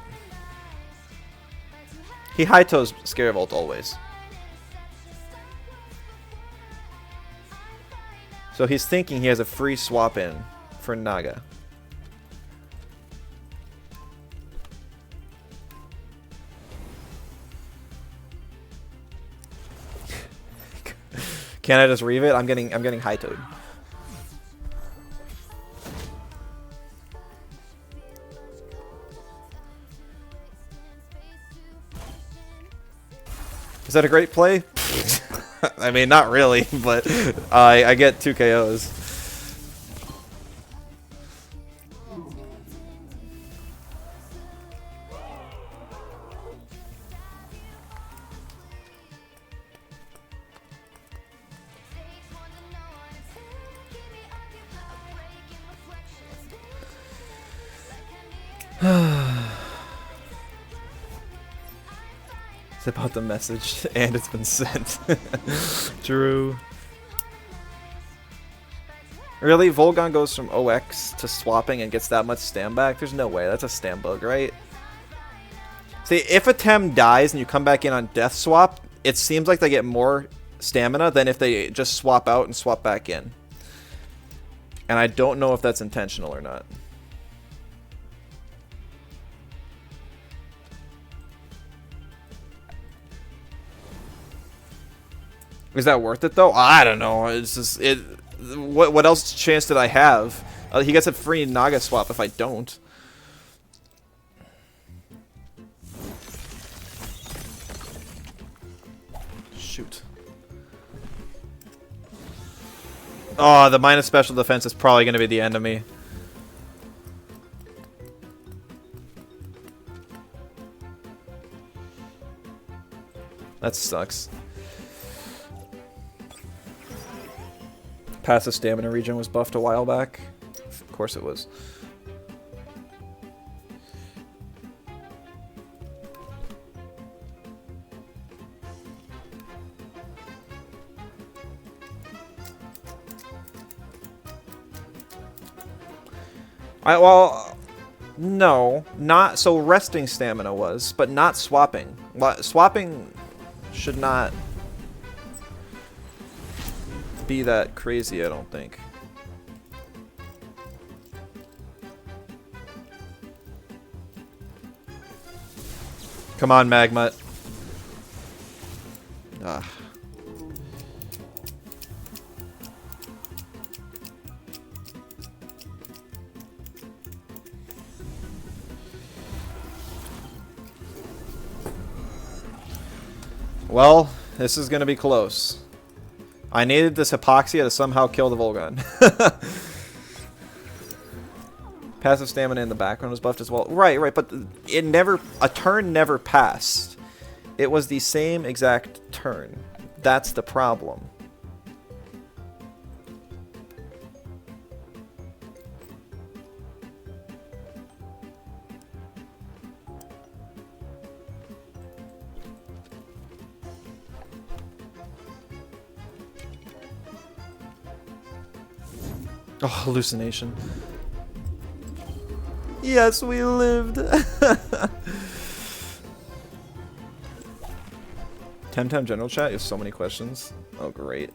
he high-toes Scaravolt always. So he's thinking he has a free swap in for Naga. Can I just reave it? I'm getting high toad. Is that a great play? I mean, not really, but I get 2 KOs. It's about the message, and it's been sent. True. Really? Volgon goes from OX to swapping and gets that much stam back? There's no way. That's a stam bug, right? See, if a Tem dies and you come back in on death swap, it seems like they get more stamina than if they just swap out and swap back in. And I don't know if that's intentional or not. Is that worth it though? I don't know. It's just it. What else chance did I have? He gets a free Naga swap if I don't. Shoot. Oh, the minus special defense is probably going to be the end of me. That sucks. Passive stamina regen was buffed a while back. Of course it was. Well, no, not so. Resting stamina was, but not swapping. Swapping should not be that crazy, I don't think. Come on, Magmut. Ah. Well, this is going to be close. I needed this Hypoxia to somehow kill the Volgon. Passive stamina in the background was buffed as well. Right, but it never... A turn never passed. It was the same exact turn. That's the problem. Oh, hallucination. Yes, we lived. Temtem general chat, you have so many questions. Oh, great.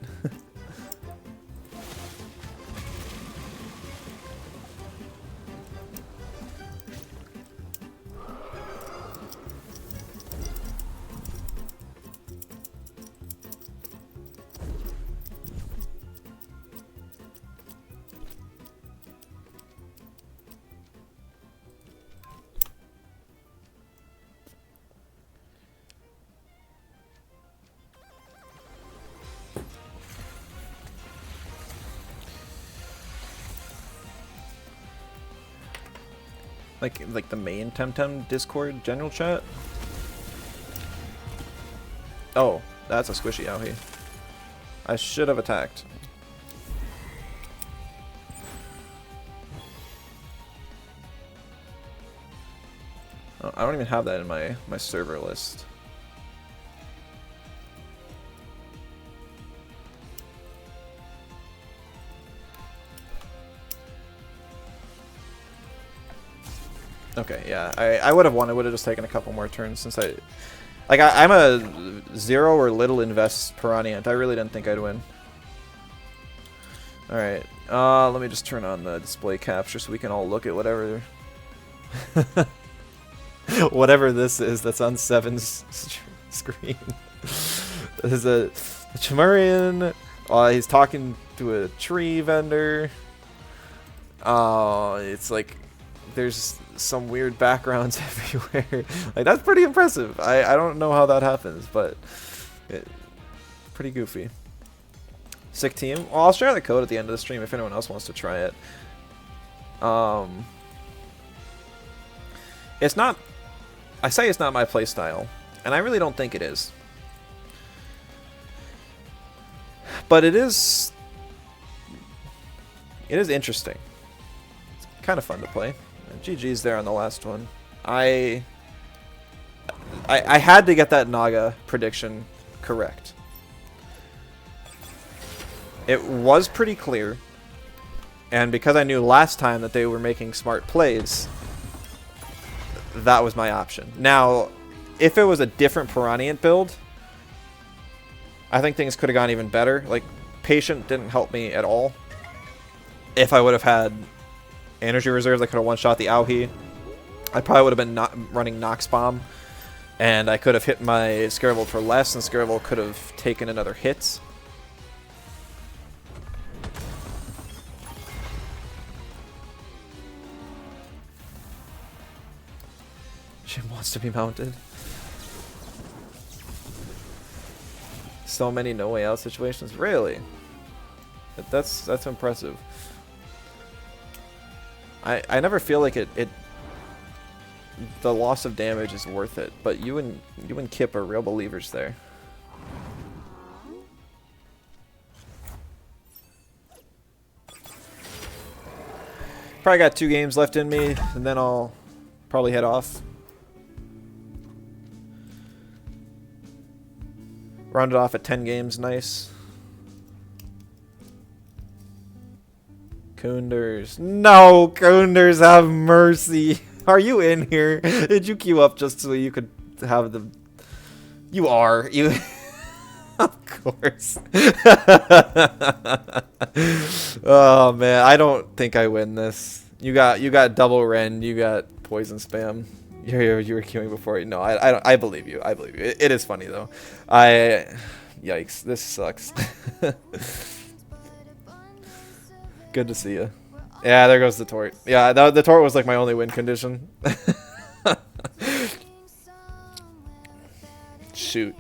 Like the main Temtem Discord general chat? Oh, that's a squishy Aohi. I should have attacked. Oh, I don't even have that in my server list. Okay, yeah, I would have won. I would have just taken a couple more turns since I'm a 0 or little invest Piranha. I really didn't think I'd win. Alright, let me just turn on the display capture so we can all look at whatever whatever this is that's on 7's screen. This is a Chimerian He's talking to a tree vendor. It's like there's some weird backgrounds everywhere. Like, that's pretty impressive. I don't know how that happens, but pretty goofy. Sick team. Well, I'll share the code at the end of the stream if anyone else wants to try it. It's not... I say it's not my playstyle, and I really don't think it is. But it is interesting. It's kind of fun to play. GG's there on the last one. I had to get that Naga prediction correct. It was pretty clear, and because I knew last time that they were making smart plays, that was my option. Now, if it was a different Piranha build, I think things could have gone even better. Like, Patient didn't help me at all. If I would have had energy reserves, I could have one-shot the Auhi. I probably would have been running Nox Bomb, and I could have hit my Scarable for less, and Scarable could have taken another hit. Jim wants to be mounted. So many no way out situations. Really? That's impressive. I never feel like the loss of damage is worth it, but you and Kip are real believers there. Probably got 2 games left in me, and then I'll probably head off. Rounded off at 10 games, nice. Koonders. No, Koonders, have mercy. Are you in here? Did you queue up just so you could have the... You are. You... Of course. Oh, man. I don't think I win this. You got double Ren. You got poison spam. You were queuing before. No, I believe you. I believe you. It is funny, though. Yikes. This sucks. Good to see you. Yeah, there goes the Tort. Yeah, the Tort was like my only win condition. Shoot.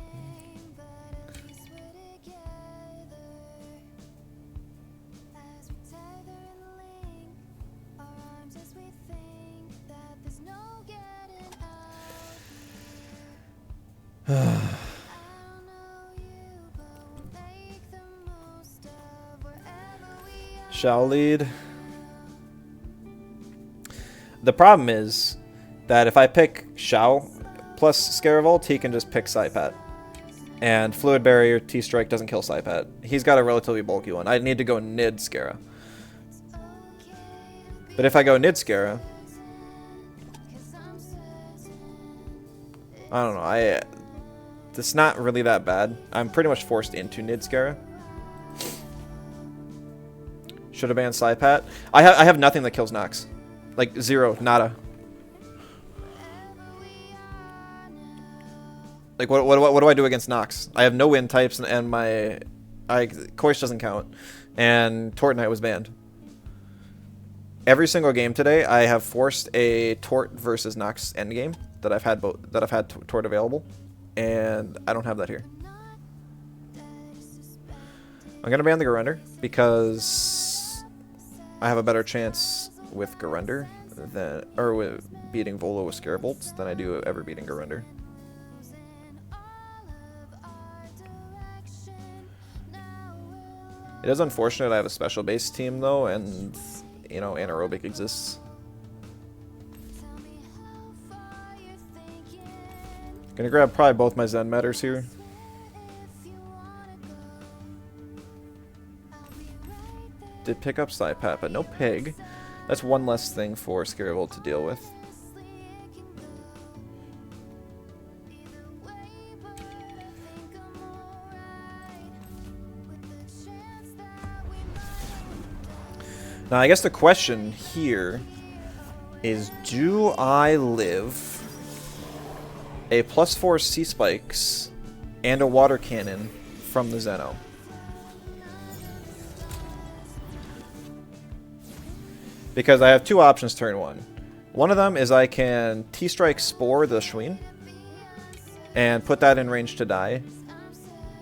Shall lead. The problem is that if I pick Shao plus Scaravolt, he can just pick Saipat. And Fluid Barrier T-Strike doesn't kill Saipat. He's got a relatively bulky one. I need to go Nid Scara. But if I go Nid Scara, I don't know. It's not really that bad. I'm pretty much forced into Nid Scara. Should have banned Saipat. I have nothing that kills Nox. Like, zero. Nada. Like, what do I do against Nox? I have no wind types, and my... Koish doesn't count. And Tort Knight was banned. Every single game today, I have forced a Tort versus Nox endgame that I've had Tort available. And I don't have that here. I'm going to ban the Garunder, because I have a better chance with Garunder with beating Volo with Scarabolt than I do ever beating Garunder. It is unfortunate I have a special base team though, and you know, anaerobic exists. Gonna grab probably both my Zen Matters here. Did pick up Saipat, but no Pig. That's one less thing for Scarable to deal with. Now, I guess the question here is, do I live a +4 Sea Spikes and a Water Cannon from the Zeno? Because I have two options turn 1. One of them is I can T-Strike Spore the Schween and put that in range to die.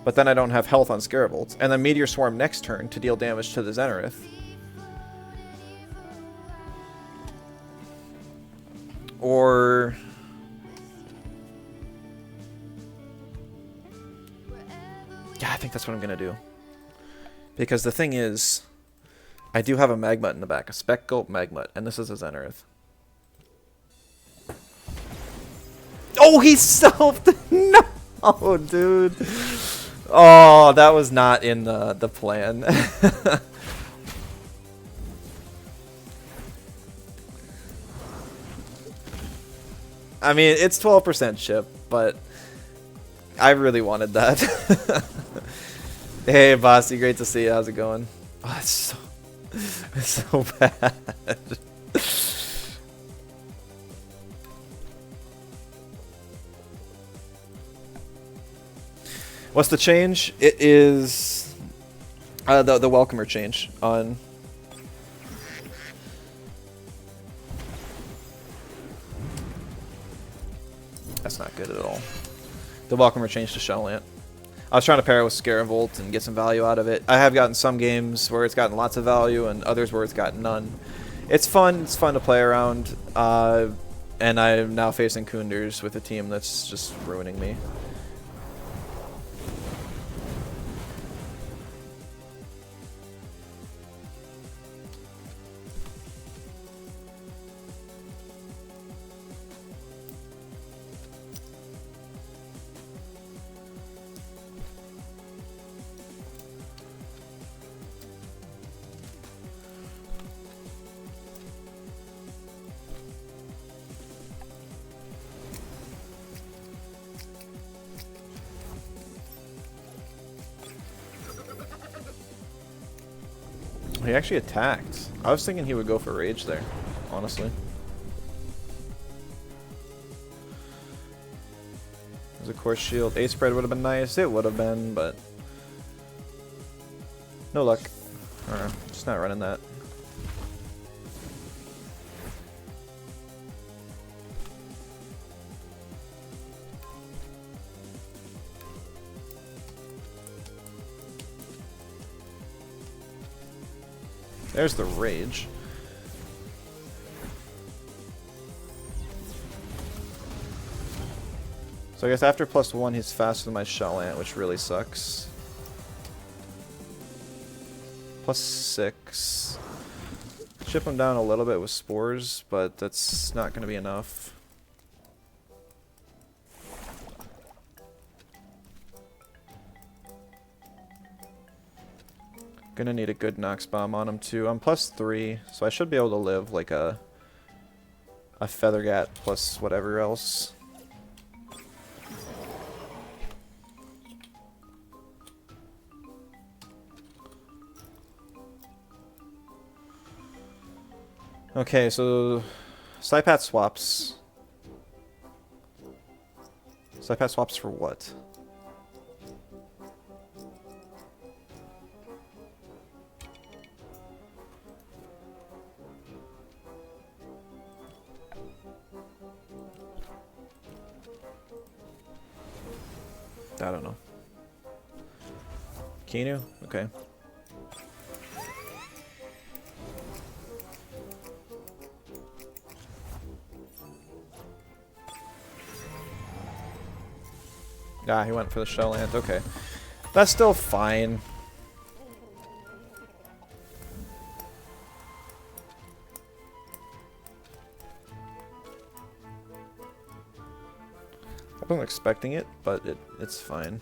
But then I don't have health on Scaravolts. And then Meteor Swarm next turn to deal damage to the Xenarith. Or... yeah, I think that's what I'm going to do. Because the thing is, I do have a Magmut in the back. A Spec Gulp Magmut. And this is a Xenarith. Oh, he selfed! No, dude. Oh, that was not in the plan. I mean, it's 12% chip, but I really wanted that. Hey, Bossy, great to see you. How's it going? Oh, it's so bad. What's the change? It is the welcomer change on. That's not good at all. The welcomer change to Shellant. I was trying to pair it with Scaravolt and get some value out of it. I have gotten some games where it's gotten lots of value and others where it's gotten none. It's fun. It's fun to play around. And I'm now facing Kunders with a team that's just ruining me. He actually attacked. I was thinking he would go for Rage there, honestly. There's a Course Shield. Ace Spread would have been nice. It would have been, but no luck. Just not running that. There's the Rage. So I guess after +1 he's faster than my Shellant, which really sucks. +6. Chip him down a little bit with Spores, but that's not going to be enough. Gonna need a good Nox Bomb on him too. I'm +3, so I should be able to live like a Feathergat plus whatever else. Okay, so Saipat swaps. Saipat swaps for what? I don't know. Kinu? Okay. Ah, he went for the Shellant. Okay. That's still fine. I wasn't expecting it, but it's fine.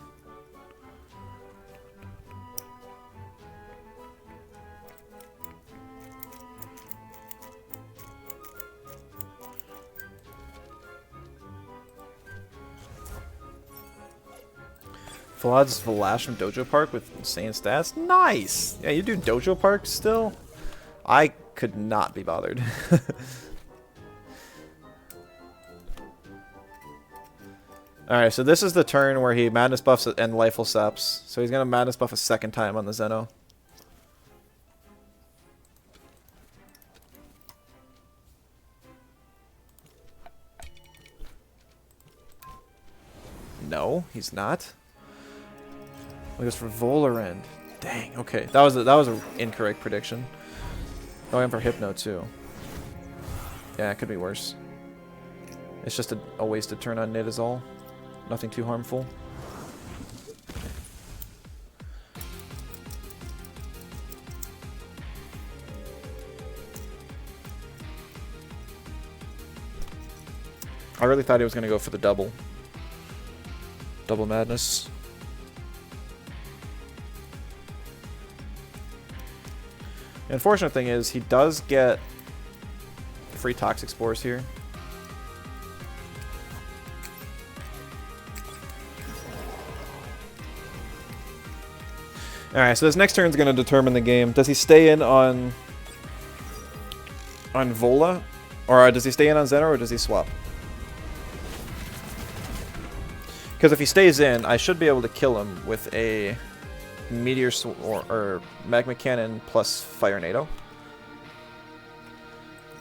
Vlad's Valash from Dojo Park with insane stats? Nice! Yeah, you do Dojo Park still? I could not be bothered. Alright, so this is the turn where he Madness buffs and Lifeful Seps. So he's going to Madness buff a second time on the Zeno. No, he's not. He goes for Volarend. Dang. Okay, that was an incorrect prediction. Oh, and for Hypno too. Yeah, it could be worse. It's just a wasted turn on Nid is all. Nothing too harmful. I really thought he was going to go for the double. Double madness. The unfortunate thing is he does get free Toxic Spores here. Alright, so this next turn is going to determine the game. Does he stay in on Vola? Or does he stay in on Zeno, or does he swap? Because if he stays in, I should be able to kill him with a Meteor or Magma Cannon plus Fire Nado.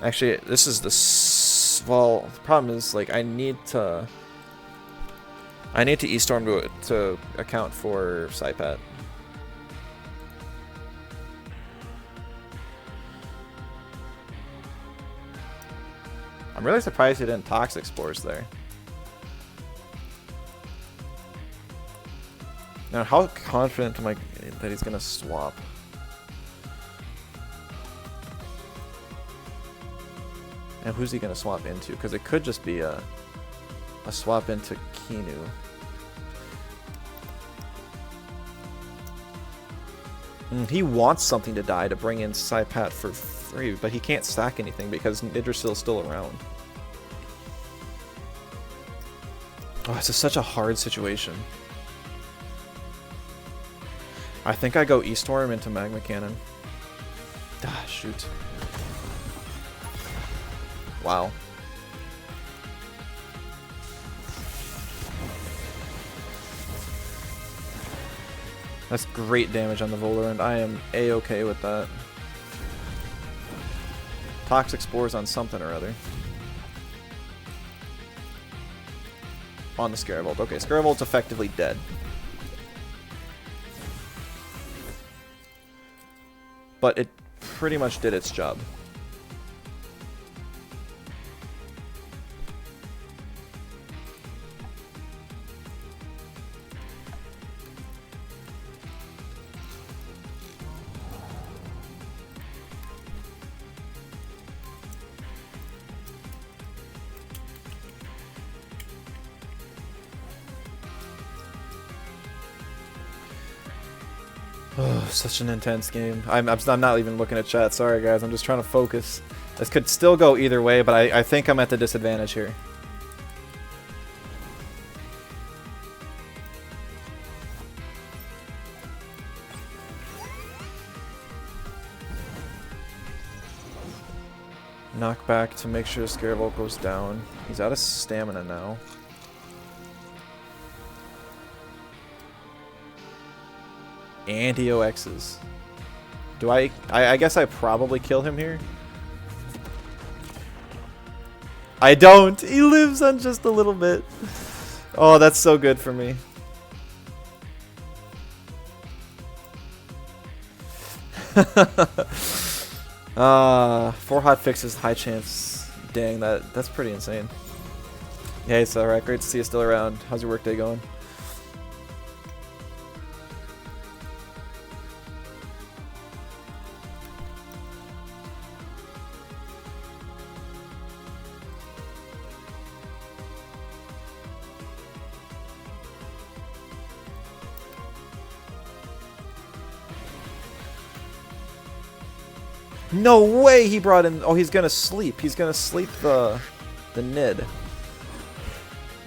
Actually, this is the... well, the problem is, like, I need to E-Storm to account for Psypat. I'm really surprised he didn't Toxic Spores there. Now, how confident am I that he's gonna swap? And who's he gonna swap into? Because it could just be a swap into Kinu. He wants something to die to bring in Psypat for free, but he can't stack anything because Yggdrasil's still around. Oh, this is such a hard situation. I think I go E-Storm into Magma Cannon. Ah, shoot. Wow. That's great damage on the Volarend. I am A-okay with that. Toxic Spores on something or other. On the Scaravolt. Okay, Scaravolt's effectively dead. But it pretty much did its job. Oh, such an intense game. I'm not even looking at chat. Sorry, guys. I'm just trying to focus. This could still go either way, but I think I'm at the disadvantage here. Knock back to make sure Scaravolt goes down. He's out of stamina now. And he OXs. Do I guess I probably kill him here. I don't! He lives on just a little bit. Oh, that's so good for me. Four hot fixes, high chance. Dang, that's pretty insane. Hey, it's alright. Great to see you still around. How's your workday going? No way he brought in... Oh, he's gonna sleep. He's gonna sleep the Nid.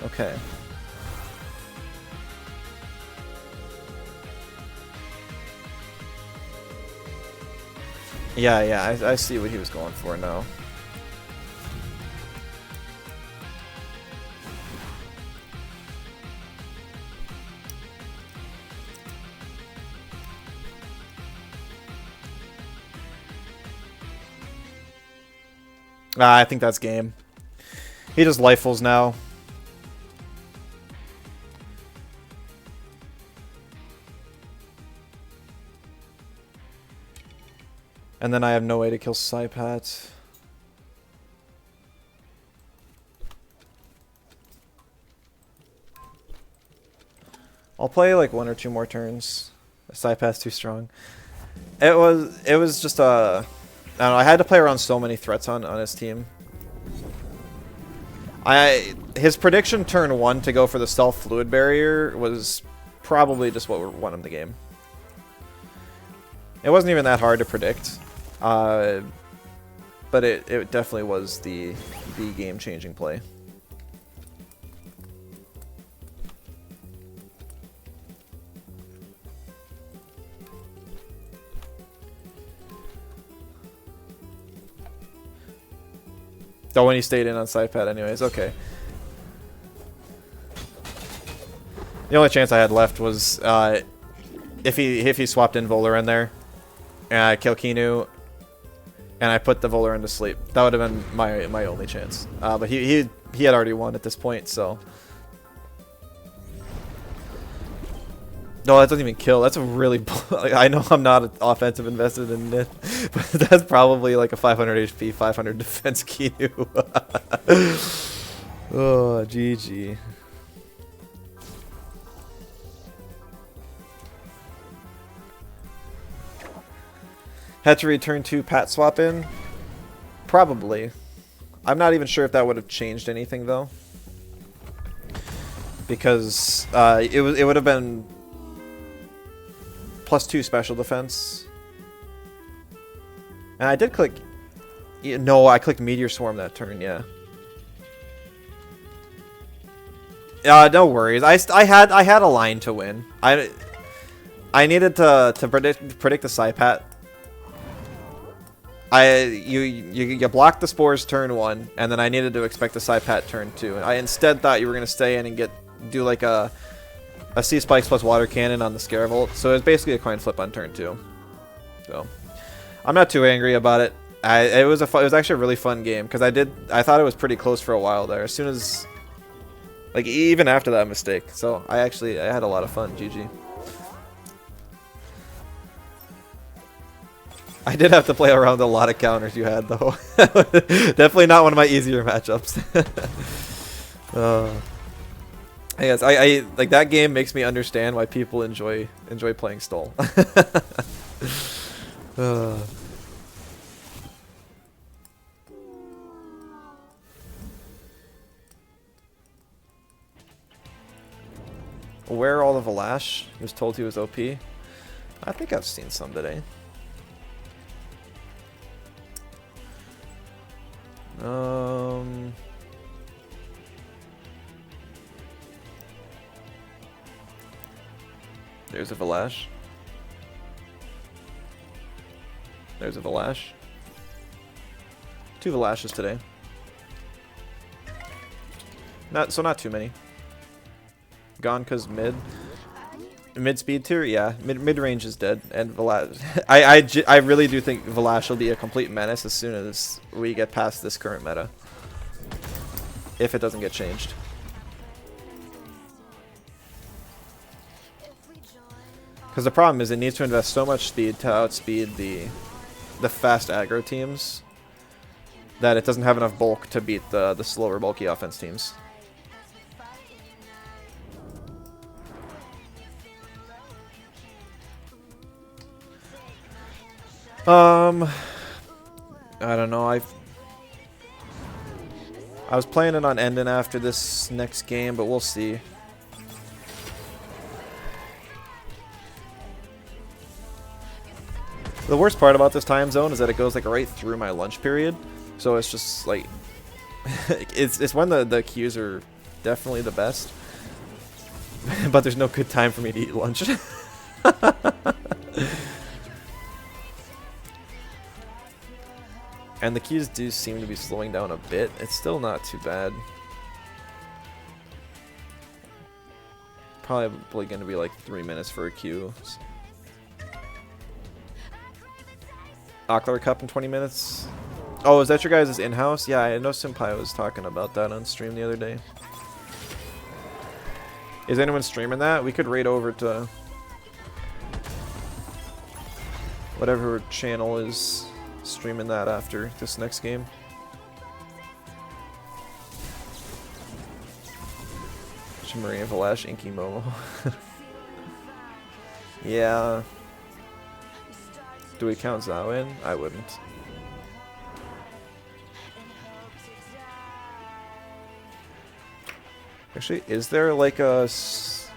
Okay. Yeah, I see what he was going for now. I think that's game. He just Lifefuls now. And then I have no way to kill Saipat. I'll play like 1 or 2 more turns. Saipat's too strong. It was just I don't know, I had to play around so many threats on his team. His prediction turn 1 to go for the stealth fluid barrier was probably just what won him the game. It wasn't even that hard to predict. But it definitely was the game-changing play. Oh, when he stayed in on Saipat anyways, okay. The only chance I had left was if he swapped in Volar in there, and I kill Kinu, and I put the Volar into sleep. That would have been my only chance. But he had already won at this point, so. No, that doesn't even kill. That's a really... Like, I know I'm not offensive invested in it, but that's probably like a 500 HP, 500 defense Kinu. Oh, GG. Had to return to Pat swap in? Probably. I'm not even sure if that would have changed anything though. Because it would have been +2 special defense. And I did click... No, I clicked Meteor Swarm that turn, yeah. No worries. I had a line to win. I needed to predict the Saipat. You blocked the spores turn 1, and then I needed to expect the Saipat turn 2. I instead thought you were gonna stay in and do like a Sea Spikes plus Water Cannon on the Scaravolt. So it was basically a coin flip on turn 2. So I'm not too angry about it. It was actually a really fun game because I thought it was pretty close for a while there. As soon as, like, even after that mistake. So I had a lot of fun. GG. I did have to play around a lot of counters you had though. Definitely not one of my easier matchups. I guess I like that game makes me understand why people enjoy playing Stole. Where are all the Valash? He was told he was OP. I think I've seen some today. There's a Valash. There's a Valash. 2 Valashes today. Not too many. Gone cause mid speed tier, yeah. Mid range is dead, and Valash. I really do think Valash will be a complete menace as soon as we get past this current meta, if it doesn't get changed. Because the problem is it needs to invest so much speed to outspeed the fast aggro teams that it doesn't have enough bulk to beat the slower bulky offense teams. I don't know. I was planning on ending after this next game, but we'll see. The worst part about this time zone is that it goes like right through my lunch period, so it's just like it's when the queues are definitely the best, but there's no good time for me to eat lunch. And the queues do seem to be slowing down a bit. It's still not too bad. Probably going to be like 3 minutes for a queue. Ocular Cup in 20 minutes. Oh, is that your guys' in-house? Yeah, I know Senpai was talking about that on stream the other day. Is anyone streaming that? We could raid over to whatever channel is Streaming that after this next game. Maria Valash, Inky Momo. Yeah. Do we count Zhao in? I wouldn't. Actually, is there like a... Is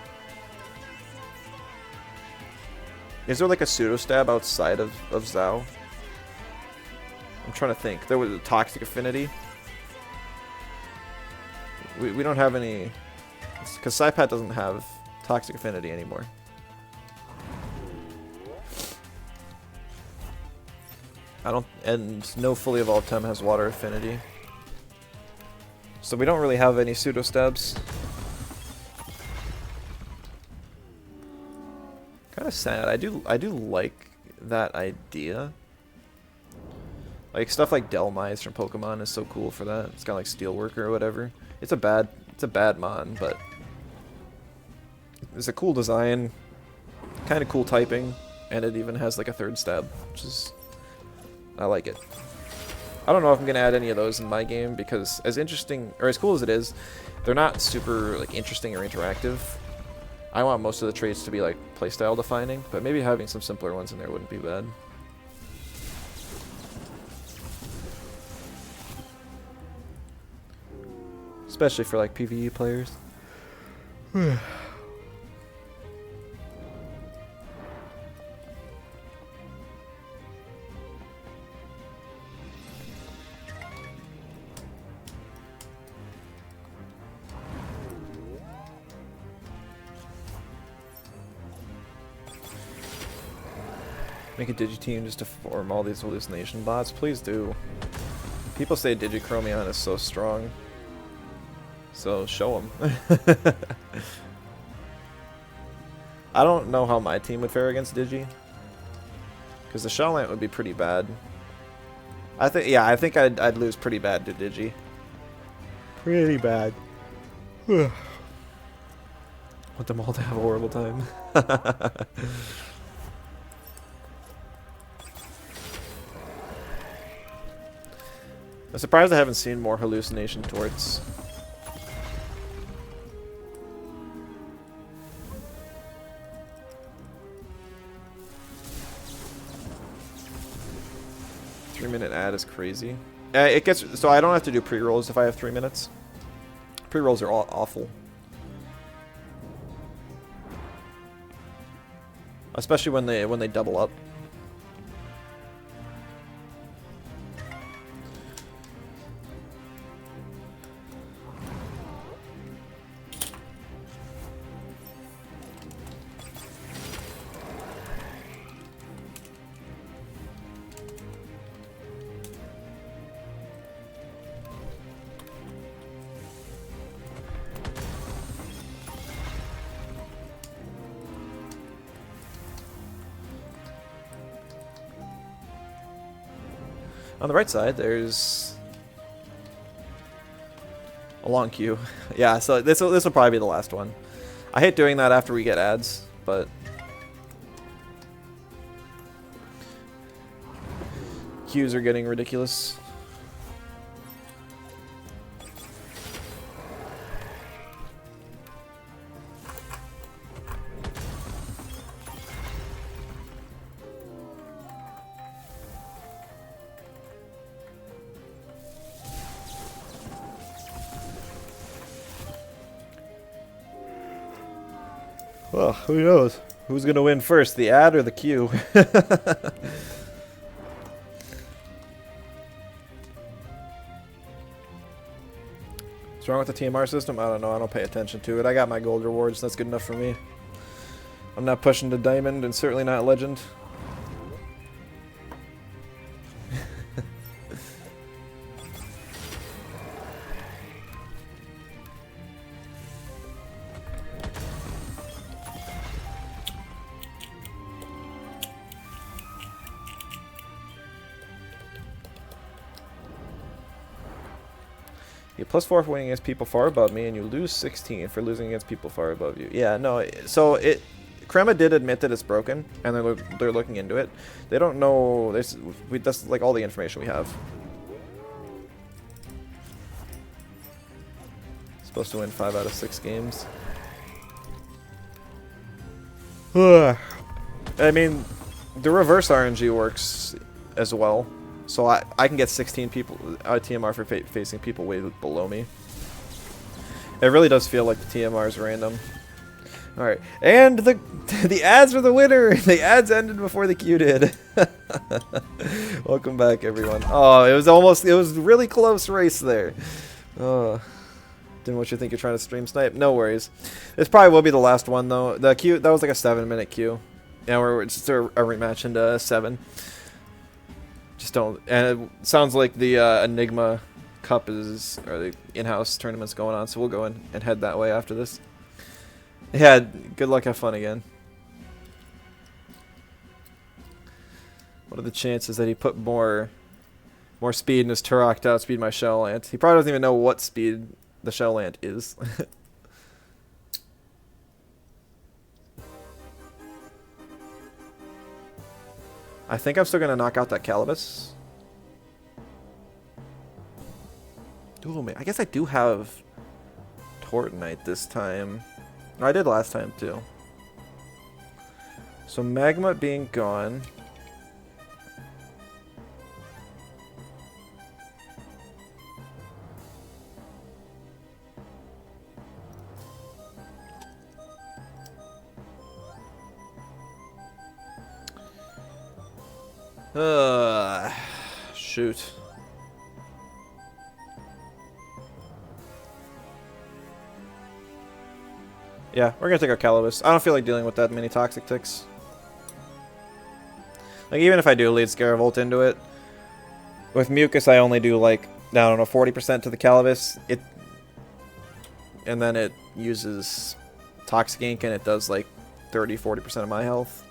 there like a pseudo stab outside of Zhao? I'm trying to think. There was a Toxic Affinity. We don't have any... Because Saipat doesn't have Toxic Affinity anymore. And no fully evolved Tem has Water Affinity. So we don't really have any pseudo stabs. Kind of sad. I do like that idea. Like stuff like Delmise from Pokemon is so cool for that. It's kind of like Steelworker or whatever. It's a bad mon, but it's a cool design, kind of cool typing, and it even has like a third stab, which is, I like it. I don't know if I'm gonna add any of those in my game because as interesting or as cool as it is, they're not super like interesting or interactive. I want most of the traits to be like playstyle defining, but maybe having some simpler ones in there wouldn't be bad. Especially for like PvE players. Make a Digiteam just to form all these hallucination bots? Please do. People say Digichromion is so strong. So show them. I don't know how my team would fare against Digi. Because the Shellant would be pretty bad. I think I'd lose pretty bad to Digi. Pretty bad. Want them all to have a horrible time. I'm surprised I haven't seen more hallucination torts. Minute ad is crazy. It gets so I don't have to do pre-rolls if I have 3 minutes. Pre-rolls are awful, especially when they double up. On the right side, there's a long queue. Yeah, so this will probably be the last one. I hate doing that after we get ads, but queues are getting ridiculous. Well, who knows? Who's gonna win first, the ad or the queue? What's wrong with the TMR system? I don't know. I don't pay attention to it. I got my gold rewards. That's good enough for me. I'm not pushing to diamond and certainly not legend. You +4 for winning against people far above me, and you lose 16 for losing against people far above you. Yeah, no, so Crema did admit that it's broken, and they're looking into it. They don't know. That's like all the information we have. Supposed to win 5 out of 6 games. I mean, the reverse RNG works as well, so I can get 16 people TMR for facing people way below me. It really does feel like the TMR is random. All right, and the ads were the winner. The ads ended before the queue did. Welcome back, everyone. Oh, it was really close race there. Oh. Didn't want you to think you're trying to stream snipe. No worries. This probably will be the last one though. The queue, that was like a 7-minute queue. Yeah, we're just a rematch into 7. Just don't. And it sounds like the Enigma Cup or the in-house tournament's going on, so we'll go in and head that way after this. Yeah, good luck, have fun again. What are the chances that he put more speed in his Turok to outspeed my Shell Ant? He probably doesn't even know what speed the Shell Ant is. I think I'm still gonna knock out that Calibus. Ooh, man, I guess I do have Tortonite this time. No, I did last time too. So Magma being gone. Shoot. Yeah, we're gonna take our Calibus. I don't feel like dealing with that many toxic ticks. Like, even if I do lead Scaravolt into it, with Mucus I only do like, I don't know, 40% to the Calibus. And then it uses Toxic Ink and it does like 30-40% of my health.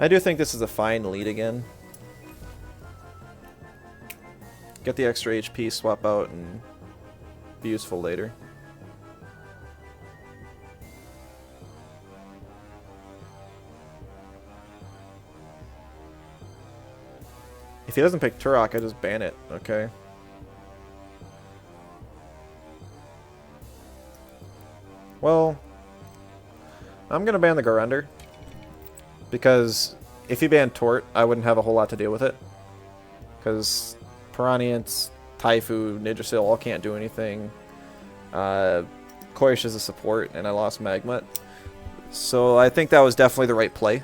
I do think this is a fine lead again. Get the extra HP, swap out, and be useful later. If he doesn't pick Turok, I just ban it, okay? Well, I'm gonna ban the Garender. Because if he banned Tort, I wouldn't have a whole lot to deal with it. Because Piranhians, Taifu, Nidrasil all can't do anything. Koish is a support, and I lost Magmut. So I think that was definitely the right play.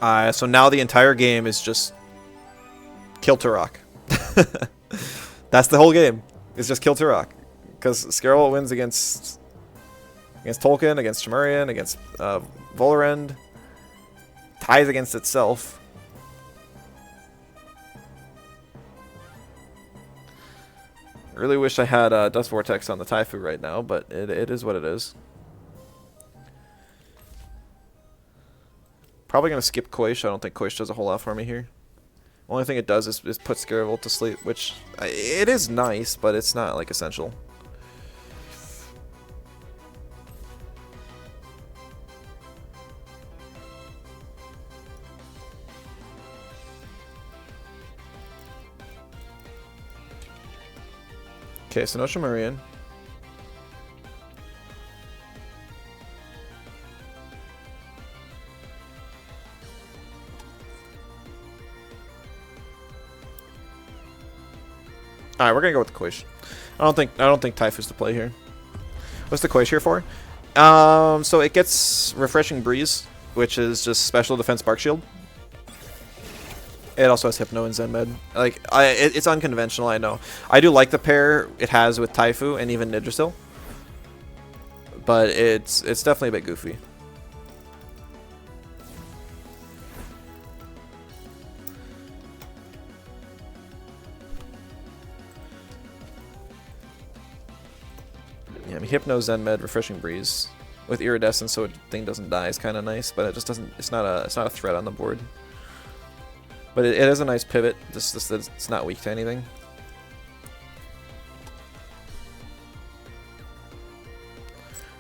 So now the entire game is just kill Turok. That's the whole game. It's just kill Turok. Because Scaravolt wins against Tolkien, against Chimerian, against Volorend, ties against itself. Really wish I had Dust Vortex on the Taifu right now, but it is what it is. Probably going to skip Koish. I don't think Koish does a whole lot for me here. Only thing it does is put Scaravolt to sleep, which it is nice, but it's not like essential. Okay, so no Chimerian. Alright, we're gonna go with the Koish. I don't think Taifu's the play here. What's the Koish here for? So it gets Refreshing Breeze, which is just special defense Spark Shield. It also has Hypno and Zen Med. Like, it's unconventional, I know. I do like the pair it has with Taifu and even Nidrasil. But it's definitely a bit goofy. Yeah, I mean, Hypno, Zen Med, Refreshing Breeze with Iridescence, so the thing doesn't die is kind of nice, but it just doesn't. It's not a threat on the board. But it is a nice pivot. Just that it's not weak to anything.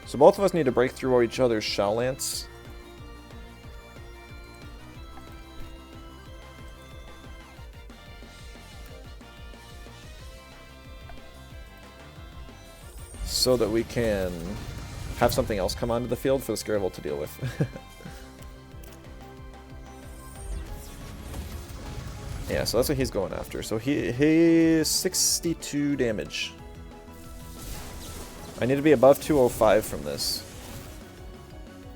So both of us need to break through each other's Shell Lance. So that we can have something else come onto the field for the Scarevolt to deal with. Yeah, so that's what he's going after. So he's 62 damage. I need to be above 205 from this.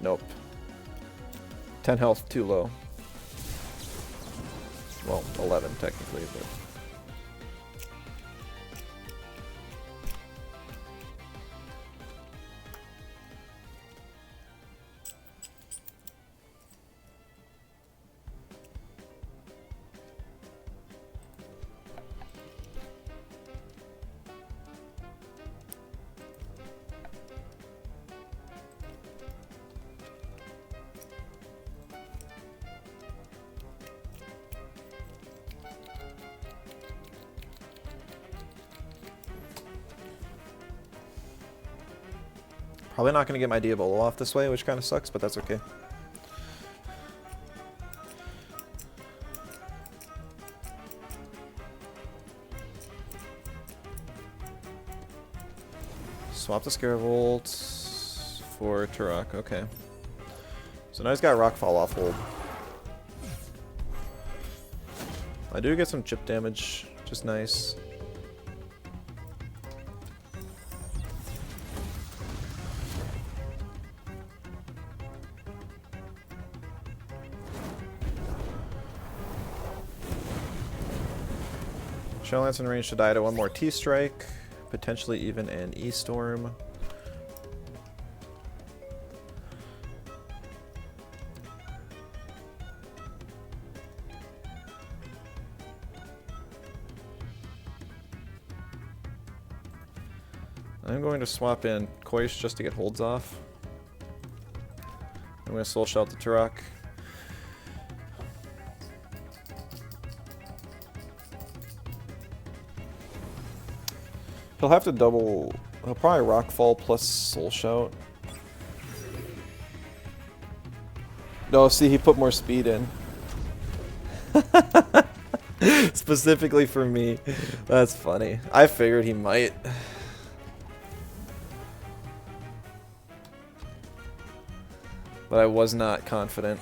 Nope. 10 health, too low. Well, 11 technically, but... Probably not going to get my Diabolo off this way, which kind of sucks, but that's okay. Swap the Scarevolt for Turok, okay. So now he's got Rockfall off hold. I do get some chip damage, which is nice. Shell Lance in range to die to one more T-Strike, potentially even an E-Storm. I'm going to swap in Koish just to get holds off. I'm going to Soul Shout the Turok. He'll have to double... He'll probably Rockfall plus Soul Shout. No, see, he put more speed in. Specifically for me. That's funny. I figured he might. But I was not confident.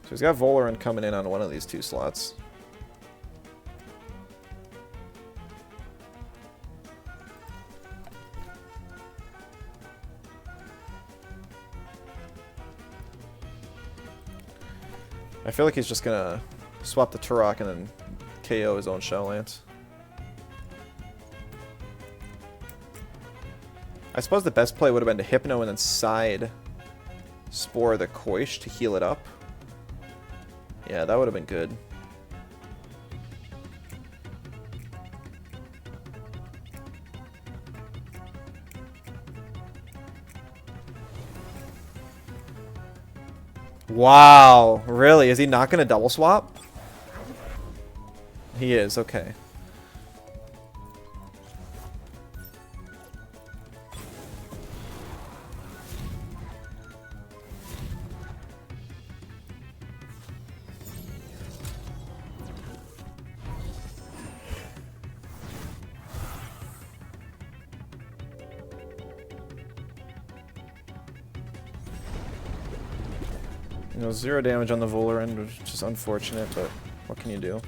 So he's got Volaran coming in on one of these two slots. I feel like he's just gonna swap the Turok and then KO his own Shell Lance. I suppose the best play would have been to Hypno and then side Spore the Koish to heal it up. Yeah, that would have been good. Wow, really? Is he not going to double swap? He is, okay. You know, 0 damage on the Volaran, which is unfortunate, but what can you do?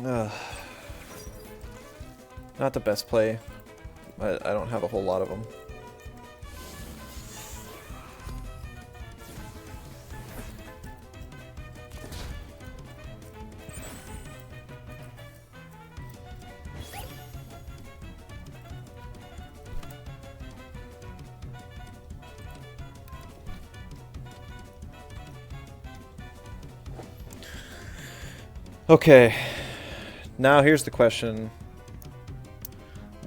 Ugh. Not the best play. I don't have a whole lot of them. Okay, now here's the question.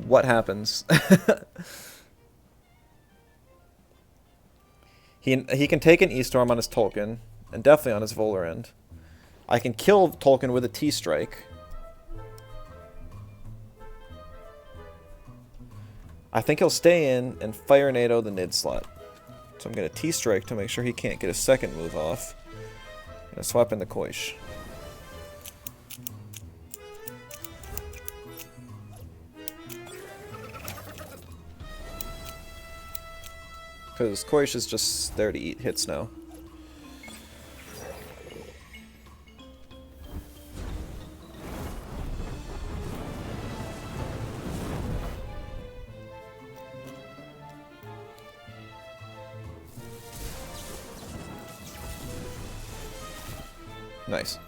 What happens? He can take an E-Storm on his Tolkien, and definitely on his Volerend. I can kill Tolkien with a T-Strike. I think he'll stay in and Fire NATO the Nid slot. So I'm going to T-Strike to make sure he can't get a second move off. I'm going to swap in the Koish. Because Koish is just there to eat hits now. Nice.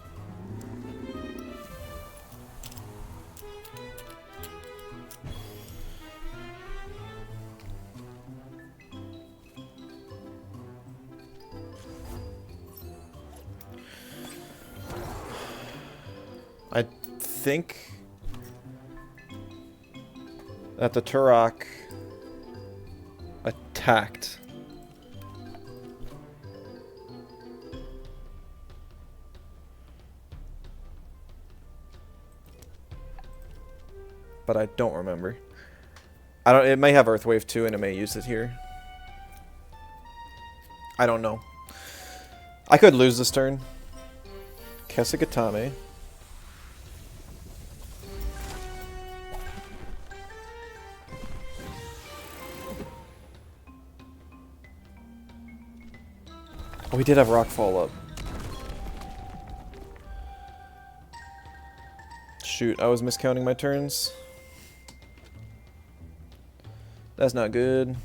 I think that the Turok attacked. But I don't remember. It may have Earthwave too, and it may use it here. I don't know. I could lose this turn. Kesugatame. Oh, we did have Rockfall up. Shoot, I was miscounting my turns. That's not good.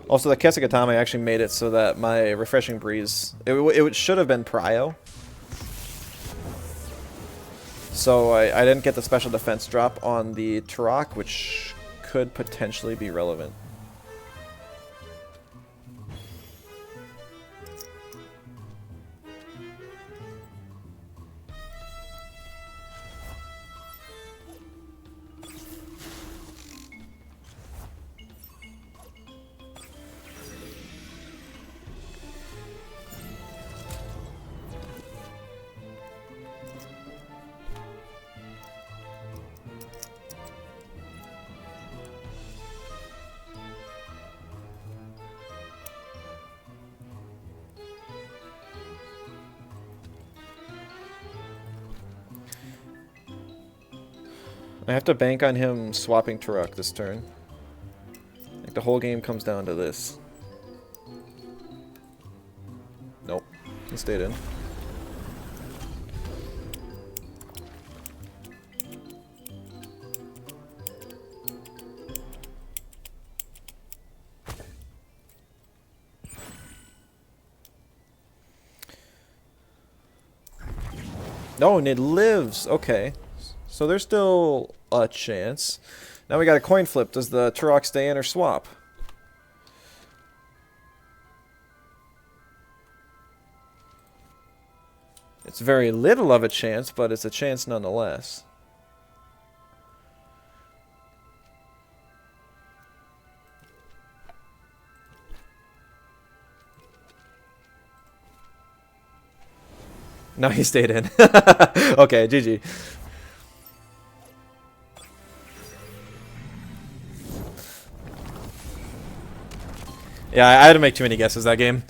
Also, the Kesugatame actually made it so that my Refreshing Breeze... It should have been Prio. So I didn't get the special defense drop on the Turok, which could potentially be relevant. I have to bank on him swapping Turok this turn. Like the whole game comes down to this. Nope. He stayed in. No, and it lives. Okay. So there's still a chance. Now we got a coin flip. Does the Turok stay in or swap? It's very little of a chance, but it's a chance nonetheless. No, he stayed in. Okay, GG. Yeah, I had to make too many guesses that game.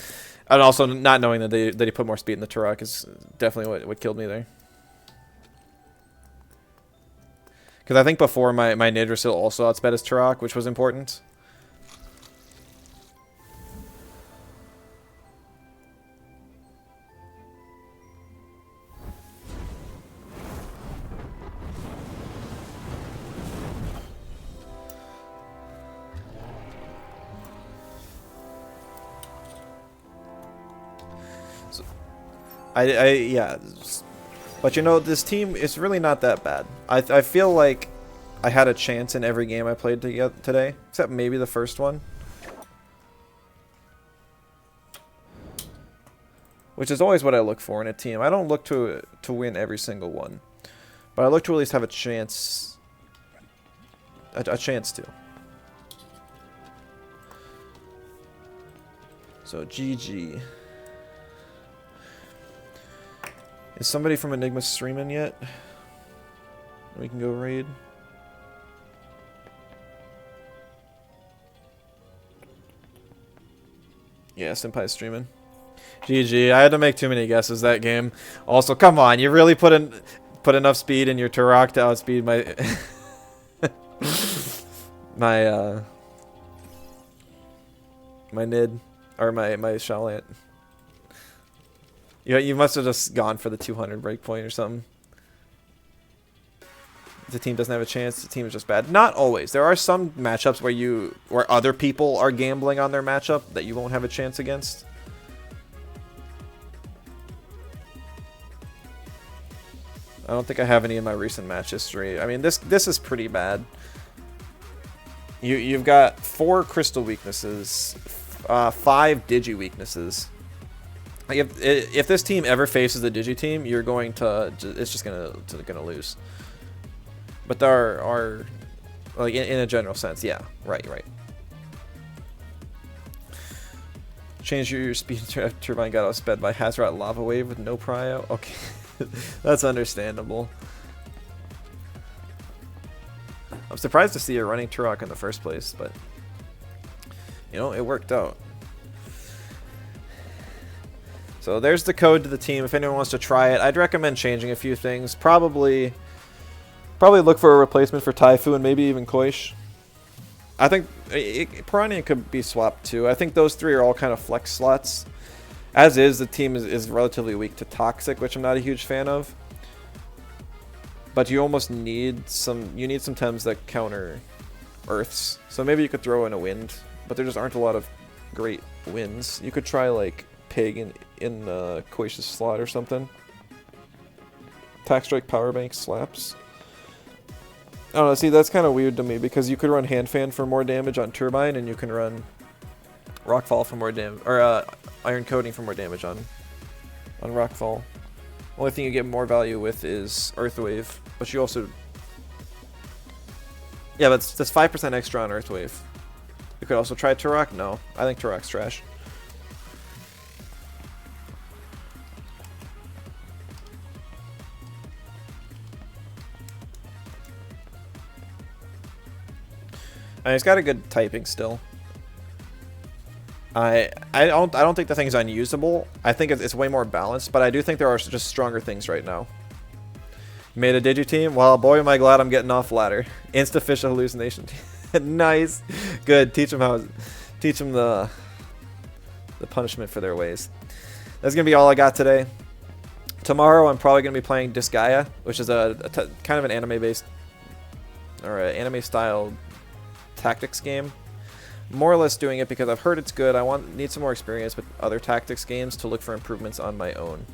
And also not knowing that he put more speed in the Turok is definitely what killed me there. Because I think before my Nidrasil also outsped his Turok, which was important. Yeah. But you know, this team is really not that bad. I feel like I had a chance in every game I played today, except maybe the first one. Which is always what I look for in a team. I don't look to win every single one, but I look to at least have a chance. A chance to. So GG. Is somebody from Enigma streaming yet? We can go raid. Yeah, Senpai's streaming. GG. I had to make too many guesses that game. Also, come on, you really put enough speed in your Turok to outspeed my my Nid or my Shalant. You must have just gone for the 200 breakpoint or something. The team doesn't have a chance. The team is just bad. Not always. There are some matchups where other people are gambling on their matchup that you won't have a chance against. I don't think I have any in my recent match history. I mean, this is pretty bad. You've got 4 crystal weaknesses, 5 digi weaknesses. Like if this team ever faces the digi team, you're going to it's just gonna lose. But there are like in a general sense, yeah, right. Change your speed turbine got outsped by Hazrat lava wave with no prio. Okay, that's understandable. I'm surprised to see a running Turok in the first place, but you know, it worked out. So there's the code to the team. If anyone wants to try it, I'd recommend changing a few things. Probably look for a replacement for Taifu and maybe even Koish. I think Piranha could be swapped too. I think those 3 are all kind of flex slots. As is, the team is relatively weak to Toxic, which I'm not a huge fan of. But you almost need some Tems that counter Earths. So maybe you could throw in a Wind, but there just aren't a lot of great Winds. You could try like Pig in Koish's slot or something. Tac Strike Power Bank slaps. I don't know, see, that's kind of weird to me because you could run Hand Fan for more damage on Turbine and you can run Rockfall for more damage, or Iron Coating for more damage on Rockfall. Only thing you get more value with is Earth Wave, but you also... Yeah, but that's 5% extra on Earth Wave. You could also try Turok? No, I think Turok's trash. I mean, it's got a good typing still. I don't think the thing's unusable. I think it's way more balanced, but I do think there are just stronger things right now. Made a digi team? Well, boy, am I glad I'm getting off ladder. Instafish hallucination. Nice, good. Teach them the punishment for their ways. That's gonna be all I got today. Tomorrow, I'm probably gonna be playing Disgaea, which is kind of an anime-based or an anime-style tactics game. More or less doing it because I've heard it's good. I need some more experience with other tactics games to look for improvements on my own.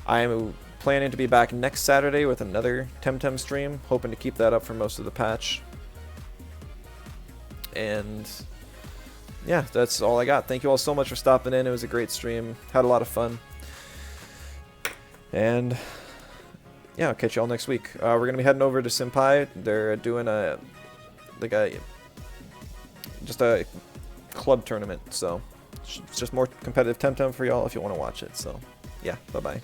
I'm planning to be back next Saturday with another Temtem stream, hoping to keep that up for most of the patch. And yeah, that's all I got. Thank you all so much for stopping in. It was a great stream. Had a lot of fun. And yeah, I'll catch you all next week. We're going to be heading over to Senpai. They're doing just a club tournament, so it's just more competitive Temtem for y'all if you want to watch it. So yeah, bye bye.